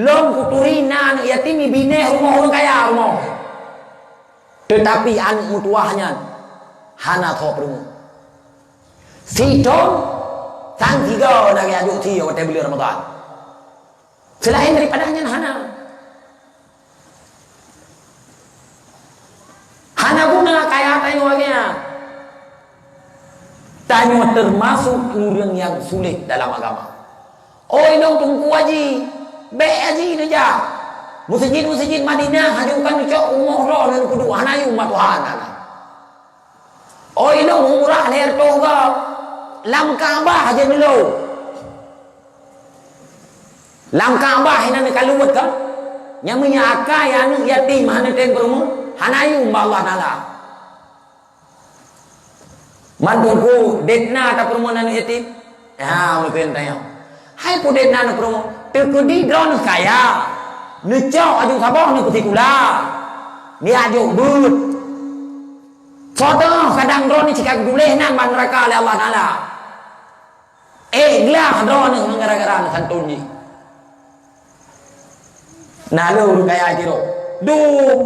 Lom kuturi na yatim bine rumah orang kaya rumah. Tetapi anak mutuahnya hana ko promo. Sidon sang tiga nak ajuk ti waktu beli Ramadan. Selain daripadanya hana. Hana guna kaya tanya. Tanya termasuk orang yang sulit dalam agama. Oh inong tungku haji. Baik haji ni je. Masjid Madinah hajukan cak umrah dan kudu hanayu umat Tuhan. Oh inong umrah leher toga. Lam Kaabah aja dulu. Lam Kaabah ini nak kaluat kan? Yang menyaka yang yatim mana ten perumu? Hanayu Allah Taala. Manduku dekna tak perumu nanu yatim? Ya, mungkin tanya. Hai pu dekna nak perumu? Terkudi drone kaya. Necok aju sabah nak kutikula. Ni aju but. Foto kadang drone ni jika duleh nan ban neraka oleh Allah Taala. Gelah drone ni gara-gara santun ni. Nah lu kaya tiro. Duh.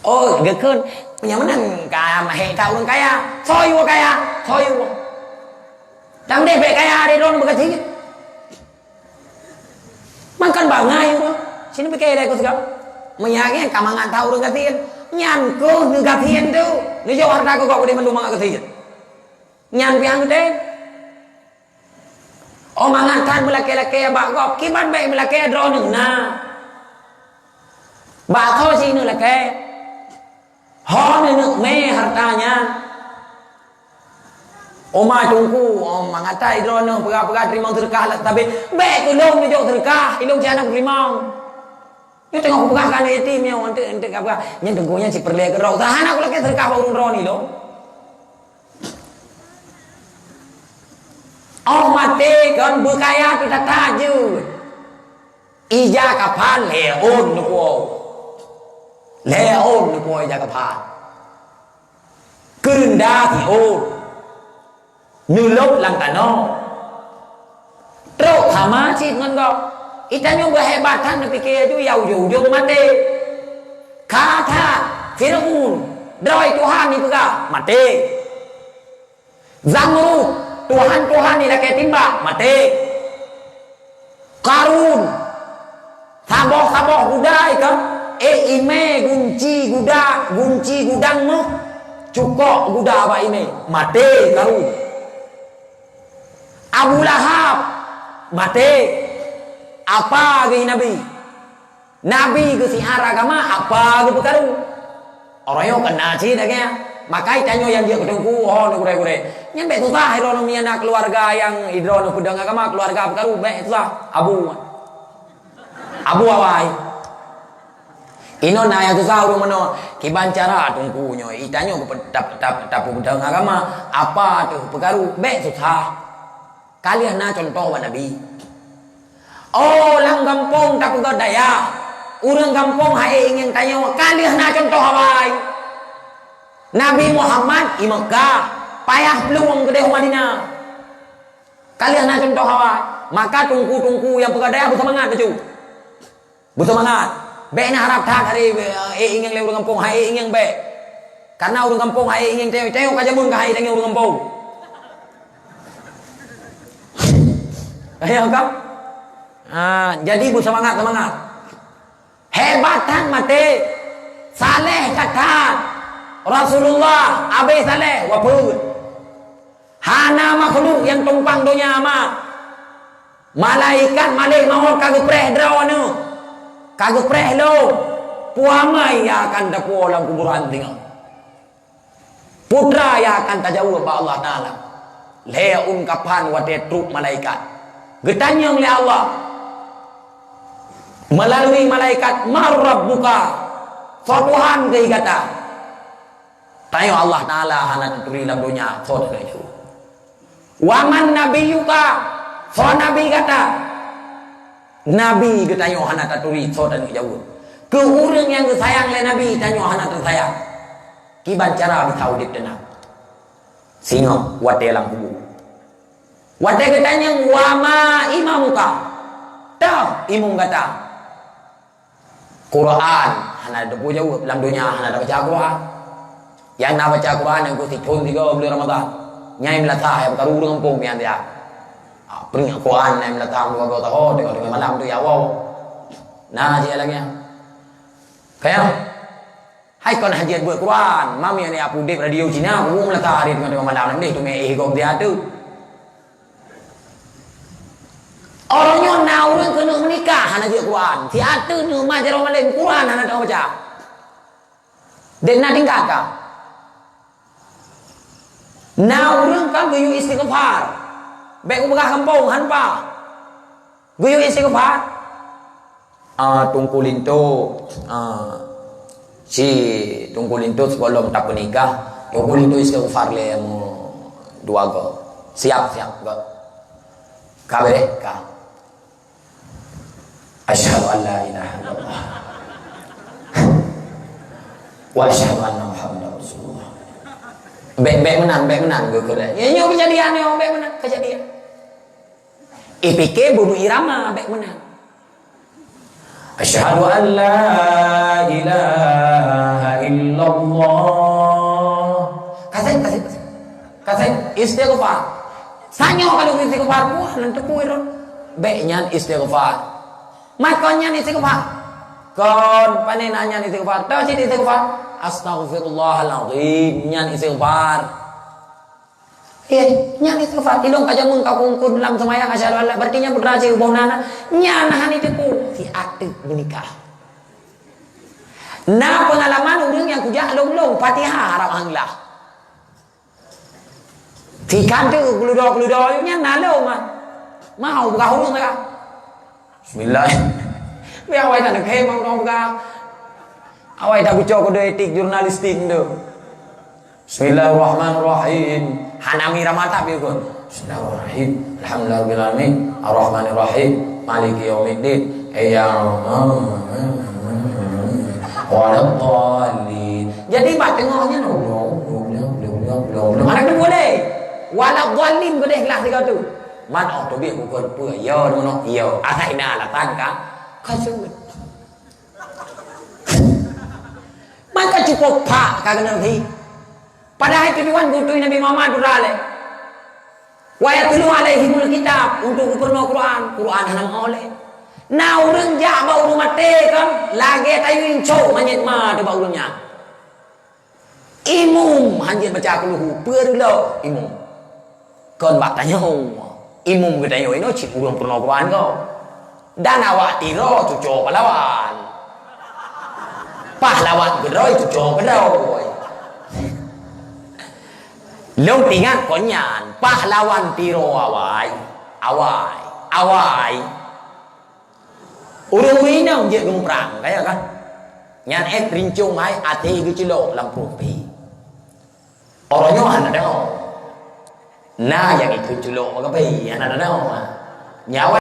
Oh, gekun punya menang ka mahe ta urang kaya. Soyu kaya, soyu. Dang deh kaya di drone bekati. Makan bangai tu. Sini pakai dai ko segala. Menyake kamangan tahu urang katiin. Nyan ko ni katiin tu. Ni jo harta ko kok di melumang katiin. Nyan piang tu. Oh mangan kan melake-lake bak gop kiban baik melake drone na. Ba tho si nu lake. Ho ni nu me hartanya. Oma tungku, mangatai drone pega-pega terima terkah lah tapi baik ulung ni jauh terkah, ilung si anak limau. Ni tengok pega kan yatim yang ente apa? Nyen tungkunya si perle ke rau. Tahan aku lagi terkah urung drone ni lo. Oh mati kan berkaya tu tak taju. Ija kapan leon nu ko. Leon nu ko ija kapan. Kerinda ti on. Nulok lang tano. Truk sama cit ngon go. Itanyo berhebatan pikir tu yau mati. Kata Firaun, droi Tuhan ni pega mati. Zamrud Tuhan ni dah kayak timba mati. Karun saboh gudai kan ime gunci gudangmu cukok guda apa ime mati Karun. Abu Lahab mati. Apa ke Nabi ke siar agama apa ke perkara orang yang kena sih dah kaya. Makai tanyo yang dia ketengku oh nu gure-gure. Nyen be susah hiro nu miana keluarga yang hidro nu pedang agama keluarga perkara be susah. Abu awai. Ino na yang susah urung meno kibancara tungkunyo itanyo tapu pedang agama apa tu perkara be susah. Kalian na contoh wa Nabi. Oh lang kampung tapu daya. Urang kampung hae ingin tanyo kalian na contoh awai. Nabi Muhammad di Mekah payah belum ke Madinah. Kalian nak contoh awak. Maka tungku yang pegadaian bersemangat betul. Bersemangat. Be nak harap tak hari ingin le urang kampung hai ingin be. Karena urang kampung hai ingin teo kaja mun ka hai dengan urang kampung. Ayo kau. Jadi bersemangat. Hebatan mati. Saleh kata Rasulullah abe saleh wapun. Hana makhluk yang tumpang dunia ama. Malaikat malik maut kagak preh drone. Kagak preh lo. Puamai ya akan dapu dalam kuburan tinggal. Putra ya akan tajawab ba Allah Taala. Le ungkapan wate truk malaikat. Getanyang le Allah. Melalui malaikat marrabbuka. Tuhan ke kata. Tayo Allah Ta'ala hanan turi dalam dunia so dah itu. Waman nabiyuka so nabi kata. Nabi kita yo hanan turi so dan jauh. Ke urang yang sayang le nabi tanyo hanan tersayang. Kiban cara bitaudip denang. Singo wate lang kubu. Wate katanya wama imamuka. Tahu imam kata. Quran hanan depu jauh dalam dunia hanan baca Quran. Yang nak baca Quran yang ku situn 3 bulan Ramadan. Nyai melatah yang perlu urang kampung pian dia. Bring Quran yang melatah 2 tahun dengan malam tu ya wow. Nah dia lagi. Kayak hai kon hajian buat Quran. Mami ni apu dek radio Cina ku melatah dia dengan malam ni tu me gom dia tu. Orangnya nak urang kena menikah hana je Quran. Si atu ni mah jero malen Quran hana dak baca. Den na tinggal ka. Nah urang kan guyu istighfar. Baik ubah kampung hanpa. Guyu istighfar. Tungku lintu. Si tungku lintu sebelum tak menikah, tungku lintu istighfar le mu 2 go. Siap go. Kabe ka. Asyhadu an la ilaha illallah. wa asyhadu anna Muhammadar Rasulullah. Bek menang gue kira. Ya nyo kejadian yo bek menang kejadian. IPK bunuh irama bek menang. Asyhadu an la ilaha illallah. Kasih istighfar. Sanyo kalau istighfar wah nanti kuiron. Beknya istighfar. Makonnya istighfar. Kon panenanya istighfar. Tahu sih istighfar? Astaghfirullahaladzim. Nyan istighfar. Nyan istighfar. Tidong kaja mung kakungkun dalam semayang asyhadu an la berarti nya berhasil bonana. Nyanahan itu ku si aktif menikah. Nah pengalaman orang yang kujak long Fatihah harap anglah. Thì kan tu keluar nya nalo mah. Mau buka hulu mereka. Bismillah. Biar awak tak nak mau buka. Awak tak buka kode etik jurnalistik tu. Bismillahirrahmanirrahim. Hanami ramata biukun. Bismillahirrahmanirrahim. Alhamdulillahirabbil alamin. Arrahmanirrahim. Maliki yaumiddin. Waladhdallin. Jadi pak tengoknya mana tu boleh. Waladhdallin boleh kelas tiga tu. Man oh tu biar bukan pura yo no yo. Asaina lah tangka. Kasut. Maka cukup pak kagak nanti. Padahal tujuan butuh Nabi Muhammad berale. Wa yatlu alaihimul kitab untuk ukurno Quran hanam oleh. Nah orang jak bau rumah teh kan lagi tayu inco manyet ma tu bau rumahnya. Imum hanjit baca kuluhu perlo imum. Kon bak tanya imum ke tanya ini cik urang purno Quran kau. Dan awak tiro cucuk pahlawan. Pahlawan gedoi cucuk gedoi. Long tinggal konyan pahlawan tiro awai. Urung winang je gumprang kaya kan. Nyan rincung hai ati gicilo lampung pi. Orangnya ada dah. Nah yang ikut culo maka pi ada dah. Nyawa